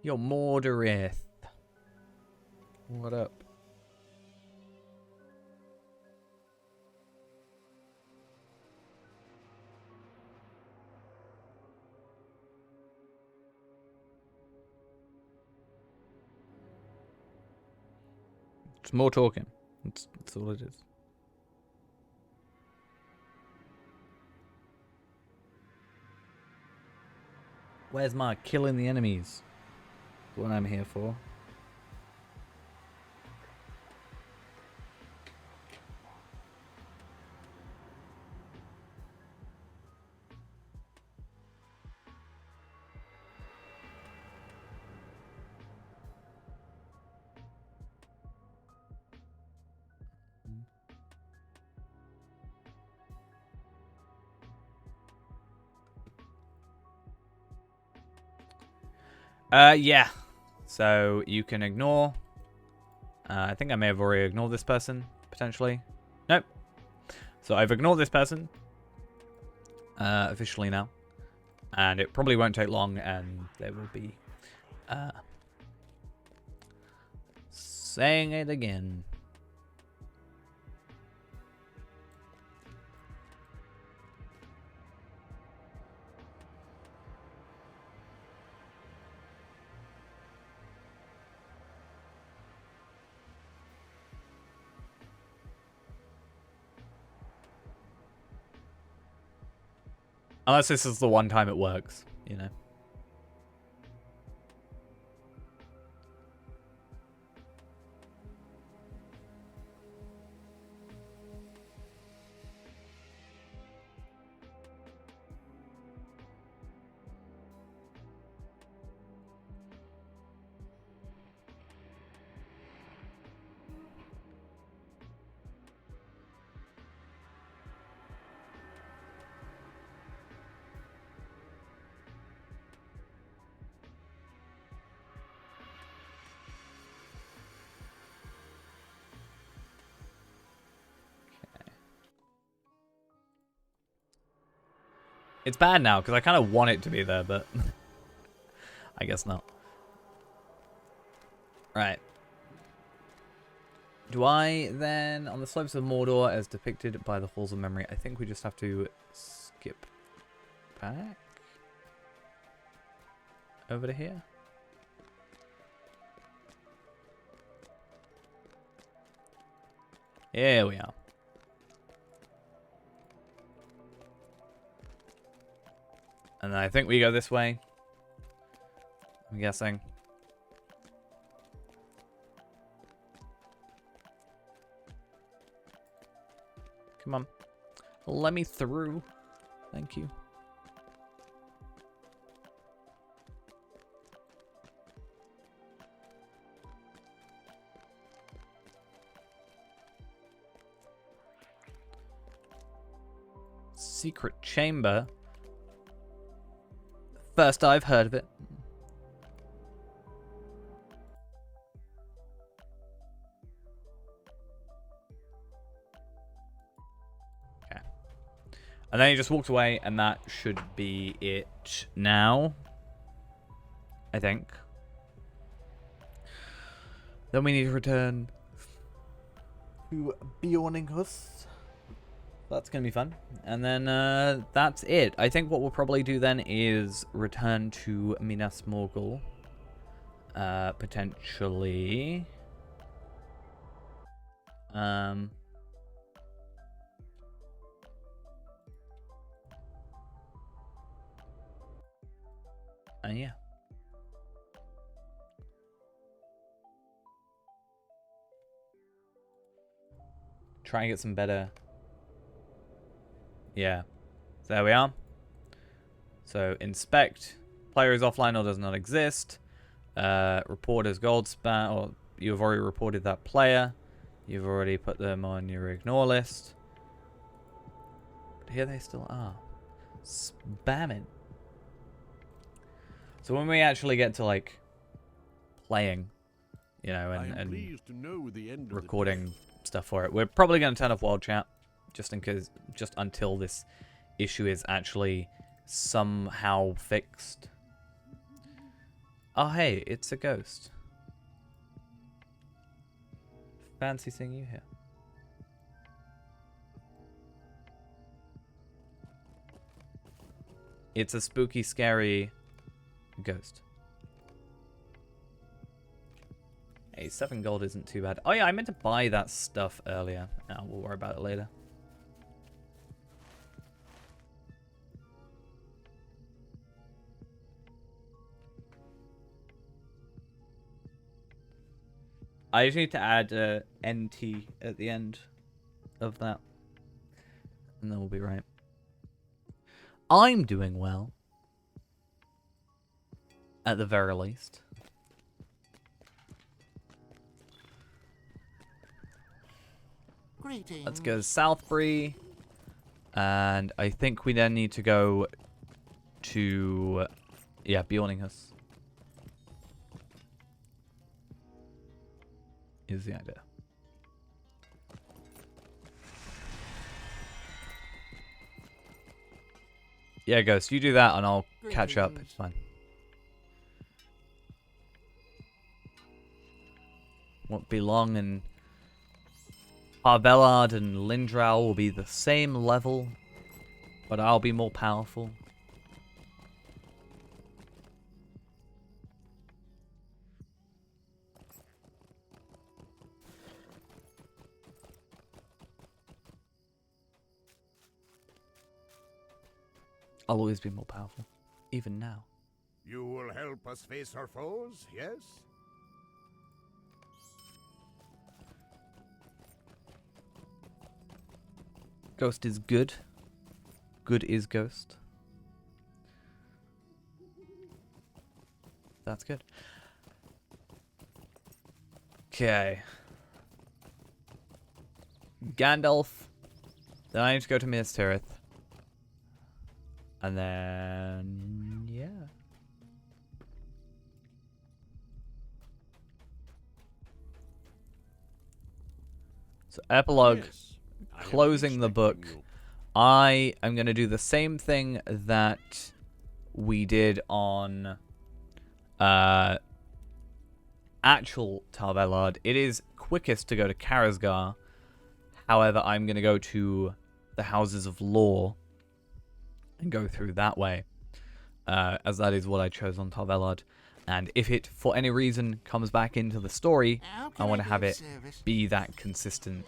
Yo, Morderith. What up? It's more talking. That's all it is. Where's my killing the enemies? That's what I'm here for. Yeah. So you can ignore. I think I may have already ignored this person, potentially. Nope. So I've ignored this person. Officially now. And it probably won't take long, and there will be... saying it again. Unless this is the one time it works, you know. It's bad now, because I kind of want it to be there, but... I guess not. Right. Do I then, on the slopes of Mordor, as depicted by the Halls of Memory, I think we just have to skip back? Over to here? Here we are. And then I think we go this way. I'm guessing. Come on. Let me through. Thank you. Secret chamber. First I've heard of it. Okay. And then he just walked away, and that should be it now. I think. Then we need to return to Bjorninghus. That's going to be fun. And then that's it. I think what we'll probably do then is return to Minas Morgul. Potentially. And yeah. Try and get some better... Yeah, so there we are. So inspect, player is offline or does not exist. Report as gold spam, or you've already reported that player. You've already put them on your ignore list. But here they still are. Spamming. So when we actually get to like playing, you know, and recording stuff for it, we're probably going to turn off world chat. Just until this issue is actually somehow fixed. Oh, hey, it's a ghost. Fancy seeing you here. It's a spooky, scary ghost. Hey, 7 gold isn't too bad. Oh yeah, I meant to buy that stuff earlier. No, we'll worry about it later. I just need to add NT at the end of that. And then we'll be right. I'm doing well. At the very least. Greetings. Let's go to Southbury. And I think we then need to go to... Yeah, Bjorninghus. Is the idea. Yeah, Ghost, you do that and I'll catch up. It's fine. Won't be long, and Parvellard and Lindrow will be the same level, but I'll be more powerful. I'll always be more powerful, even now. You will help us face our foes, yes? Ghost is good. Good is Ghost. That's good. Okay. Gandalf. Then I need to go to Minas Tirith. And then... yeah. So, epilogue. Yes, I have been Closing the book. expecting you. I am going to do the same thing that we did on actual Tarvelard. It is quickest to go to Karazgar. However, I'm going to go to the Houses of Law and go through that way, as that is what I chose on Tarvelard. And if it, for any reason, comes back into the story, I want to have it be that consistent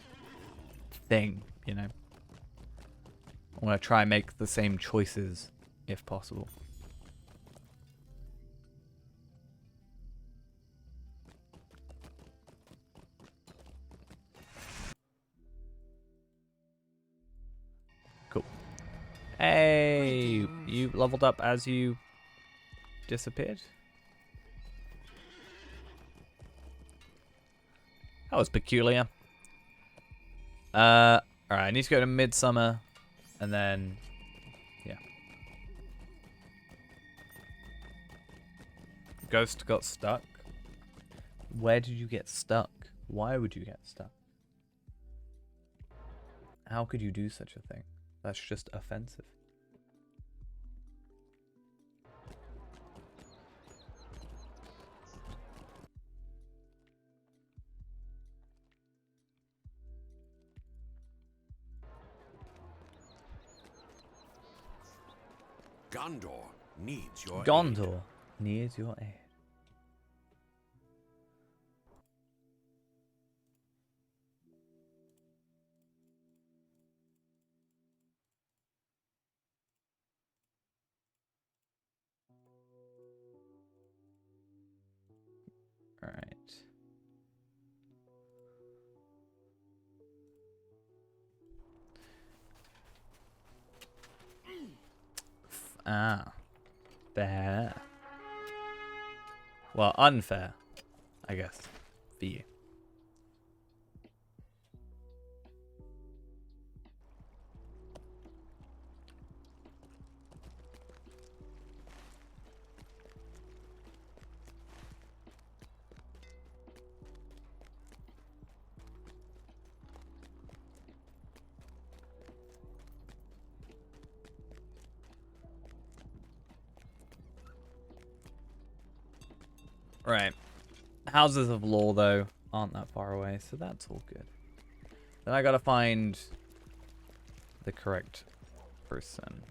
thing, you know? I want to try and make the same choices, if possible. Cool. Hey, you leveled up as you disappeared? That was peculiar. Alright, I need to go to Midsummer, and then, yeah. Ghost got stuck. Where did you get stuck? Why would you get stuck? How could you do such a thing? That's just offensive. Gondor needs your aid. Gondor needs your aid. All right. Fair. Well, unfair, I guess, for you. Right. Houses of Law, though, aren't that far away, so that's all good. Then I gotta find the correct person.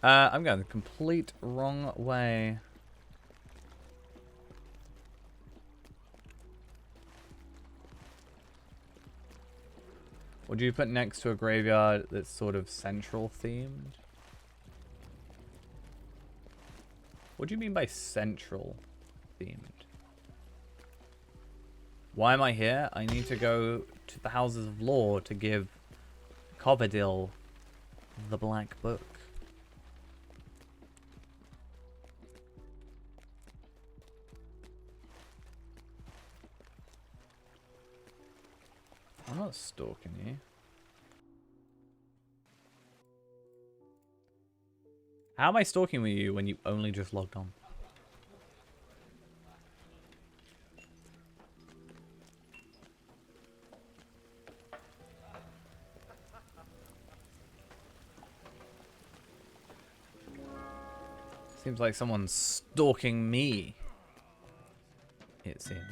I'm going the complete wrong way. What do you put next to a graveyard that's sort of central themed? What do you mean by central themed? Why am I here? I need to go to the Houses of Law to give Coverdale the Black Book. I'm not stalking you. How am I stalking with you when you only just logged on? Seems like someone's stalking me. It seems.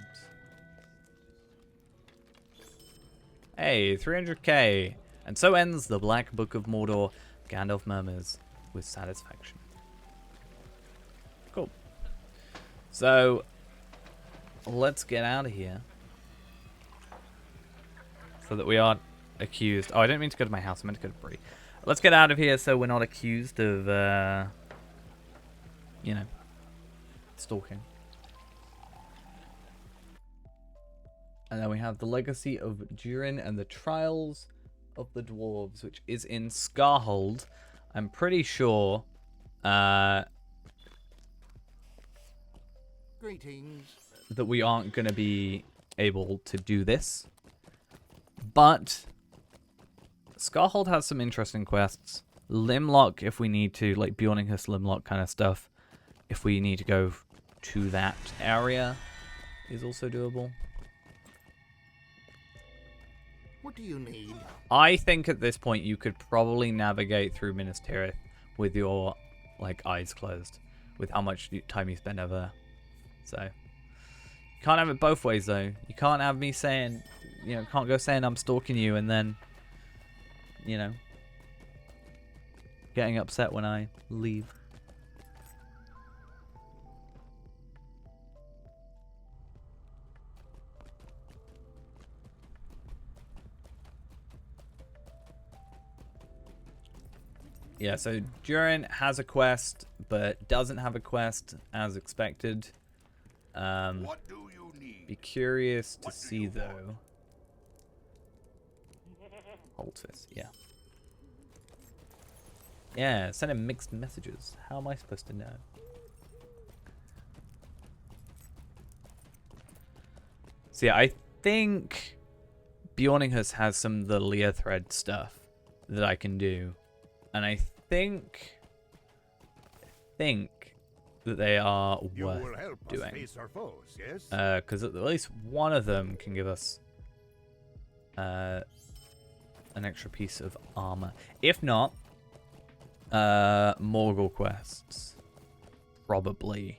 Hey, 300k. And so ends the Black Book of Mordor, Gandalf murmurs with satisfaction. Cool. So, let's get out of here. So that we aren't accused. Oh, I didn't mean to go to my house. I meant to go to Bree. Let's get out of here so we're not accused of, you know, stalking. And then we have the Legacy of Durin and the Trials of the Dwarves, which is in Scarhold. I'm pretty sure. Greetings. That we aren't going to be able to do this. But Scarhold has some interesting quests. Limlock, if we need to, like Bjorninghus Limlock kind of stuff, if we need to go to that area, is also doable. What do you need? I think at this point you could probably navigate through Minas Tirith with your like eyes closed, with how much time you spend over there. So you can't have it both ways though. You can't have me saying, you know, can't go saying I'm stalking you and then, you know, getting upset when I leave. Yeah, so Durin has a quest, but doesn't have a quest as expected. What do you need? Be curious to see though. Holtis, yeah. Yeah, send him mixed messages. How am I supposed to know? So yeah, I think Bjorninghus has some of the Lear thread stuff that I can do. And I think that they are You will worth help us doing. face our foes, yes? Because at least one of them can give us an extra piece of armor. If not, Morgul quests. Probably.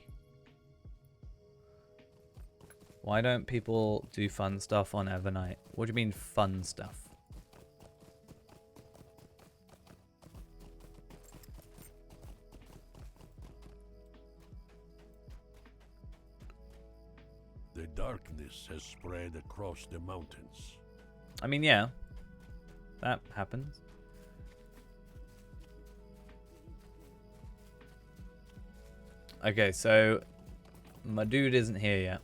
Why don't people do fun stuff on Evernight? What do you mean fun stuff? The darkness has spread across the mountains. I mean, yeah. That happens. Okay, so my dude isn't here yet.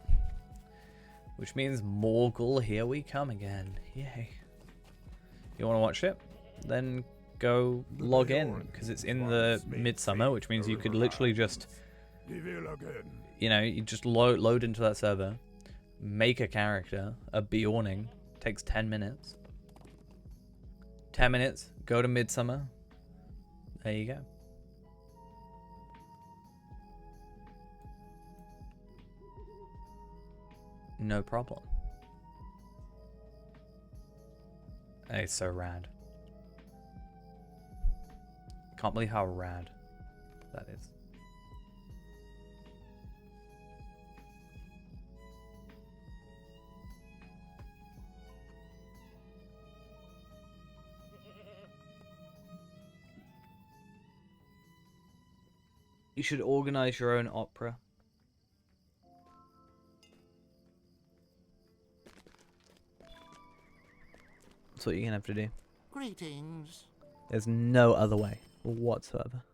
Which means Morgul, here we come again. Yay. You want to watch it? Then go log in, because it's in the midsummer, which means you could literally just, you know, you just load into that server, make a character, a Bjorning, takes 10 minutes. 10 minutes, go to midsummer. There you go. No problem. Hey, so rad. Can't believe how rad that is. You should organize your own opera. That's what you're gonna have to do. Greetings. There's no other way whatsoever.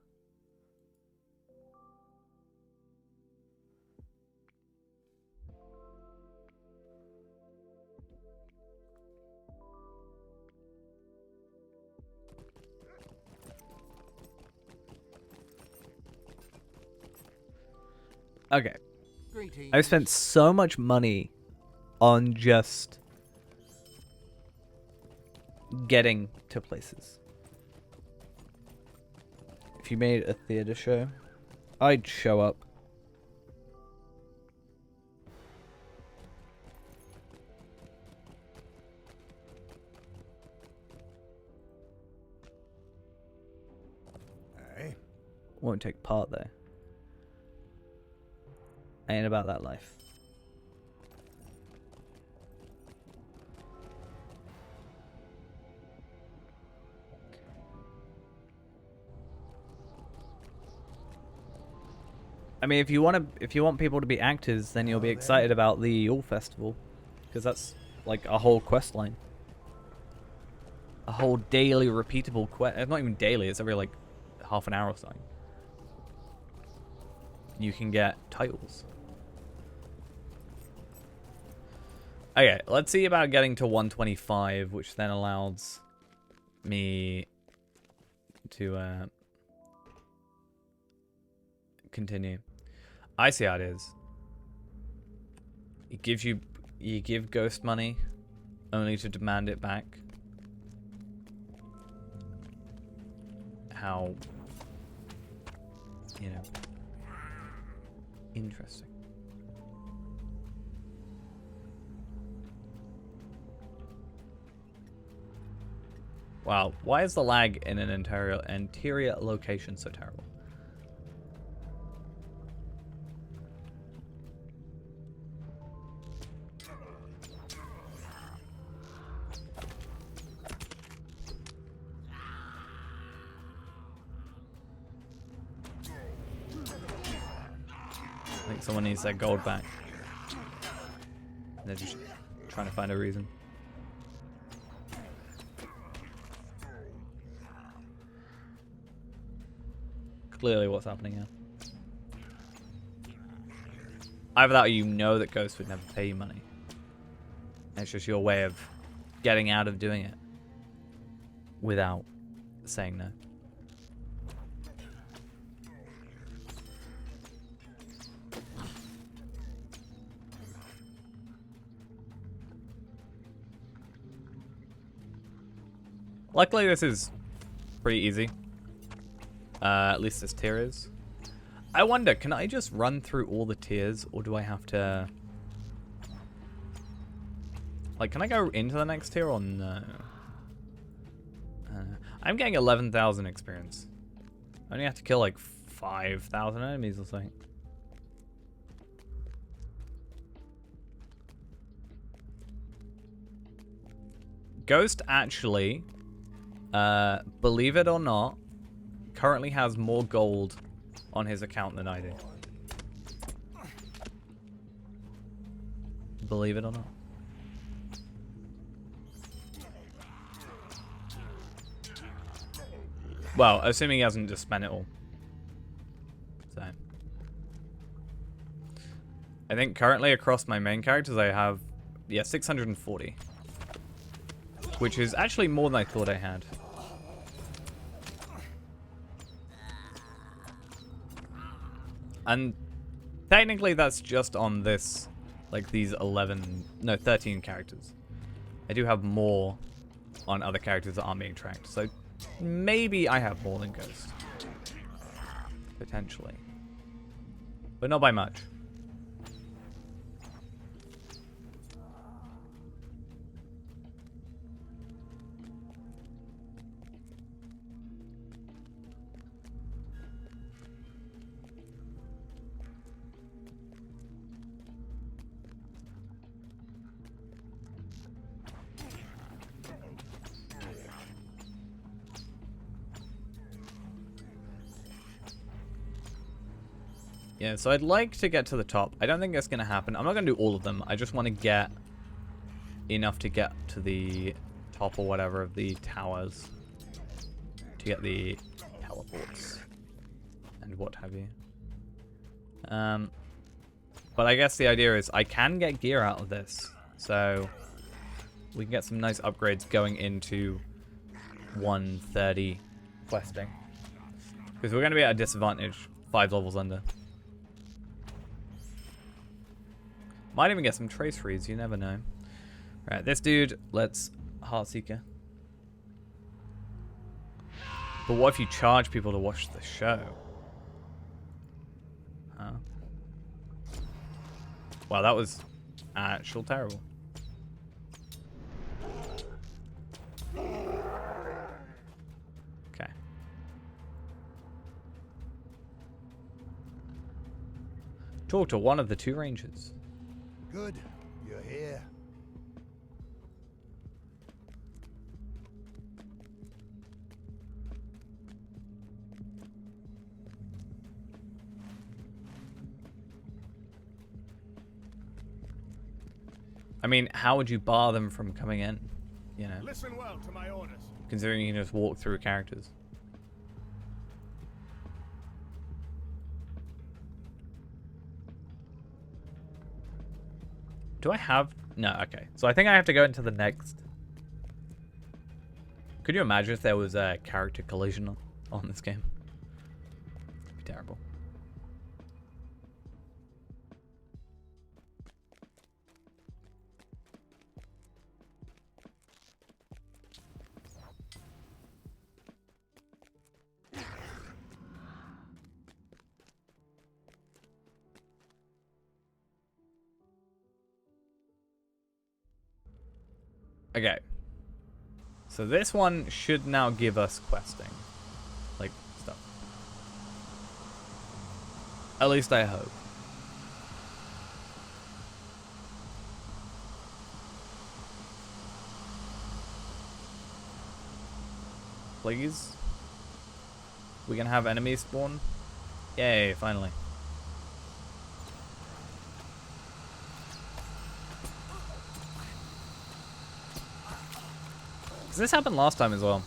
Okay. Greetings. I've spent so much money on just getting to places. If you made a theater show, I'd show up. Aye. Won't take part though. Ain't about that life. I mean, if you want people to be actors, then you'll be excited about the Yule Festival, because that's like a whole quest line, a whole daily repeatable quest. It's not even daily; it's every like half an hour or something. You can get titles. Okay, let's see about getting to 125, which then allows me to continue. I see how it is. It gives you give ghost money only to demand it back. How, you know, interesting. Wow, why is the lag in an interior location so terrible? I think someone needs their gold back. They're just trying to find a reason. Clearly what's happening here. Either that or you know that ghosts would never pay you money. It's just your way of getting out of doing it without saying no. Luckily this is pretty easy. At least this tier is. I wonder, can I just run through all the tiers, or do I have to... Like, can I go into the next tier, or no? I'm getting 11,000 experience. I only have to kill, like, 5,000 enemies or something. Ghost actually, believe it or not, currently has more gold on his account than I do. Believe it or not. Well, assuming he hasn't just spent it all. So. I think currently across my main characters I have, yeah, 640. Which is actually more than I thought I had. And technically that's just on this, like these 13 characters. I do have more on other characters that aren't being tracked. So maybe I have more than Ghost. Potentially. But not by much. Yeah, so I'd like to get to the top. I don't think that's going to happen. I'm not going to do all of them. I just want to get enough to get to the top or whatever of the towers. To get the teleports. And what have you. But I guess the idea is I can get gear out of this. So we can get some nice upgrades going into 130 questing. Because we're going to be at a disadvantage 5 levels under. Might even get some trace freeze, you never know. Alright, this dude, let's Heartseeker. But what if you charge people to watch the show? Huh? Wow, that was actual terrible. Okay. Talk to one of the 2 rangers. Good, you're here. I mean, how would you bar them from coming in? You know, Listen well to my orders. considering you can just walk through characters. Do I have... No, okay. So I think I have to go into the next... Could you imagine if there was a character collision on this game? It'd be terrible. Okay. So this one should now give us questing. Like, stuff. At least I hope. Please? We can have enemies spawn? Yay, finally. This happened last time as well.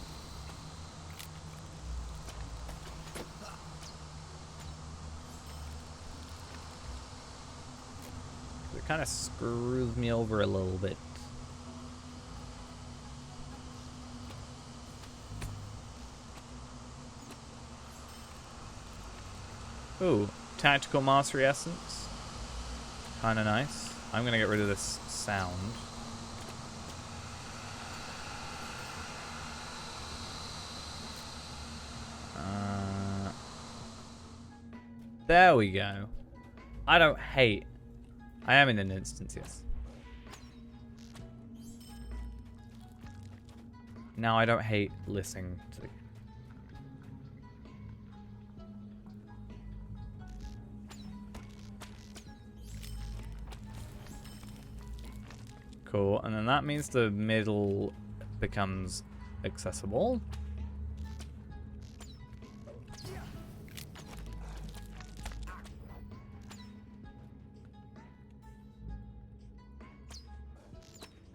It kind of screws me over a little bit. Ooh, tactical mastery essence. Kind of nice. I'm gonna get rid of this sound. There we go. I don't hate. I am in an instance, yes. Now I don't hate listening to the... Cool, and then that means the middle becomes accessible.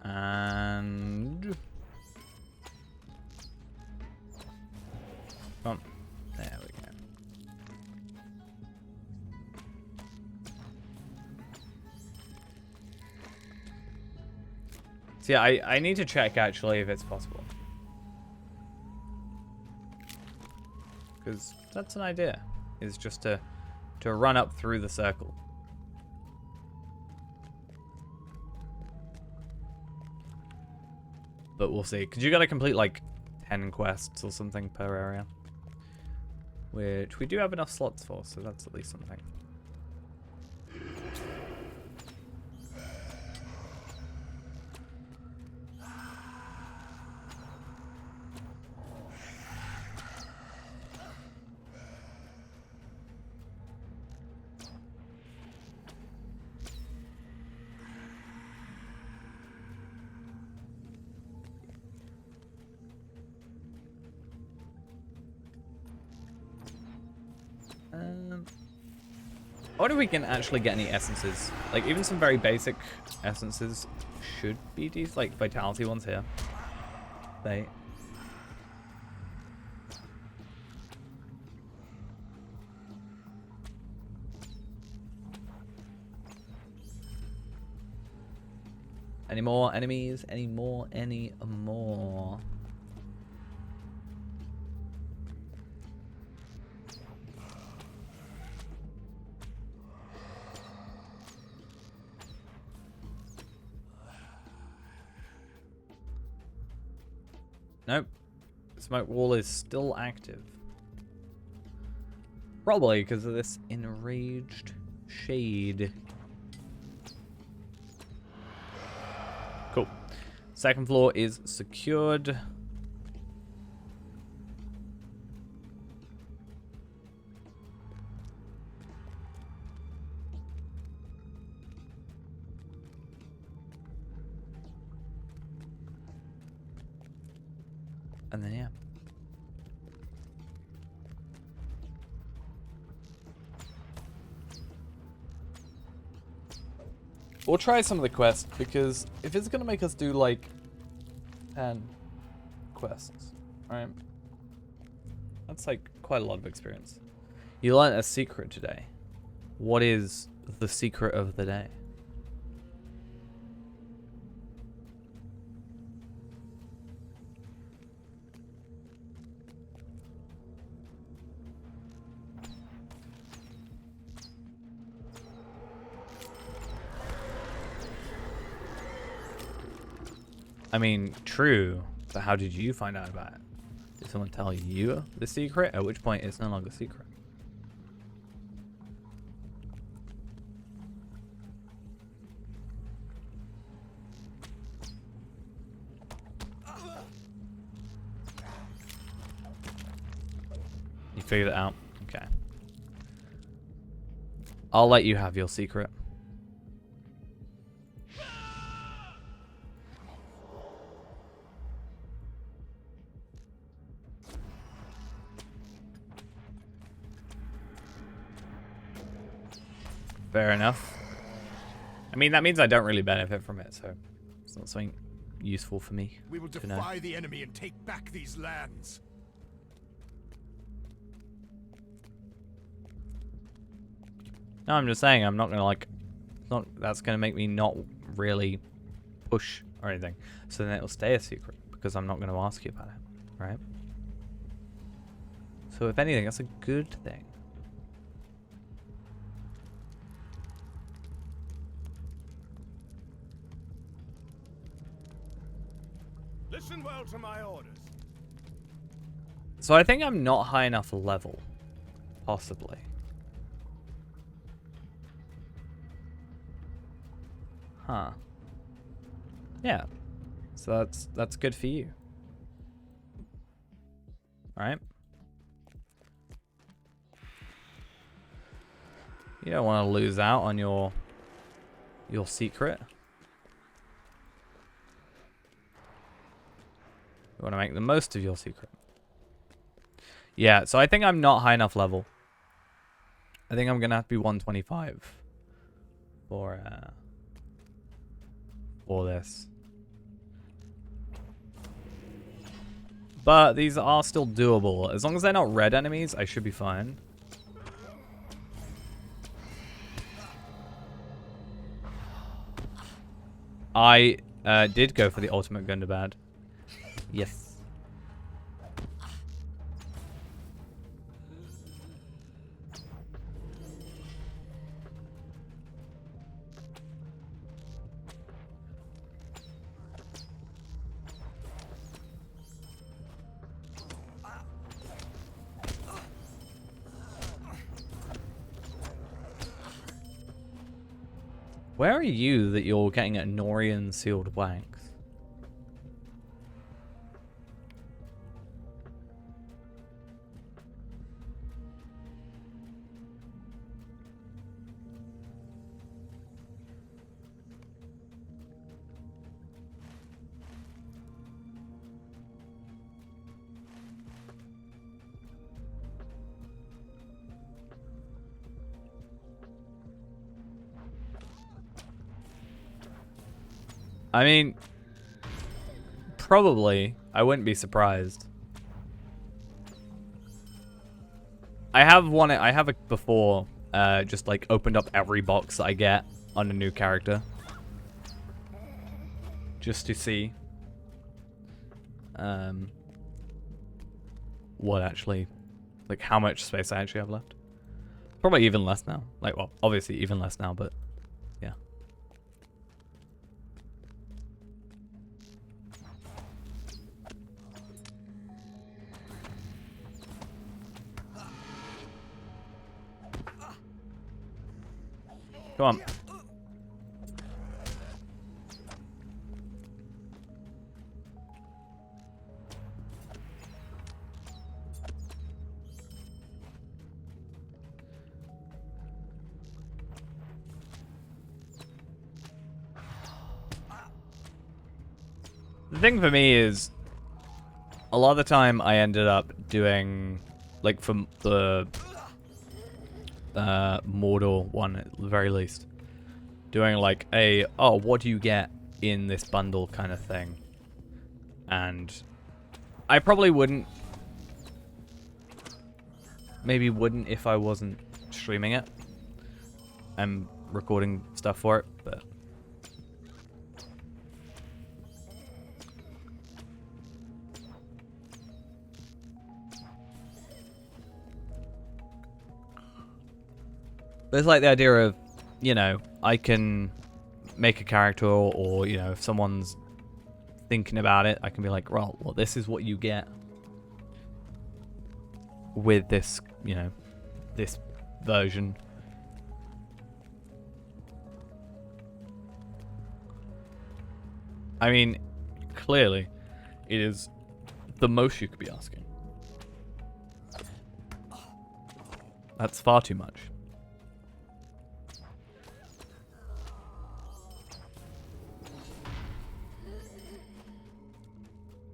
And... Oh, there we go. So yeah, I need to check actually if it's possible. Because that's an idea, is just to run up through the circle. But we'll see. Because you gotta complete like 10 quests or something per area. Which we do have enough slots for, so that's at least something. I wonder if we can actually get any essences. Like, even some very basic essences should be these, like, vitality ones here. They... Any more enemies? Any more? Any more? Nope. Smoke wall is still active. Probably because of this enraged shade. Cool. Second floor is secured. And then, yeah. We'll try some of the quests, because if it's going to make us do, like, 10 quests, right? That's, like, quite a lot of experience. You learned a secret today. What is the secret of the day? I mean, true, but how did you find out about it? Did someone tell you the secret? At which point it's no longer a secret. You figured it out? Okay. I'll let you have your secret. Fair enough. I mean, that means I don't really benefit from it, so it's not something useful for me. We will to know. defy the enemy and take back these lands. No, I'm just saying, I'm not gonna like, that's gonna make me not really push or anything. So then it'll stay a secret because I'm not gonna ask you about it, right? So if anything, that's a good thing. Listen well to my orders. So I think I'm not high enough level, possibly. Huh. Yeah. So that's good for you. Right? You don't want to lose out on your secret. You want to make the most of your secret. Yeah, so I think I'm not high enough level. I think I'm going to have to be 125 for this. But these are still doable. As long as they're not red enemies, I should be fine. I did go for the ultimate Gundabad. Yes. Where are you that you're getting a Norian sealed wanks? I mean, probably. I wouldn't be surprised. I have before, just like opened up every box that I get on a new character. Just to see what actually, like how much space I actually have left. Probably even less now. Like, well, obviously even less now, but yeah. Come on. The thing for me is, a lot of the time I ended up doing, like from the Morgul one at the very least, doing like a, oh, what do you get in this bundle kind of thing. And I probably wouldn't, maybe wouldn't if I wasn't streaming it and recording stuff for it, but it's like the idea of, you know, I can make a character or, you know, if someone's thinking about it, I can be like, well, this is what you get with this, you know, this version. I mean, clearly, it is the most you could be asking. That's far too much.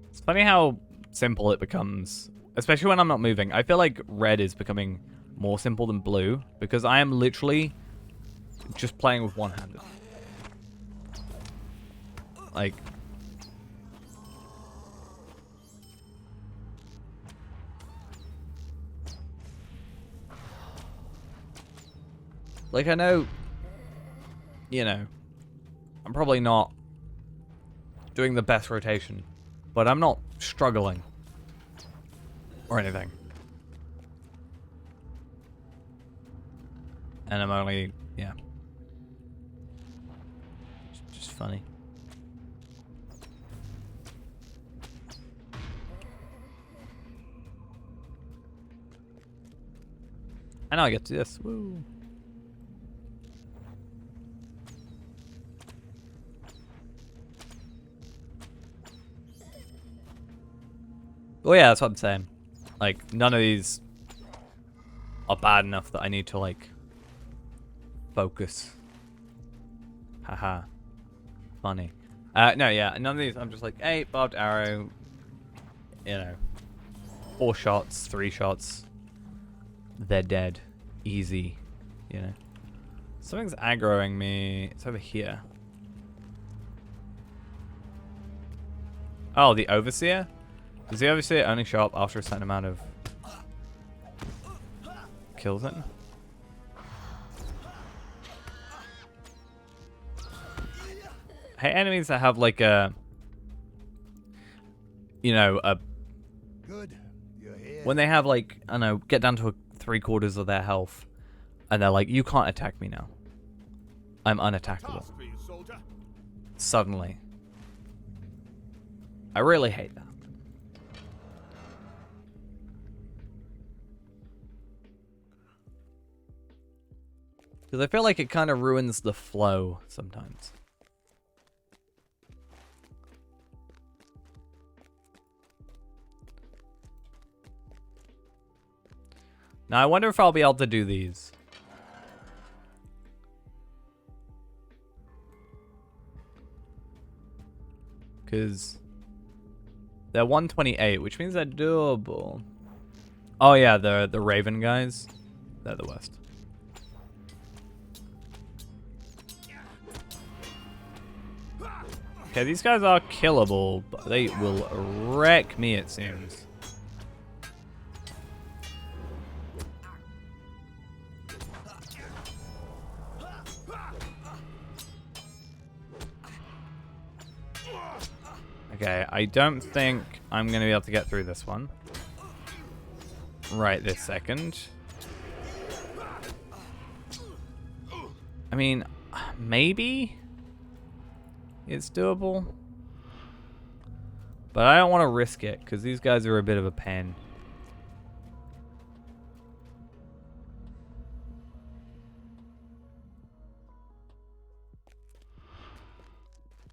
It's funny how simple it becomes, especially when I'm not moving. I feel like red is becoming more simple than blue because I am literally just playing with one-handed. Like, I know, you know, I'm probably not doing the best rotation, but I'm not struggling or anything. And I'm only, yeah. It's just funny. I know I get to do this. Woo. Oh yeah, that's what I'm saying. Like, none of these are bad enough that I need to, like, focus. Haha. Funny. No, yeah, none of these, I'm just like, hey, barbed arrow. You know. 4 shots, 3 shots. They're dead. Easy. You know. Something's aggroing me. It's over here. Oh, the Overseer? Does the Overseer only show up after a certain amount of kills then? Hey, enemies that have like a, you know, a, Good. You're here. when they have like, I don't know, get down to 3/4 of their health, and they're like, you can't attack me now. I'm unattackable. Task for you, soldier. Suddenly. I really hate that. Because I feel like it kind of ruins the flow sometimes. Now, I wonder if I'll be able to do these. Because they're 128, which means they're doable. Oh yeah, the Raven guys. They're the worst. Okay, these guys are killable, but they will wreck me, it seems. Okay, I don't think I'm going to be able to get through this one. Right this second. I mean, maybe it's doable. But I don't want to risk it, because these guys are a bit of a pain.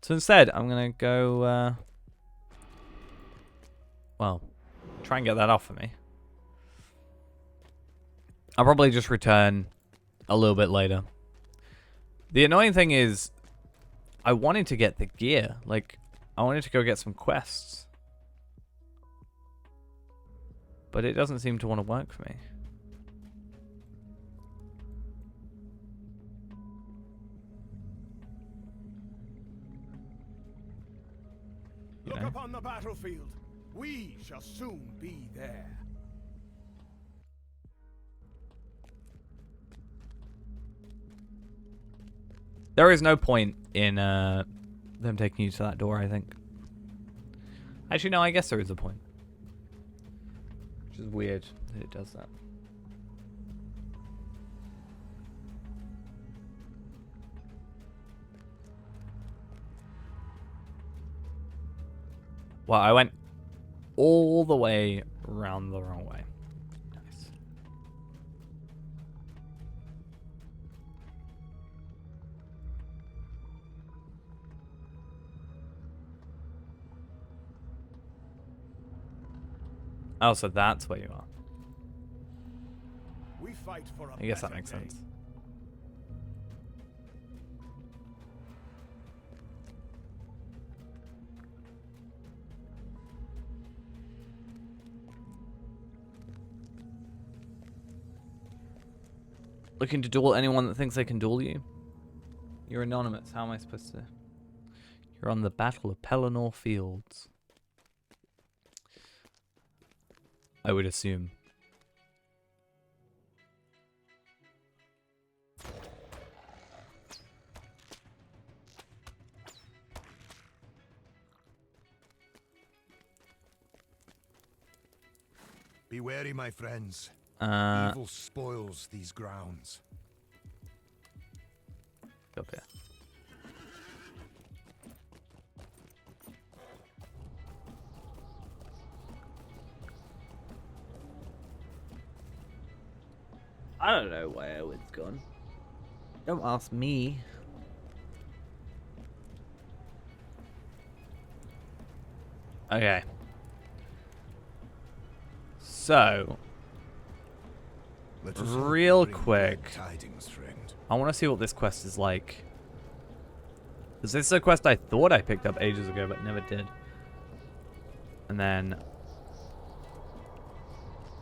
So instead, I'm going to go... well, try and get that off for me. I'll probably just return a little bit later. The annoying thing is, I wanted to get the gear. Like, I wanted to go get some quests. But it doesn't seem to want to work for me. Look upon the battlefield. We shall soon be there. There is no point in them taking you to that door, I think. Actually, no, I guess there is a point. Which is weird that it does that. Well, I went all the way around the wrong way. Nice. Oh, so that's where you are. We fight for a I guess that better makes day. sense. Looking to duel anyone that thinks they can duel you? You're anonymous. How am I supposed to... You're on the Battle of Pelennor Fields. I would assume. Be wary, my friends. Uh, Evil spoils these grounds. up here. I don't know where it's gone. Don't ask me. Okay. So, Let us real bring quick, glad tidings, friend. I want to see what this quest is like. Because this is a quest I thought I picked up ages ago, but never did. And then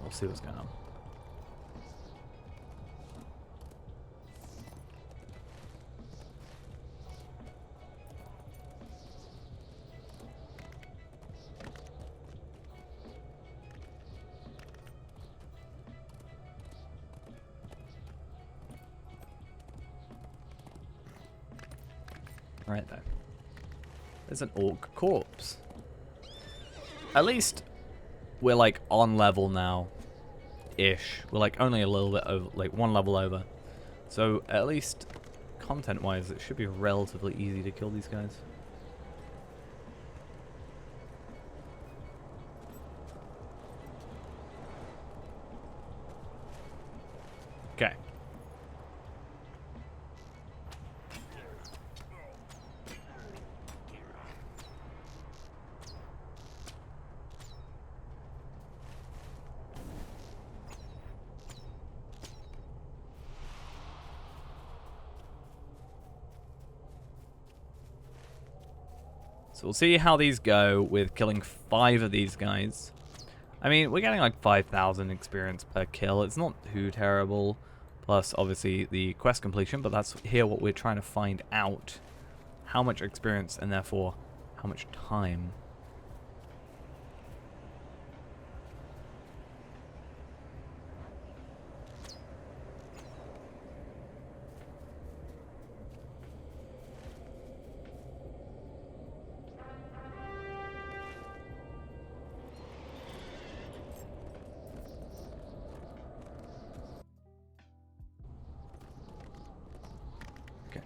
we'll see what's going on. Right there. There's an orc corpse. At least we're like on level now. Ish. We're like only a little bit over, like one level over. So at least content wise, it should be relatively easy to kill these guys. Okay. So we'll see how these go with killing 5 of these guys. I mean, we're getting like 5,000 experience per kill. It's not too terrible. Plus, obviously, the quest completion. But that's here what we're trying to find out. How much experience and therefore how much time. Okay.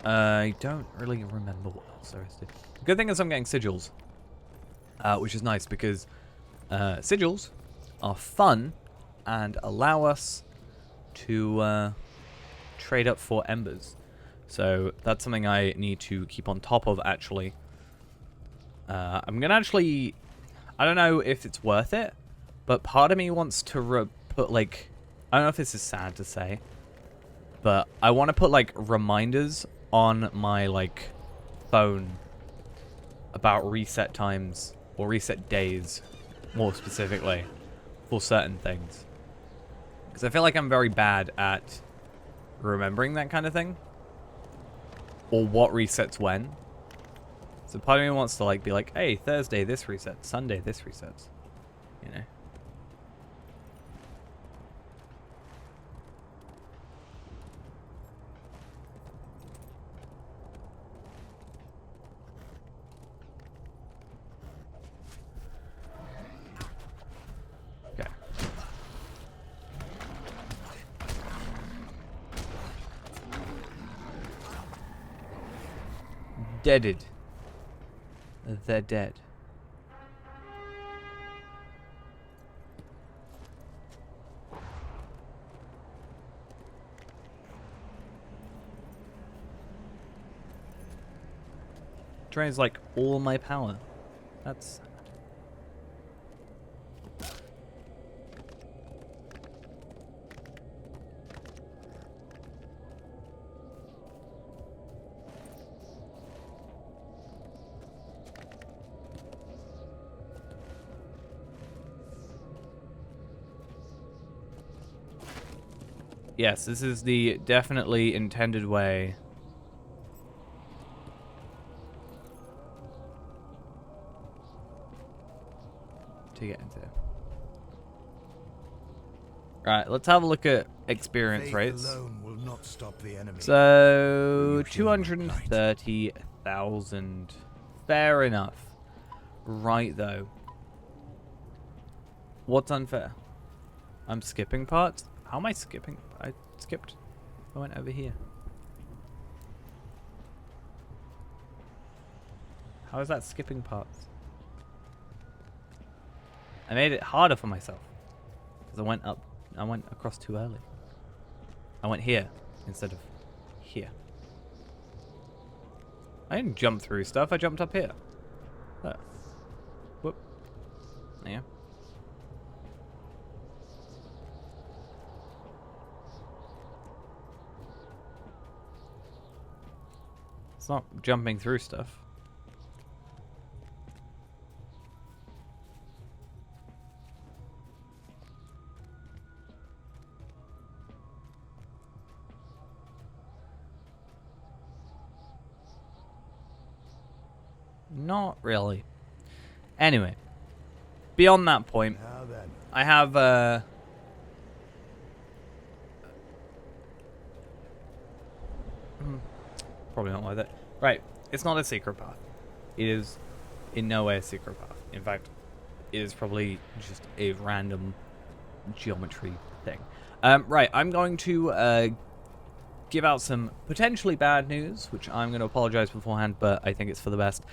I don't really remember what else there is to do. Good thing is I'm getting sigils, which is nice because sigils are fun and allow us to trade up for embers. So that's something I need to keep on top of, actually. I'm going to actually... I don't know if it's worth it, but part of me wants to put, like... I don't know if this is sad to say, but I want to put, like, reminders on my, like, phone about reset times, or reset days, more specifically, for certain things. Because I feel like I'm very bad at remembering that kind of thing, or what resets when. So part of me wants to, like, be like, hey, Thursday this resets, Sunday this resets, you know? Okay. Deaded. They're dead. Drains like all my power. That's... Yes, this is the definitely intended way to get into. Right, let's have a look at experience rates. Alone will not stop the enemy. So 230,000. Fair enough. Right though. What's unfair? I'm skipping parts? How am I skipping? I skipped. I went over here. How is that skipping parts? I made it harder for myself. Because I went across too early. I went here instead of here. I didn't jump through stuff, I jumped up here. There. Whoop. There you go. It's not jumping through stuff. Not really. Anyway, beyond that point, Now then, I have probably not worth it. Right, it's not a secret path. It is in no way a secret path. In fact, it is probably just a random geometry thing. Right, I'm going to give out some potentially bad news, which I'm going to apologize beforehand, but I think it's for the best.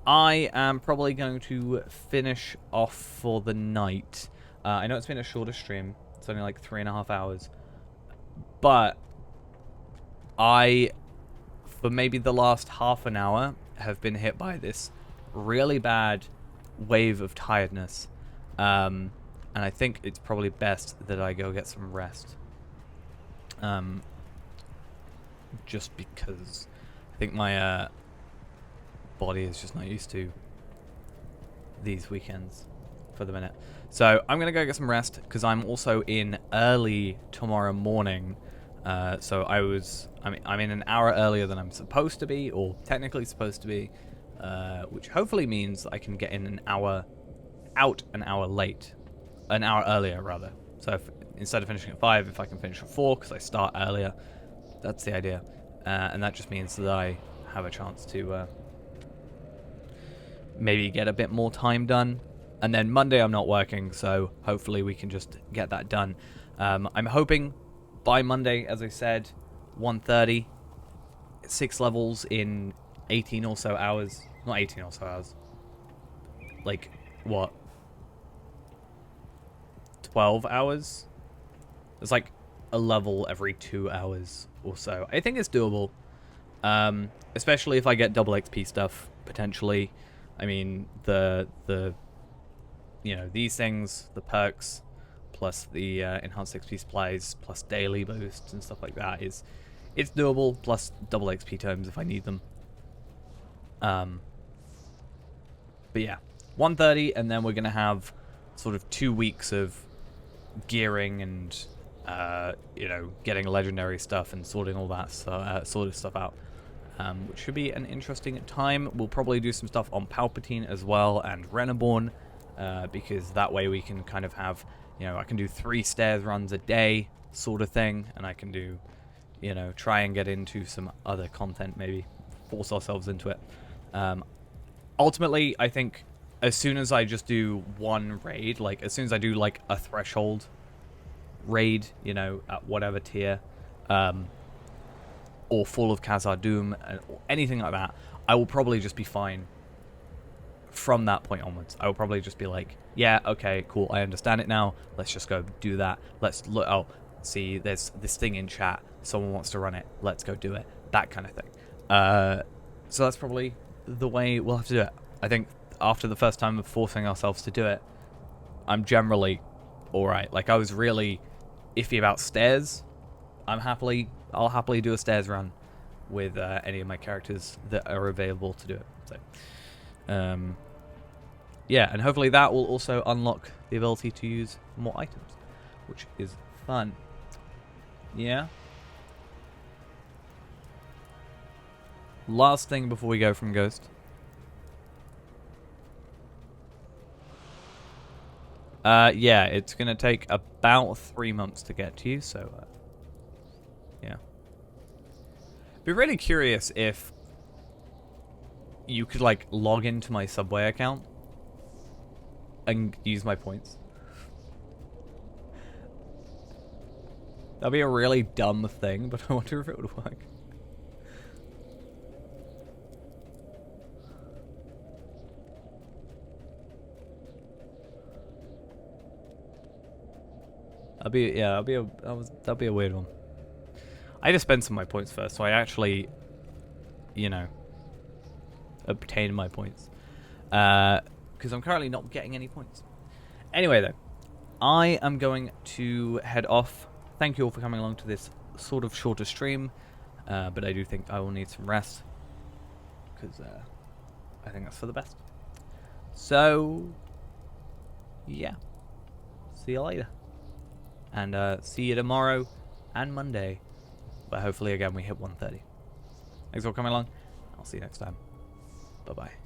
I am probably going to finish off for the night. I know it's been a shorter stream. It's only like 3.5 hours. But I, for maybe the last half an hour, have been hit by this really bad wave of tiredness. And I think it's probably best that I go get some rest. Just because I think my body is just not used to these weekends for the minute. So I'm gonna go get some rest because I'm also in early tomorrow morning. So I'm in an hour earlier than I'm supposed to be, or technically supposed to be, which hopefully means I can get in an hour out an hour late, an hour earlier rather. So if, instead of finishing at 5, if I can finish at 4 because I start earlier, that's the idea. And that just means that I have a chance to maybe get a bit more time done. And then Monday I'm not working, so hopefully we can just get that done. I'm hoping by Monday, as I said, 1:30, 6 levels in 18 or so hours. Not 18 or so hours. Like, what? 12 hours? It's like a level every 2 hours or so. I think it's doable. Especially if I get double XP stuff, potentially. I mean, the you know, these things, the perks, plus the enhanced XP supplies, plus daily boosts and stuff like that it's doable, plus double XP terms if I need them. But yeah, 1:30, and then we're gonna have sort of 2 weeks of gearing and you know, getting legendary stuff and sorting all that sort of stuff out, which should be an interesting time. We'll probably do some stuff on Palpatine as well and Renaborn, because that way we can kind of have, you know, I can do 3 stairs runs a day sort of thing, and I can do, you know, try and get into some other content, maybe force ourselves into it. Ultimately, I think as soon as I just do one raid, like as soon as I do like a threshold raid, you know, at whatever tier, or Fall of Khazar Doom, or anything like that, I will probably just be fine from that point onwards. I will probably just be like, yeah, okay, cool, I understand it now, let's just go do that. Let's look, oh, see, there's this thing in chat, someone wants to run it, let's go do it, that kind of thing. So that's probably the way we'll have to do it. I think after the first time of forcing ourselves to do it, I'm generally alright. Like, I was really iffy about stairs. I'll happily do a stairs run with any of my characters that are available to do it. So, yeah, and hopefully that will also unlock the ability to use more items, which is fun. Yeah. Last thing before we go from Ghost. Yeah, it's going to take about 3 months to get to you, so, yeah. Be really curious if you could, like, log into my Subway account and use my points. That'd be a really dumb thing, but I wonder if it would work. That'd be a weird one. I just spend some of my points first, so I actually, you know, obtain my points. Because I'm currently not getting any points. Anyway, though, I am going to head off. Thank you all for coming along to this sort of shorter stream, but I do think I will need some rest, because I think that's for the best. So, yeah. See you later. And see you tomorrow and Monday, where hopefully again we hit 1:30. Thanks for coming along. I'll see you next time. Bye-bye.